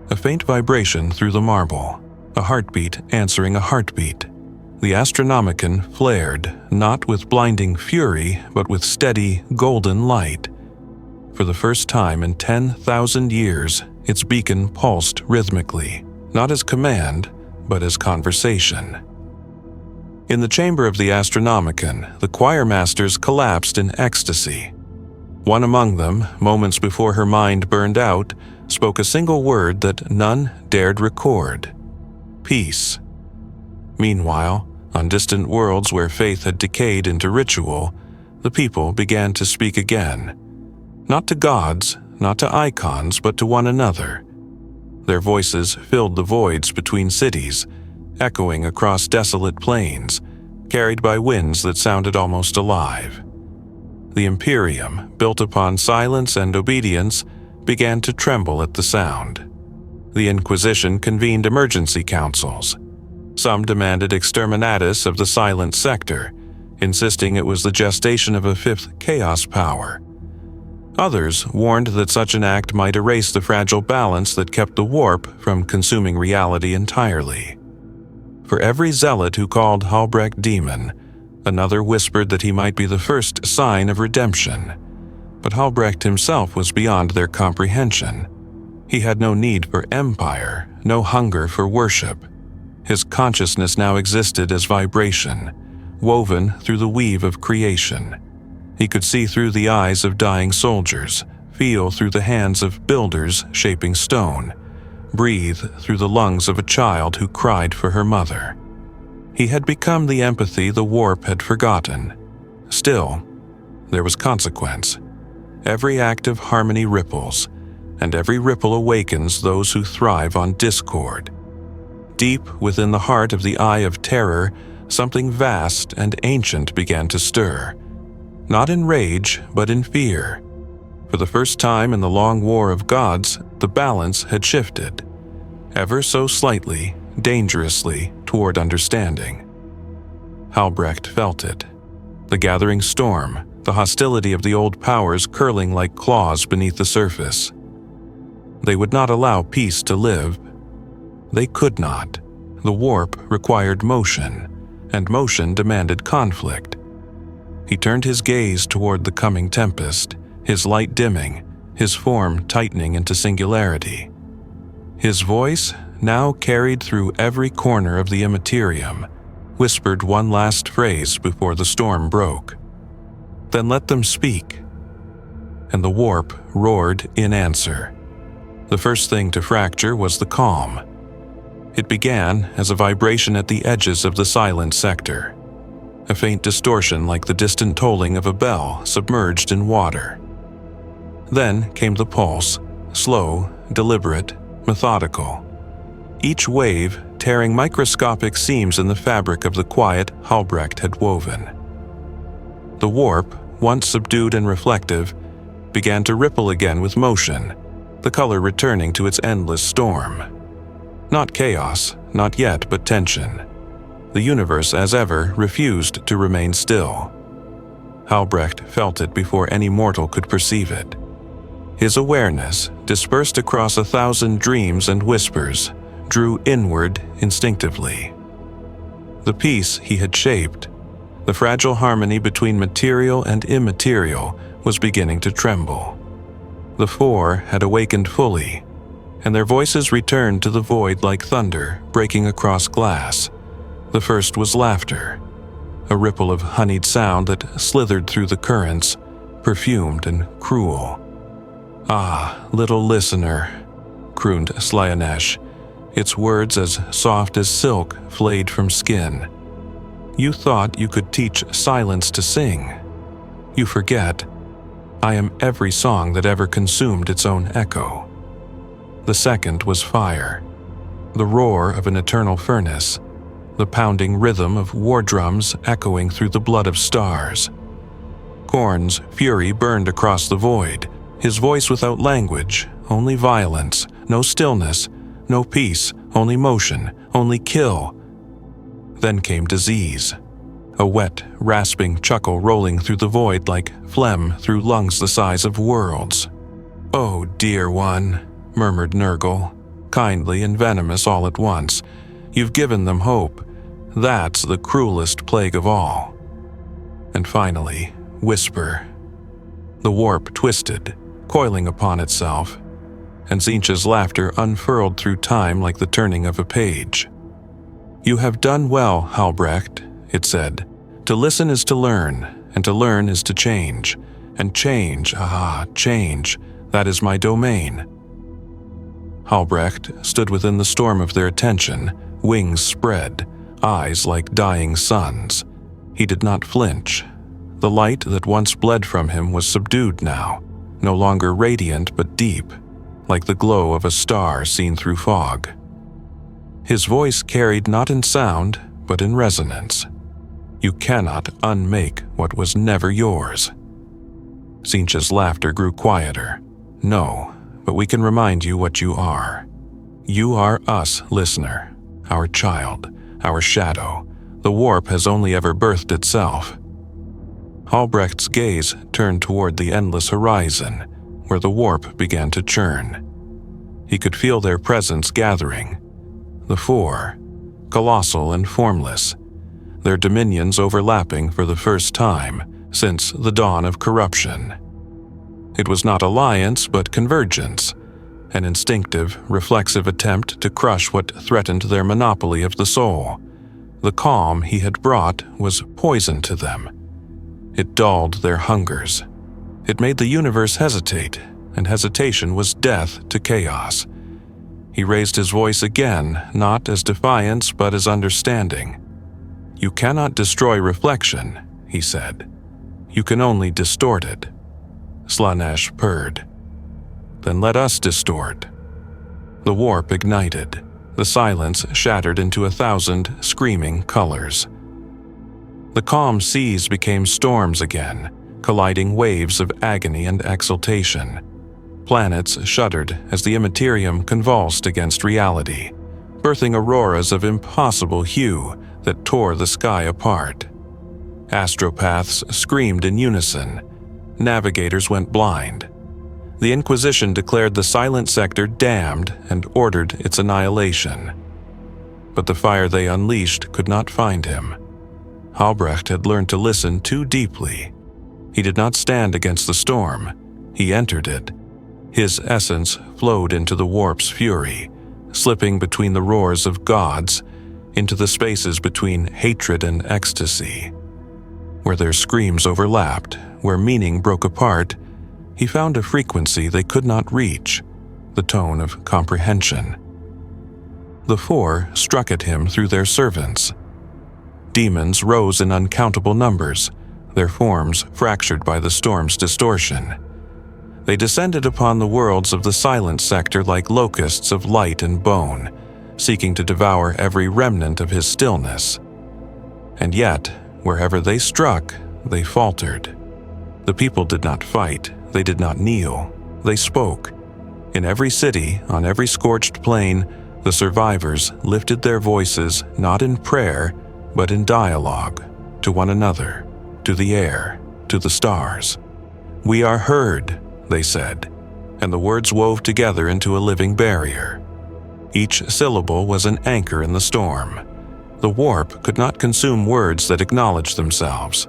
A: A faint vibration through the marble, a heartbeat answering a heartbeat. The Astronomicon flared, not with blinding fury, but with steady, golden light. For the first time in 10,000 years, its beacon pulsed rhythmically, not as command, but as conversation. In the chamber of the Astronomicon, the choir masters collapsed in ecstasy. One among them, moments before her mind burned out, spoke a single word that none dared record: peace. Meanwhile, on distant worlds where faith had decayed into ritual, the people began to speak again. Not to gods, not to icons, but to one another. Their voices filled the voids between cities, echoing across desolate plains, carried by winds that sounded almost alive. The Imperium, built upon silence and obedience, began to tremble at the sound. The Inquisition convened emergency councils. Some demanded exterminatus of the silent sector, insisting it was the gestation of a fifth chaos power. Others warned that such an act might erase the fragile balance that kept the warp from consuming reality entirely. For every zealot who called Halbrecht demon, another whispered that he might be the first sign of redemption. But Halbrecht himself was beyond their comprehension. He had no need for empire, no hunger for worship. His consciousness now existed as vibration, woven through the weave of creation. He could see through the eyes of dying soldiers, feel through the hands of builders shaping stone, breathe through the lungs of a child who cried for her mother. He had become the empathy the warp had forgotten. Still, there was consequence. Every act of harmony ripples, and every ripple awakens those who thrive on discord. Deep within the heart of the Eye of Terror, something vast and ancient began to stir. Not in rage, but in fear. For the first time in the long war of gods, the balance had shifted, ever so slightly, dangerously, toward understanding. Halbrecht felt it. The gathering storm, the hostility of the old powers curling like claws beneath the surface. They would not allow peace to live. They could not. The warp required motion, and motion demanded conflict. He turned his gaze toward the coming tempest, his light dimming, his form tightening into singularity. His voice, now carried through every corner of the Imperium, whispered one last phrase before the storm broke. "Then let them speak." And the warp roared in answer. The first thing to fracture was the calm. It began as a vibration at the edges of the silent sector, a faint distortion like the distant tolling of a bell submerged in water. Then came the pulse, slow, deliberate, methodical. Each wave tearing microscopic seams in the fabric of the quiet Halbrecht had woven. The warp, once subdued and reflective, began to ripple again with motion, the color returning to its endless storm. Not chaos, not yet, but tension. The universe, as ever, refused to remain still. Halbrecht felt it before any mortal could perceive it. His awareness, dispersed across 1,000 dreams and whispers, drew inward instinctively. The peace he had shaped, the fragile harmony between material and immaterial, was beginning to tremble. The four had awakened fully, and their voices returned to the void like thunder breaking across glass. The first was laughter, a ripple of honeyed sound that slithered through the currents, perfumed and cruel. "Ah, little listener," crooned Slaanesh, its words as soft as silk flayed from skin. "You thought you could teach silence to sing. You forget. I am every song that ever consumed its own echo." The second was fire, the roar of an eternal furnace, the pounding rhythm of war drums echoing through the blood of stars. Khorne's fury burned across the void, his voice without language, only violence, no stillness, no peace, only motion, only kill. Then came disease, a wet, rasping chuckle rolling through the void like phlegm through lungs the size of worlds. "Oh, dear one," murmured Nurgle, kindly and venomous all at once. "You've given them hope. That's the cruelest plague of all." And finally, whisper. The warp twisted, coiling upon itself, and Tzeentch's laughter unfurled through time like the turning of a page. "You have done well, Halbrecht," it said. "To listen is to learn, and to learn is to change. And change, change, that is my domain." Halbrecht stood within the storm of their attention, wings spread, eyes like dying suns. He did not flinch. The light that once bled from him was subdued now, no longer radiant but deep, like the glow of a star seen through fog. His voice carried not in sound, but in resonance. "You cannot unmake what was never yours." Tzeentch's laughter grew quieter. "No, but we can remind you what you are. You are us, listener, our child, our shadow. The warp has only ever birthed itself." Halbrecht's gaze turned toward the endless horizon, where the warp began to churn. He could feel their presence gathering. The four, colossal and formless, their dominions overlapping for the first time since the dawn of corruption. It was not alliance but convergence, an instinctive, reflexive attempt to crush what threatened their monopoly of the soul. The calm he had brought was poison to them. It dulled their hungers. It made the universe hesitate, and hesitation was death to chaos. He raised his voice again, not as defiance but as understanding. "You cannot destroy reflection," he said. "You can only distort it." Slaanesh purred. "Then let us distort." The warp ignited. The silence shattered into 1,000 screaming colors. The calm seas became storms again, colliding waves of agony and exultation. Planets shuddered as the Imperium convulsed against reality, birthing auroras of impossible hue that tore the sky apart. Astropaths screamed in unison. Navigators went blind. The Inquisition declared the silent sector damned and ordered its annihilation. But the fire they unleashed could not find him. Halbrecht had learned to listen too deeply. He did not stand against the storm. He entered it. His essence flowed into the warp's fury, slipping between the roars of gods, into the spaces between hatred and ecstasy. Where their screams overlapped, where meaning broke apart, he found a frequency they could not reach, the tone of comprehension. The four struck at him through their servants. Demons rose in uncountable numbers, their forms fractured by the storm's distortion. They descended upon the worlds of the silent sector like locusts of light and bone, seeking to devour every remnant of his stillness. And yet, wherever they struck, they faltered. The people did not fight, they did not kneel, they spoke. In every city, on every scorched plain, the survivors lifted their voices not in prayer, but in dialogue, to one another, to the air, to the stars. "We are heard," they said, and the words wove together into a living barrier. Each syllable was an anchor in the storm. The warp could not consume words that acknowledged themselves.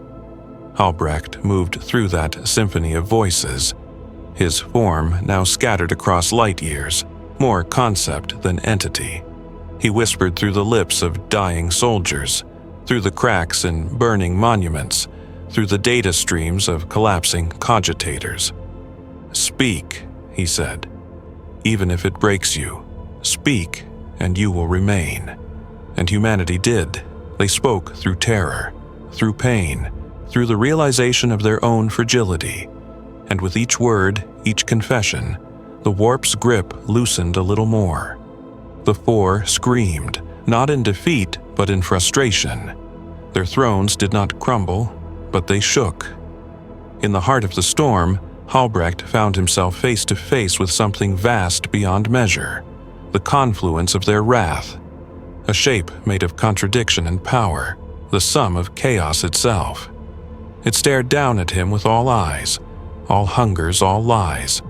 A: Halbrecht moved through that symphony of voices, his form now scattered across light years, more concept than entity. He whispered through the lips of dying soldiers, through the cracks in burning monuments, through the data streams of collapsing cogitators. "Speak," he said. "Even if it breaks you, speak and you will remain." And humanity did. They spoke through terror, through pain, through the realization of their own fragility. And with each word, each confession, the warp's grip loosened a little more. The four screamed, not in defeat, but in frustration. Their thrones did not crumble, but they shook. In the heart of the storm, Halbrecht found himself face to face with something vast beyond measure, the confluence of their wrath. A shape made of contradiction and power, the sum of chaos itself. It stared down at him with all eyes, all hungers, all lies.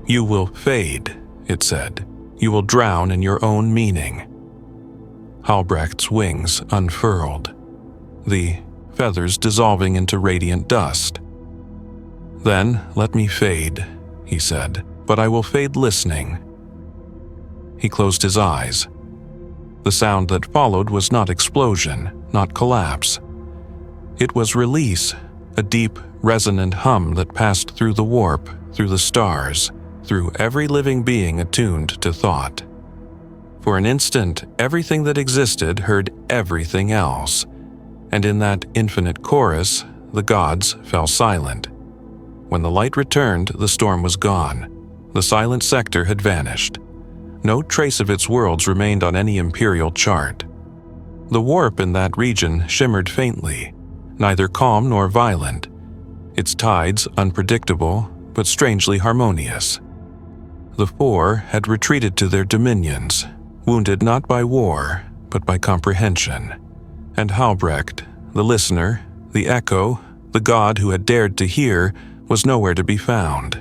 A: "You will fade," it said. "You will drown in your own meaning." Halbrecht's wings unfurled, the feathers dissolving into radiant dust. "Then let me fade," he said, "but I will fade listening." He closed his eyes. The sound that followed was not explosion, not collapse. It was release, a deep, resonant hum that passed through the warp, through the stars, through every living being attuned to thought. For an instant, everything that existed heard everything else, and in that infinite chorus, the gods fell silent. When the light returned, the storm was gone. The silent sector had vanished. No trace of its worlds remained on any imperial chart. The warp in that region shimmered faintly, neither calm nor violent, its tides unpredictable but strangely harmonious. The four had retreated to their dominions, wounded not by war, but by comprehension. And Halbrecht, the listener, the echo, the god who had dared to hear, was nowhere to be found.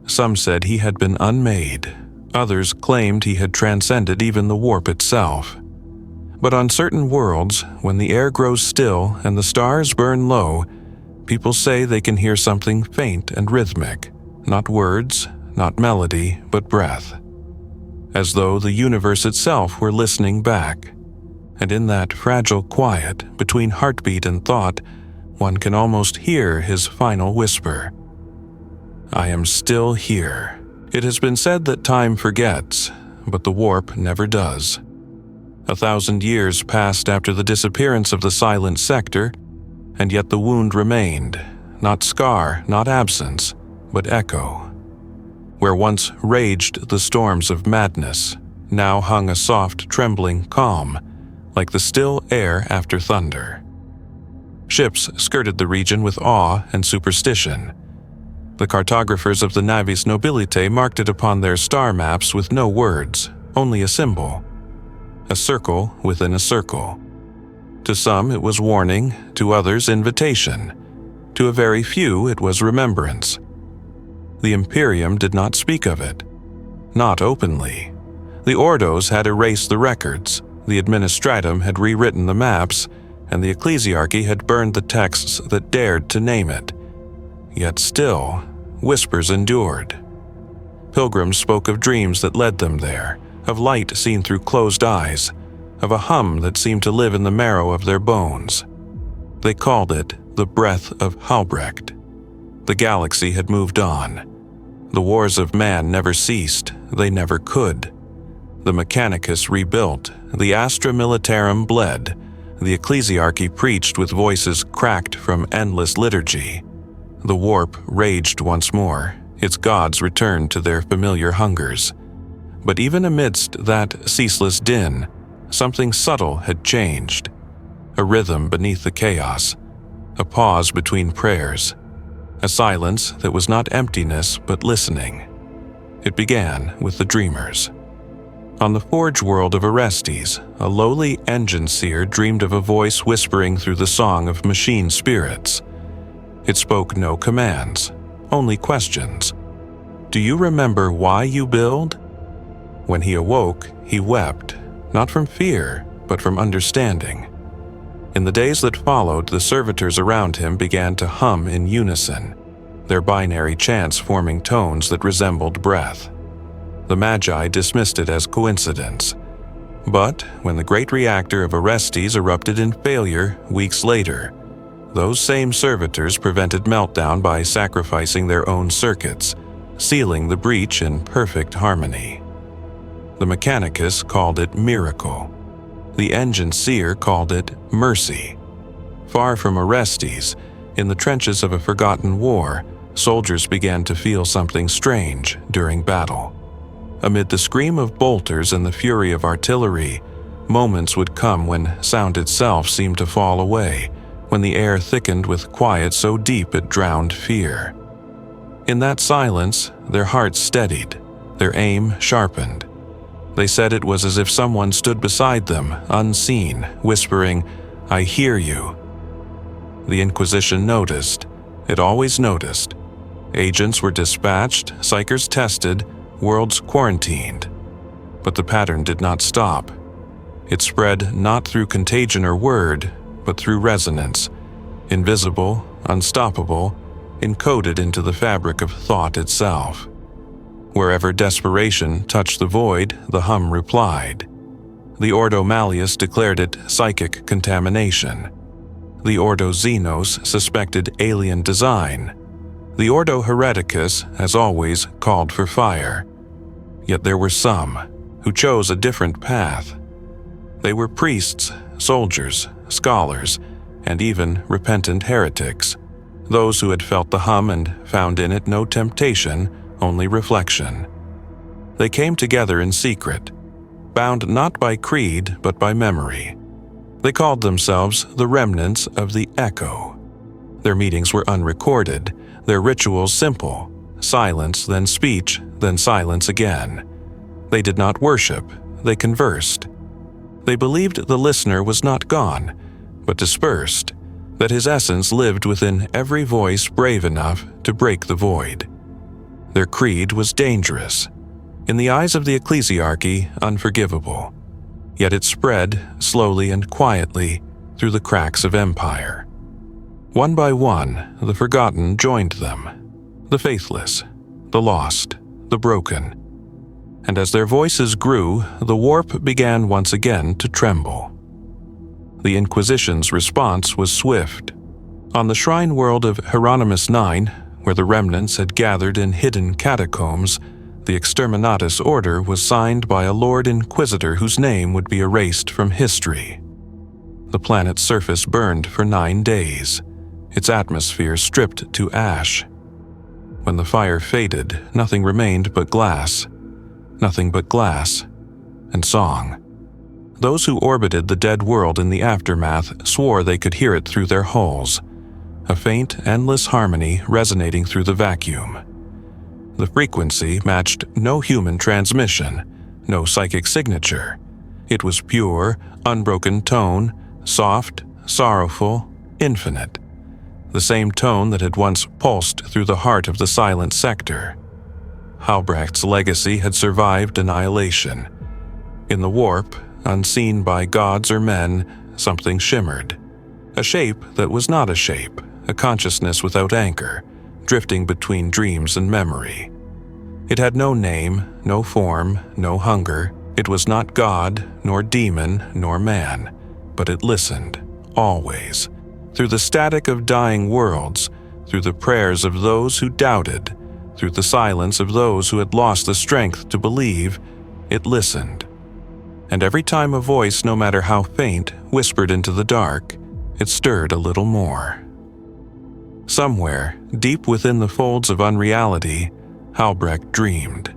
A: Some said he had been unmade. Others claimed he had transcended even the warp itself. But on certain worlds, when the air grows still and the stars burn low, people say they can hear something faint and rhythmic, not words, not melody, but breath. As though the universe itself were listening back. And in that fragile quiet, between heartbeat and thought, one can almost hear his final whisper. "I am still here." It has been said that time forgets, but the warp never does. 1,000 years passed after the disappearance of the silent sector, and yet the wound remained, not scar, not absence, but echo. Where once raged the storms of madness, now hung a soft, trembling calm, like the still air after thunder. Ships skirted the region with awe and superstition. The cartographers of the Navis Nobilite marked it upon their star maps with no words, only a symbol. A circle within a circle. To some it was warning, to others invitation. To a very few it was remembrance. The Imperium did not speak of it. Not openly. The Ordos had erased the records, the Administratum had rewritten the maps, and the Ecclesiarchy had burned the texts that dared to name it. Yet still, whispers endured. Pilgrims spoke of dreams that led them there, of light seen through closed eyes, of a hum that seemed to live in the marrow of their bones. They called it the breath of Halbrecht. The galaxy had moved on. The wars of man never ceased, they never could. The Mechanicus rebuilt, the Astra Militarum bled, the ecclesiarchy preached with voices cracked from endless liturgy. The warp raged once more, its gods returned to their familiar hungers. But even amidst that ceaseless din, something subtle had changed. A rhythm beneath the chaos, a pause between prayers, a silence that was not emptiness but listening. It began with the dreamers. On the forge world of Orestes, a lowly engine seer dreamed of a voice whispering through the song of machine spirits. It spoke no commands, only questions. Do you remember why you build? When he awoke, he wept, not from fear, but from understanding. In the days that followed, the servitors around him began to hum in unison, their binary chants forming tones that resembled breath. The Magi dismissed it as coincidence. But when the great reactor of Orestes erupted in failure weeks later, those same servitors prevented meltdown by sacrificing their own circuits, sealing the breach in perfect harmony. The Mechanicus called it miracle. The engine seer called it mercy. Far from Orestes, in the trenches of a forgotten war, soldiers began to feel something strange during battle. Amid the scream of bolters and the fury of artillery, moments would come when sound itself seemed to fall away, when the air thickened with quiet so deep it drowned fear. In that silence, their hearts steadied, their aim sharpened. They said it was as if someone stood beside them, unseen, whispering, "I hear you." The Inquisition noticed. It always noticed. Agents were dispatched, psychers tested, worlds quarantined. But the pattern did not stop. It spread not through contagion or word, but through resonance, invisible, unstoppable, encoded into the fabric of thought itself. Wherever desperation touched the void, the hum replied. The Ordo Malleus declared it psychic contamination. The Ordo Xenos suspected alien design. The Ordo Hereticus, as always, called for fire. Yet there were some who chose a different path. They were priests, soldiers, scholars, and even repentant heretics, those who had felt the hum and found in it no temptation, only reflection. They came together in secret, bound not by creed but by memory. They called themselves the remnants of the Echo. Their meetings were unrecorded, their rituals simple, silence, then speech, then silence again. They did not worship, they conversed. They believed the listener was not gone, but dispersed, that his essence lived within every voice brave enough to break the void. Their creed was dangerous, in the eyes of the ecclesiarchy unforgivable, yet it spread slowly and quietly through the cracks of empire. One by one, the forgotten joined them, the faithless, the lost, the broken. And as their voices grew, the warp began once again to tremble. The Inquisition's response was swift. On the shrine world of Hieronymus 9, where the remnants had gathered in hidden catacombs, the Exterminatus order was signed by a Lord Inquisitor whose name would be erased from history. The planet's surface burned for 9 days, its atmosphere stripped to ash. When the fire faded, nothing remained but glass. Nothing but glass and song. Those who orbited the dead world in the aftermath swore they could hear it through their hulls, a faint, endless harmony resonating through the vacuum. The frequency matched no human transmission, no psychic signature. It was pure, unbroken tone, soft, sorrowful, infinite. The same tone that had once pulsed through the heart of the silent sector. Halbrecht's legacy had survived annihilation. In the warp, unseen by gods or men, something shimmered. A shape that was not a shape, a consciousness without anchor, drifting between dreams and memory. It had no name, no form, no hunger. It was not God, nor demon, nor man, but it listened, always, through the static of dying worlds, through the prayers of those who doubted, through the silence of those who had lost the strength to believe. It listened. And every time a voice, no matter how faint, whispered into the dark, it stirred a little more. Somewhere, deep within the folds of unreality, Halbrecht dreamed.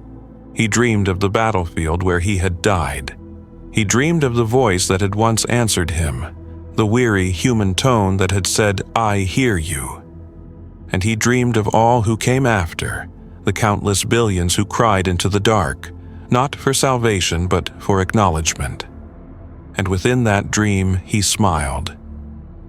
A: He dreamed of the battlefield where he had died. He dreamed of the voice that had once answered him, the weary human tone that had said, "I hear you." And he dreamed of all who came after, the countless billions who cried into the dark, not for salvation but for acknowledgement. And within that dream he smiled.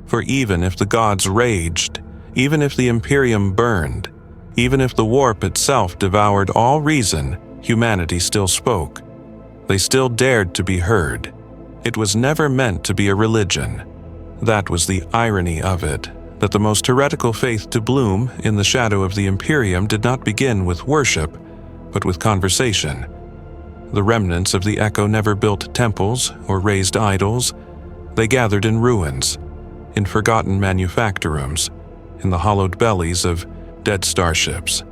A: For even if the gods raged, even if the Imperium burned, even if the warp itself devoured all reason, humanity still spoke. They still dared to be heard. It was never meant to be a religion. That was the irony of it, that the most heretical faith to bloom in the shadow of the Imperium did not begin with worship, but with conversation. The remnants of the Echo never built temples or raised idols. They gathered in ruins, in forgotten manufactorums, in the hollowed bellies of dead starships.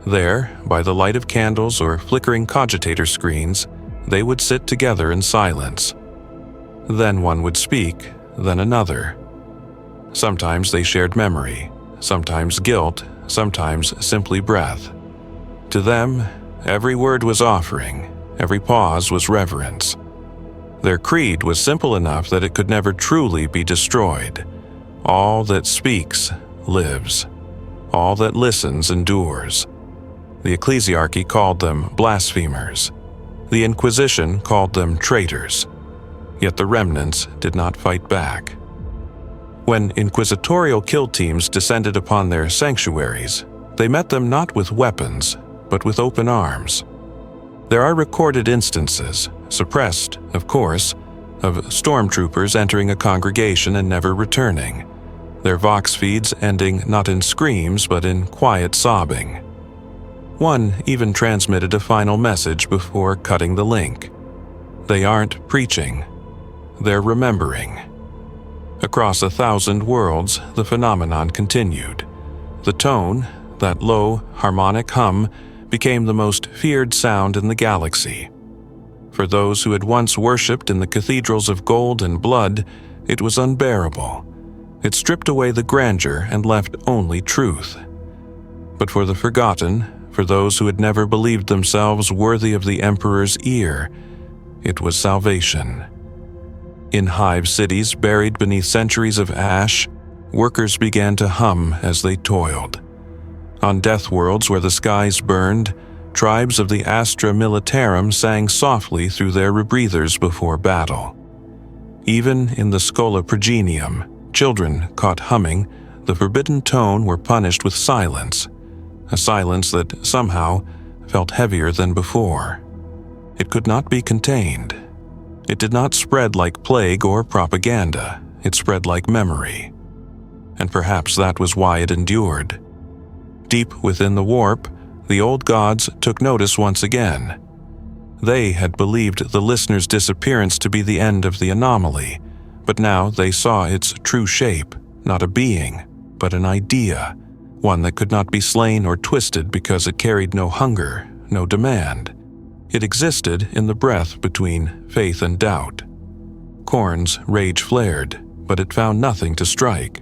A: There, by the light of candles or flickering cogitator screens, they would sit together in silence. Then one would speak, then another. Sometimes they shared memory, sometimes guilt, sometimes simply breath. To them, every word was offering, every pause was reverence. Their creed was simple enough that it could never truly be destroyed. All that speaks lives. All that listens endures. The ecclesiarchy called them blasphemers. The Inquisition called them traitors. Yet the remnants did not fight back. When inquisitorial kill teams descended upon their sanctuaries, they met them not with weapons, but with open arms. There are recorded instances, suppressed, of course, of stormtroopers entering a congregation and never returning, their vox feeds ending not in screams but in quiet sobbing. One even transmitted a final message before cutting the link. They aren't preaching, they're remembering. Across 1,000 worlds, the phenomenon continued. The tone, that low, harmonic hum, became the most feared sound in the galaxy. For those who had once worshipped in the cathedrals of gold and blood, it was unbearable. It stripped away the grandeur and left only truth. But for the forgotten, for those who had never believed themselves worthy of the Emperor's ear, it was salvation. In hive cities buried beneath centuries of ash, workers began to hum as they toiled. On death worlds where the skies burned, tribes of the Astra Militarum sang softly through their rebreathers before battle. Even in the Schola Progenium, children caught humming the forbidden tone were punished with silence, a silence that somehow felt heavier than before. It could not be contained. It did not spread like plague or propaganda. It spread like memory. And perhaps that was why it endured. Deep within the warp, the old gods took notice once again. They had believed the listener's disappearance to be the end of the anomaly, but now they saw its true shape, not a being, but an idea, one that could not be slain or twisted because it carried no hunger, no demand. It existed in the breath between faith and doubt. Korn's rage flared, but it found nothing to strike.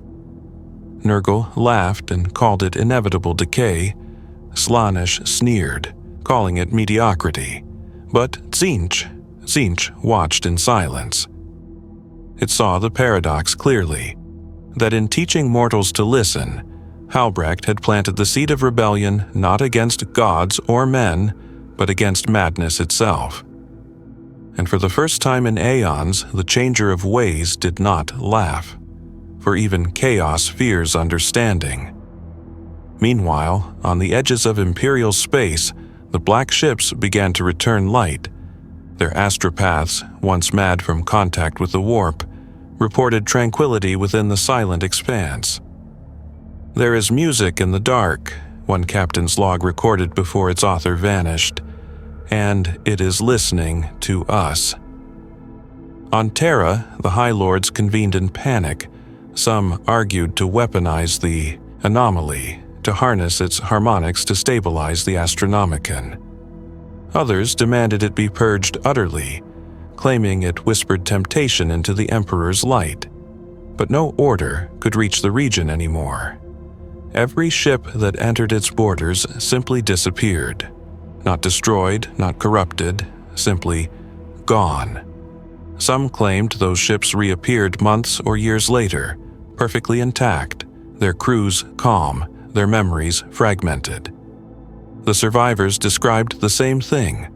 A: Nurgle laughed and called it inevitable decay. Slaanesh sneered, calling it mediocrity. But Tzeentch watched in silence. It saw the paradox clearly, that in teaching mortals to listen, Halbrecht had planted the seed of rebellion not against gods or men, but against madness itself. And for the first time in aeons, the changer of ways did not laugh, for even chaos fears understanding. Meanwhile, on the edges of Imperial space, the black ships began to return light. Their astropaths, once mad from contact with the warp, reported tranquility within the silent expanse. "There is music in the dark," one captain's log recorded before its author vanished, "and it is listening to us." On Terra, the High Lords convened in panic. Some argued to weaponize the anomaly, to harness its harmonics to stabilize the Astronomicon. Others demanded it be purged utterly, claiming it whispered temptation into the Emperor's light. But no order could reach the region anymore. Every ship that entered its borders simply disappeared. Not destroyed, not corrupted, simply gone. Some claimed those ships reappeared months or years later, perfectly intact, their crews calm, their memories fragmented. The survivors described the same thing: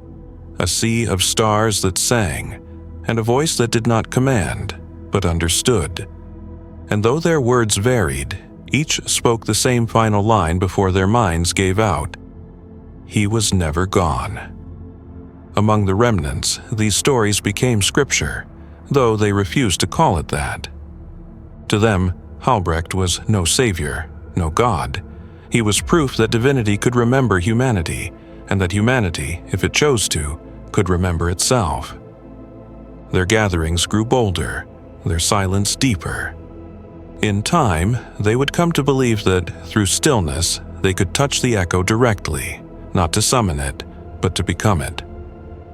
A: a sea of stars that sang, and a voice that did not command, but understood. And though their words varied, each spoke the same final line before their minds gave out: he was never gone. Among the remnants, these stories became scripture, though they refused to call it that. To them, Halbrecht was no savior, no god. He was proof that divinity could remember humanity, and that humanity, if it chose to, could remember itself. Their gatherings grew bolder, their silence deeper. In time, they would come to believe that, through stillness, they could touch the echo directly, not to summon it, but to become it.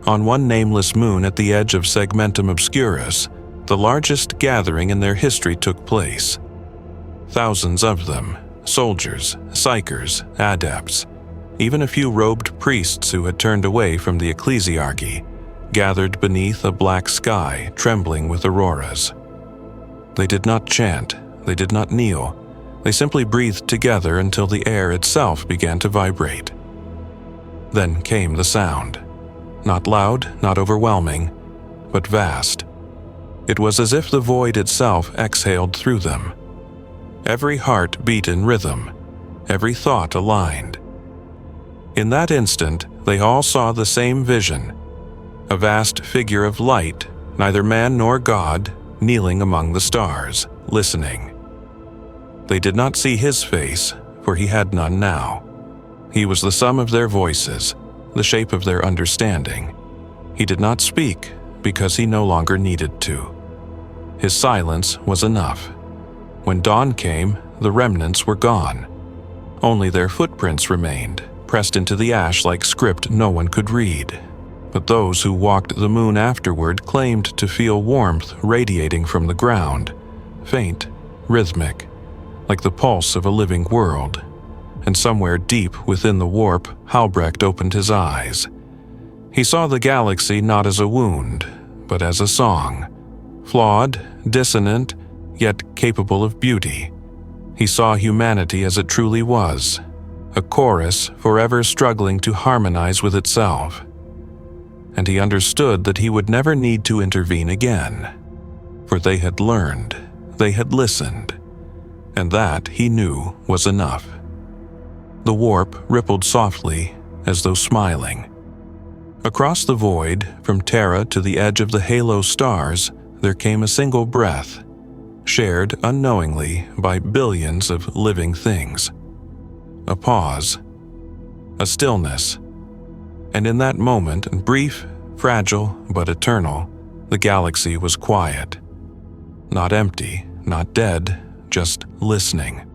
A: On one nameless moon at the edge of Segmentum Obscurus, the largest gathering in their history took place. Thousands of them, soldiers, psychers, adepts, even a few robed priests who had turned away from the ecclesiarchy, gathered beneath a black sky trembling with auroras. They did not chant, they did not kneel, they simply breathed together until the air itself began to vibrate. Then came the sound. Not loud, not overwhelming, but vast. It was as if the void itself exhaled through them. Every heart beat in rhythm, every thought aligned. In that instant, they all saw the same vision: a vast figure of light, neither man nor god, kneeling among the stars, listening. They did not see his face, for he had none now. He was the sum of their voices, the shape of their understanding. He did not speak because he no longer needed to. His silence was enough. When dawn came, the remnants were gone. Only their footprints remained, pressed into the ash like script no one could read. But those who walked the moon afterward claimed to feel warmth radiating from the ground, faint, rhythmic, like the pulse of a living world. And somewhere deep within the warp, Halbrecht opened his eyes. He saw the galaxy not as a wound, but as a song. Flawed, dissonant, yet capable of beauty. He saw humanity as it truly was, a chorus forever struggling to harmonize with itself. And he understood that he would never need to intervene again, for they had learned, they had listened, and that, he knew, was enough. The warp rippled softly, as though smiling. Across the void, from Terra to the edge of the halo stars, there came a single breath, shared unknowingly by billions of living things. A pause, a stillness, and in that moment, brief, fragile, but eternal, the galaxy was quiet. Not empty, not dead, just listening.